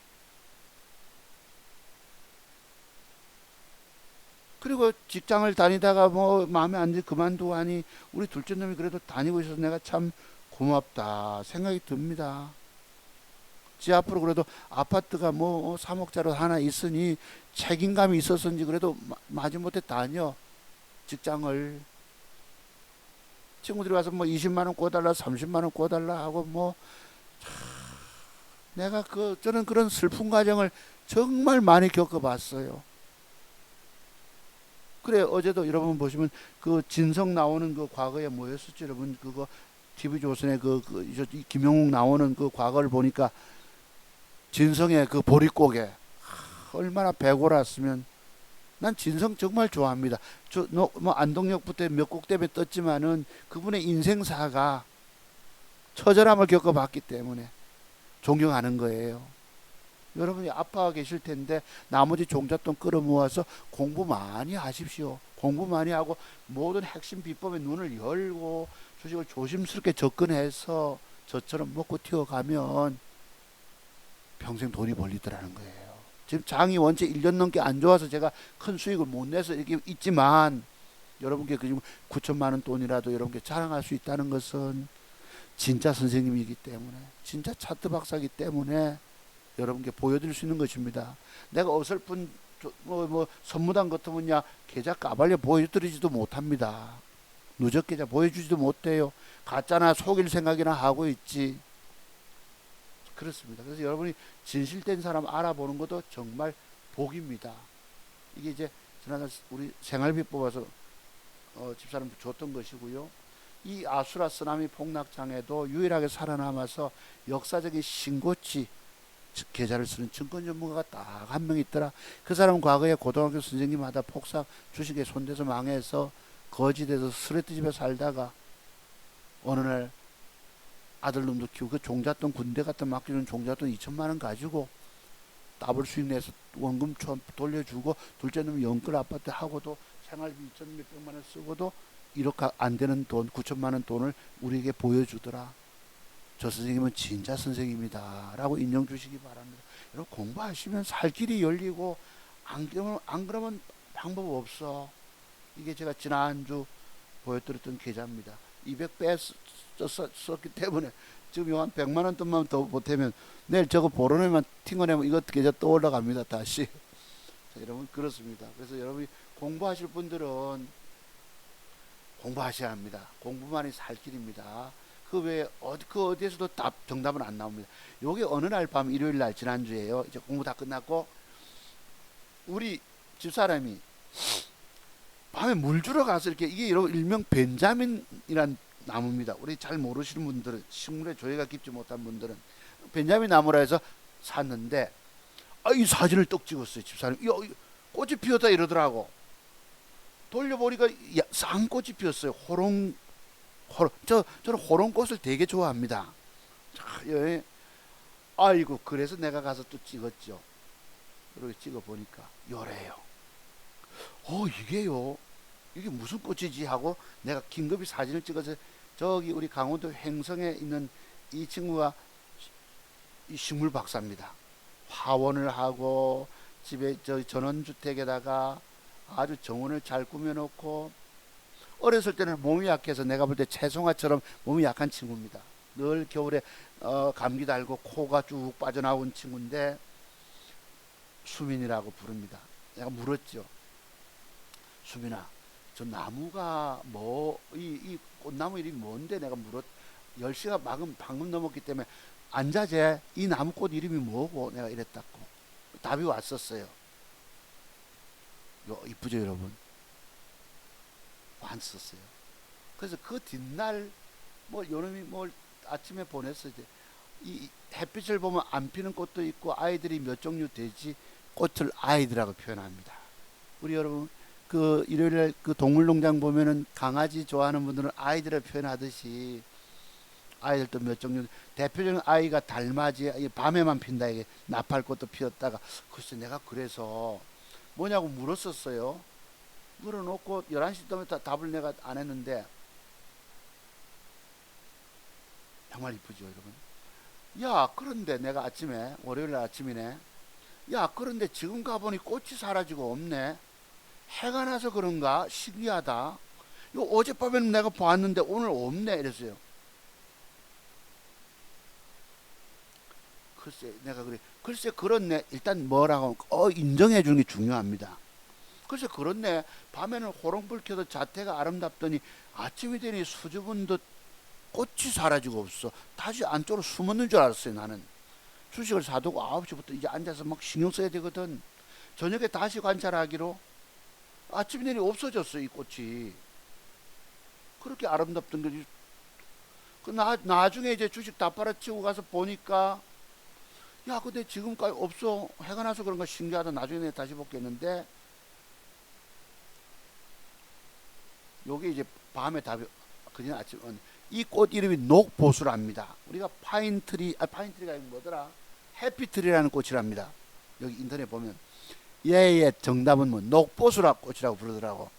그리고 직장을 다니다가 뭐 마음에 안 들어 그만두고 하니 우리 둘째 놈이 그래도 다니고 있어서 내가 참 고맙다 생각이 듭니다. 지 앞으로 그래도 아파트가 뭐 3억짜리 하나 있으니 책임감이 있었는지 그래도 마지못해 다녀 직장을. 친구들이 와서 뭐 20만 원 꿔달라 30만 원 꿔달라 하고 뭐 내가 저는 그런 슬픈 과정을 정말 많이 겪어봤어요. 그래 어제도 여러분 보시면 그 진성 나오는 그 과거에 뭐였었지 여러분 그거 TV조선에 김영욱 나오는 그 과거를 보니까 진성의 그 보릿고개 얼마나 배고랐으면. 난 진성 정말 좋아합니다. 뭐 안동역부터 몇 곡 때문에 떴지만은 그분의 인생사가 처절함을 겪어봤기 때문에 존경하는 거예요. 여러분이 아파 계실 텐데 나머지 종잣돈 끌어모아서 공부 많이 하십시오. 공부 많이 하고 모든 핵심 비법에 눈을 열고 주식을 조심스럽게 접근해서 저처럼 먹고 튀어가면 평생 돈이 벌리더라는 거예요. 지금 장이 원체 1년 넘게 안 좋아서 제가 큰 수익을 못 내서 이렇게 있지만 여러분께 그 9천만 원 돈이라도 여러분께 자랑할 수 있다는 것은 진짜 선생님이기 때문에 진짜 차트 박사이기 때문에 여러분께 보여드릴 수 있는 것입니다. 내가 어설픈 선무당 같으면야 계좌 까발려 보여드리지도 못합니다. 누적 계좌 보여주지도 못해요. 가짜나 속일 생각이나 하고 있지. 그렇습니다. 그래서 여러분이 진실된 사람 알아보는 것도 정말 복입니다. 이게 이제 지난달 우리 생활비 뽑아서 집사람 줬던 것이고요. 이 아수라 쓰나미 폭락장에도 유일하게 살아남아서 역사적인 신고치 계좌를 쓰는 증권 전문가가 딱 한 명 있더라. 그 사람은 과거에 고등학교 선생님하다 폭삭 주식에 손대서 망해서 거지돼서 스레트집에 살다가 어느 날 아들놈도 키우고 그 종잣돈 군대 갔다 맡기는 종잣돈 2천만 원 가지고 더블 수익 내서 원금 돌려주고 둘째 놈이 영끌 아파트 하고도 생활비 2천 몇백만 원 쓰고도 1억 안 되는 돈 9천만 원 돈을 우리에게 보여주더라. 저 선생님은 진짜 선생님이다 라고 인정 주시기 바랍니다. 여러분 공부하시면 살 길이 열리고 안 그러면 방법 없어. 이게 제가 지난주 보여드렸던 계좌입니다. 200배 썼기 때문에 지금 한 100만 원 돈만 더 보태면 내일 저거 보러내만 팅어내면 이거 계좌 또 올라갑니다. 다시. 자, 여러분 그렇습니다. 그래서 여러분이 공부하실 분들은 공부하셔야 합니다. 공부만이 살 길입니다. 그 외에 어디에서도 정답은 안 나옵니다. 요게 어느 날 밤 일요일 날 지난주에요. 이제 공부 다 끝났고 우리 집사람이 밤에 물 주러 가서 이렇게 이게 일명 벤자민이란 나무입니다. 우리 잘 모르시는 분들은 식물에 조예가 깊지 못한 분들은 벤자민 나무라 해서 샀는데 이 사진을 떡 찍었어요. 집사람이 꽃이 피었다 이러더라고. 돌려보니까 쌍꽃이 피었어요. 저는 호롱꽃을 되게 좋아합니다. 아이고 그래서 내가 가서 또 찍었죠. 그리고 찍어보니까 요래요. 이게요. 이게 무슨 꽃이지 하고 내가 긴급히 사진을 찍어서 저기 우리 강원도 횡성에 있는 이 친구가 이 식물 박사입니다. 화원을 하고 집에 전원주택에다가 아주 정원을 잘 꾸며놓고 어렸을 때는 몸이 약해서 내가 볼 때 채송아처럼 몸이 약한 친구입니다. 늘 겨울에 감기 달고 코가 쭉 빠져나온 친구인데 수민이라고 부릅니다. 내가 물었죠. 수민아, 저 나무가 이 꽃나무 이름이 뭔데? 내가 10시가 방금 넘었기 때문에 앉아재 이 나무꽃 이름이 뭐고? 내가 이랬다고. 답이 왔었어요. 이쁘죠 여러분? 왔었어요. 그래서 그 뒷날 요놈이 아침에 보냈어요. 이 햇빛을 보면 안 피는 꽃도 있고 아이들이 몇 종류 되지 꽃을 아이들하고 표현합니다. 우리 여러분 그 일요일에 그 동물농장 보면은 강아지 좋아하는 분들은 아이들을 표현하듯이 아이들도 몇 종류 대표적인 아이가 달맞이 밤에만 핀다 이게 나팔꽃도 피었다가 글쎄 내가 그래서 뭐냐고 물었었어요. 물어놓고 11시 때문에 답을 내가 안 했는데 정말 이쁘죠 여러분. 야 그런데 내가 아침에 월요일 아침이네. 야 그런데 지금 가보니 꽃이 사라지고 없네. 해가 나서 그런가 신기하다. 이거 어젯밤에는 내가 봤는데 오늘 없네 이랬어요. 글쎄 내가 그래 글쎄 그렇네. 일단 뭐라고 인정해 주는 게 중요합니다. 글쎄 그렇네. 밤에는 호롱불 켜도 자태가 아름답더니 아침이 되니 수줍은 듯 꽃이 사라지고 없어. 다시 안쪽으로 숨었는 줄 알았어요. 나는 주식을 사두고 9시부터 이제 앉아서 막 신경 써야 되거든. 저녁에 다시 관찰하기로 아침이 되니 없어졌어. 이 꽃이 그렇게 아름답던 거지. 나중에 이제 주식 다 빨아치우고 가서 보니까 야 근데 지금까지 없어. 해가 나서 그런가 신기하다. 나중에 내가 다시 볼겠는데 요게 이제 밤에 답이 그전 아침 이 꽃 이름이 녹보수랍니다. 우리가 파인트리가 뭐더라? 해피트리라는 꽃이랍니다. 여기 인터넷 보면 예예 정답은 뭐 녹보수라 꽃이라고 부르더라고.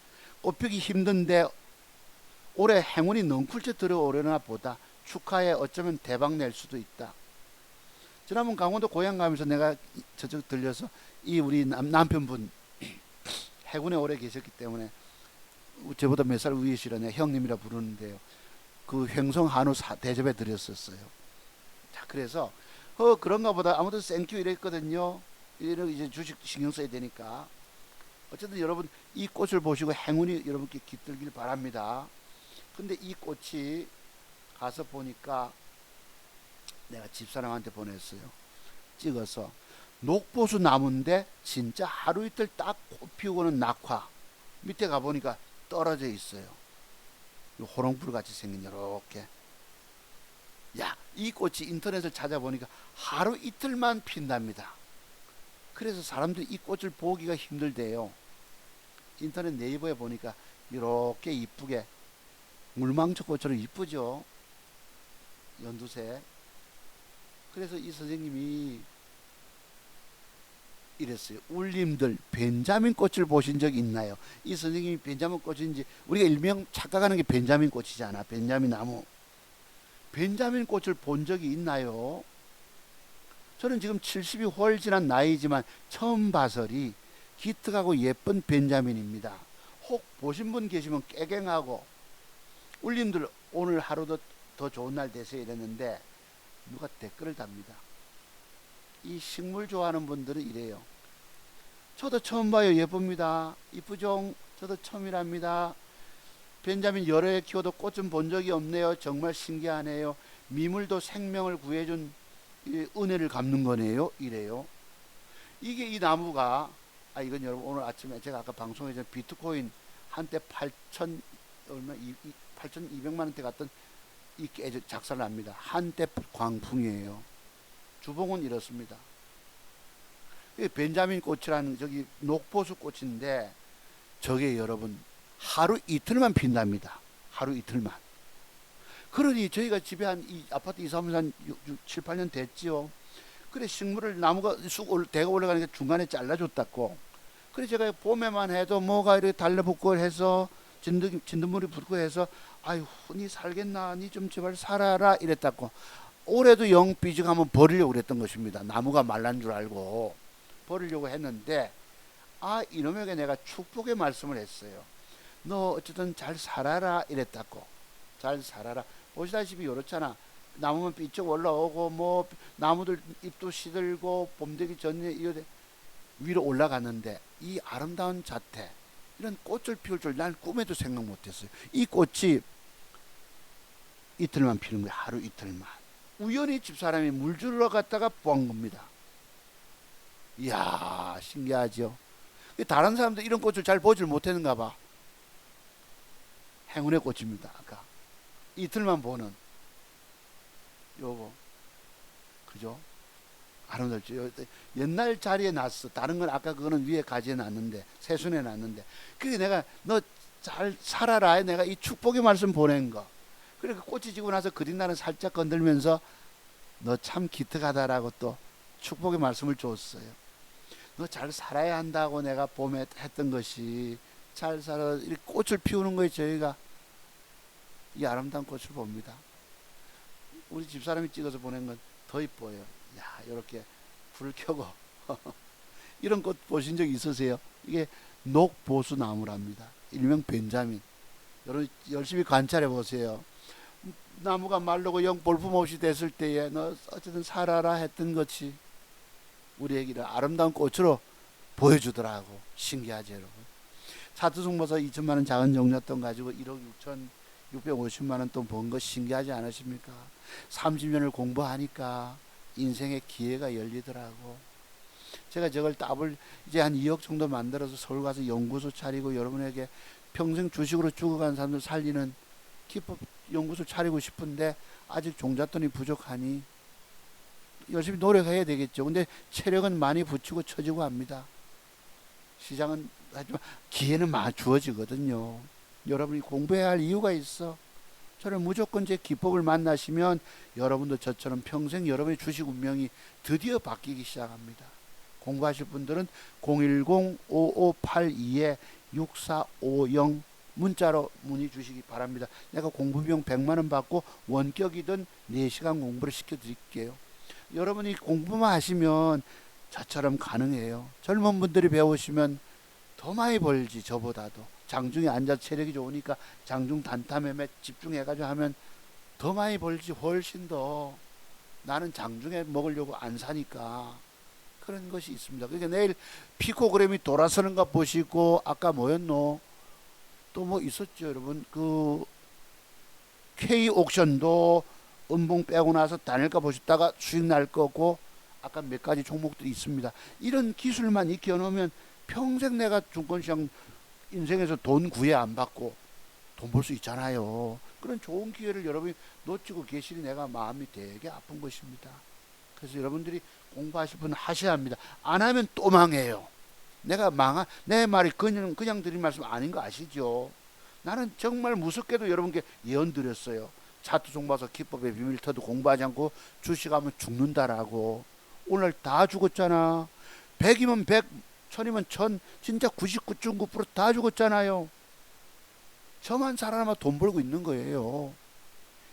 꽃피기 힘든데 올해 행운이 넝쿨째 들어오려나 보다. 축하해. 어쩌면 대박 낼 수도 있다. 지난번 강원도 고향 가면서 내가 저쪽 들려서 이 우리 남편분 해군에 오래 계셨기 때문에 저보다 몇 살 위이시라 내가 형님이라 부르는데요. 그 횡성 한우 대접해 드렸었어요. 자 그래서 그런가 보다. 아무튼 땡큐 이랬거든요. 이런 이제 주식 신경 써야 되니까. 어쨌든 여러분 이 꽃을 보시고 행운이 여러분께 깃들길 바랍니다. 근데 이 꽃이 가서 보니까 내가 집사람한테 보냈어요. 찍어서 녹보수 나무인데 진짜 하루 이틀 딱 꽃 피우고는 낙화. 밑에 가보니까 떨어져 있어요. 호롱불 같이 생긴 이렇게. 야, 이 꽃이 인터넷을 찾아보니까 하루 이틀만 핀답니다. 그래서 사람들이 이 꽃을 보기가 힘들대요. 인터넷 네이버에 보니까 이렇게 이쁘게 물망초 꽃처럼 이쁘죠. 연두색. 그래서 이 선생님이 이랬어요. 울림들 벤자민 꽃을 보신 적 있나요? 이 선생님이 벤자민 꽃인지 우리가 일명 착각하는 게 벤자민 꽃이잖아. 벤자민 나무. 벤자민 꽃을 본 적이 있나요? 저는 지금 70이 훨 지난 나이지만 처음 봐서리 기특하고 예쁜 벤자민입니다. 혹 보신 분 계시면 깨갱하고 울림들 오늘 하루도 더 좋은 날 되세요 이랬는데 누가 댓글을 답니다. 이 식물 좋아하는 분들은 이래요. 저도 처음 봐요. 예쁩니다. 이쁘죠? 저도 처음이랍니다. 벤자민 여러 해 키워도 꽃 좀 본 적이 없네요. 정말 신기하네요. 미물도 생명을 구해준 은혜를 갚는 거네요. 이래요. 이게 이 나무가 이건 여러분 오늘 아침에 제가 아까 방송에 전 비트코인 한때 8,200만 원대 갔던 이 깨져 작살납니다. 한때 광풍이에요. 주봉은 이렇습니다. 벤자민 꽃이라는 저기 녹보수 꽃인데 저게 여러분 하루 이틀만 핀답니다. 하루 이틀만. 그러니 저희가 집에 한 이 아파트 이사하면서 한 7, 8년 됐지요. 그래 식물을 나무가 쑥 대가 올라가니까 중간에 잘라줬다고. 그래 제가 봄에만 해도 뭐가 이렇게 달라붙고 해서 진드물이 붙고 해서 아유 니 살겠나 니 좀 제발 살아라 이랬다고. 올해도 영 삐죽하면 버리려고 그랬던 것입니다. 나무가 말란 줄 알고 버리려고 했는데 이놈에게 내가 축복의 말씀을 했어요. 너 어쨌든 잘 살아라 이랬다고. 잘 살아라. 보시다시피 이렇잖아. 나무면 삐쩍 올라오고 뭐 나무들 잎도 시들고 봄 되기 전에 이거 위로 올라갔는데 이 아름다운 자태 이런 꽃을 피울 줄 난 꿈에도 생각 못했어요. 이 꽃이 이틀만 피는 거예요. 하루 이틀만. 우연히 집사람이 물 주러 갔다가 본 겁니다. 이야 신기하죠. 다른 사람들 이런 꽃을 잘 보질 못했는가 봐. 행운의 꽃입니다. 아까 이틀만 보는 요거 그죠? 아름답죠. 옛날 자리에 놨어. 다른 건 아까 그거는 위에 가지에 놨는데 새순에 놨는데 그게 내가 너 잘 살아라 내가 이 축복의 말씀 보낸 거. 그래 그 꽃이 지고 나서 그린날은 살짝 건들면서 너 참 기특하다라고 또 축복의 말씀을 줬어요. 너 잘 살아야 한다고 내가 봄에 했던 것이 잘 살아 이 꽃을 피우는 거에 저희가 이 아름다운 꽃을 봅니다. 우리 집사람이 찍어서 보낸 건 더 이뻐요. 야 이렇게 불 켜고 이런 꽃 보신 적 있으세요? 이게 녹보수 나무랍니다. 일명 벤자민. 여러분 열심히 관찰해 보세요. 나무가 마르고 영 볼품없이 됐을 때에 너 어쨌든 살아라 했던 것이 우리에게 아름다운 꽃으로 보여주더라고. 신기하죠, 여러분. 차트송모사 2천만 원 작은 종잣돈 가지고 1억 650만 원 돈 번 거 신기하지 않으십니까? 30년을 공부하니까 인생의 기회가 열리더라고. 제가 저걸 답을 이제 한 2억 정도 만들어서 서울 가서 연구소 차리고 여러분에게 평생 주식으로 죽어간 사람들 살리는 기법 연구소 차리고 싶은데 아직 종잣돈이 부족하니 열심히 노력해야 되겠죠. 근데 체력은 많이 붙이고 처지고 합니다. 시장은 하지만 기회는 많이 주어지거든요. 여러분이 공부해야 할 이유가 있어. 저는 무조건 제 기법을 만나시면 여러분도 저처럼 평생 여러분의 주식 운명이 드디어 바뀌기 시작합니다. 공부하실 분들은 010-5582-6450 문자로 문의 주시기 바랍니다. 내가 공부비용 100만 원 받고 원격이든 4시간 공부를 시켜드릴게요. 여러분이 공부만 하시면 저처럼 가능해요. 젊은 분들이 배우시면 더 많이 벌지. 저보다도 장중에 앉아 체력이 좋으니까 장중 단타매매 집중해가지고 하면 더 많이 벌지. 훨씬 더. 나는 장중에 먹으려고 안 사니까 그런 것이 있습니다. 그러니까 내일 피코그램이 돌아서는 거 보시고 아까 뭐였노? 또 뭐 있었죠, 여러분. 그 K 옥션도 음봉 빼고 나서 단일가 보셨다가 수익 날 거고 아까 몇 가지 종목들이 있습니다. 이런 기술만 익혀 놓으면 평생 내가 증권시장 인생에서 돈 구애 안 받고 돈 벌 수 있잖아요. 그런 좋은 기회를 여러분이 놓치고 계시니 내가 마음이 되게 아픈 것입니다. 그래서 여러분들이 공부하실 분은 하셔야 합니다. 안 하면 또 망해요. 내 말이 그냥 드린 말씀 아닌 거 아시죠? 나는 정말 무섭게도 여러분께 예언 드렸어요. 차트 종봐서 기법의 비밀 터도 공부하지 않고 주식하면 죽는다라고. 오늘 다 죽었잖아. 100이면 100, 1000이면 1000, 진짜 99.9% 다 죽었잖아요. 저만 살아남아 돈 벌고 있는 거예요.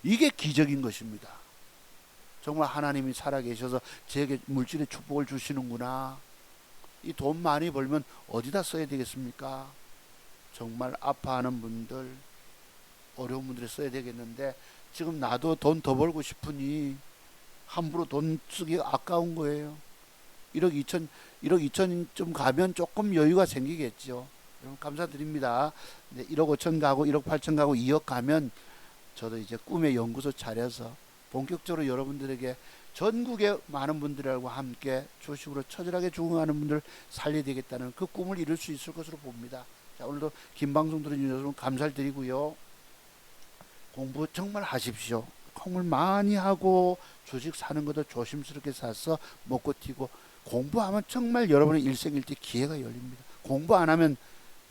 이게 기적인 것입니다. 정말 하나님이 살아계셔서 제게 물질의 축복을 주시는구나. 이 돈 많이 벌면 어디다 써야 되겠습니까? 정말 아파하는 분들, 어려운 분들이 써야 되겠는데 지금 나도 돈 더 벌고 싶으니 함부로 돈 쓰기 아까운 거예요. 1억 2천 좀 가면 조금 여유가 생기겠죠. 여러분 감사드립니다. 1억 5천 가고 1억 8천 가고 2억 가면 저도 이제 꿈의 연구소 차려서 본격적으로 여러분들에게 전국의 많은 분들과 함께 주식으로 처절하게 죽어가는 분들 살려야 되겠다는 그 꿈을 이룰 수 있을 것으로 봅니다. 자, 오늘도 긴 방송 들어주신 여러분 감사를 드리고요. 공부 정말 하십시오. 공부를 많이 하고 주식 사는 것도 조심스럽게 사서 먹고 튀고 공부하면 정말 여러분의 일생일대 기회가 열립니다. 공부 안 하면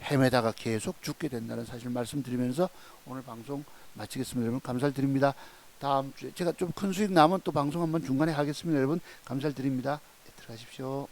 헤매다가 계속 죽게 된다는 사실 말씀드리면서 오늘 방송 마치겠습니다. 여러분 감사를 드립니다. 다음 주에 제가 좀 큰 수익 나면 또 방송 한번 중간에 하겠습니다. 여러분 감사를 드립니다. 네, 들어가십시오.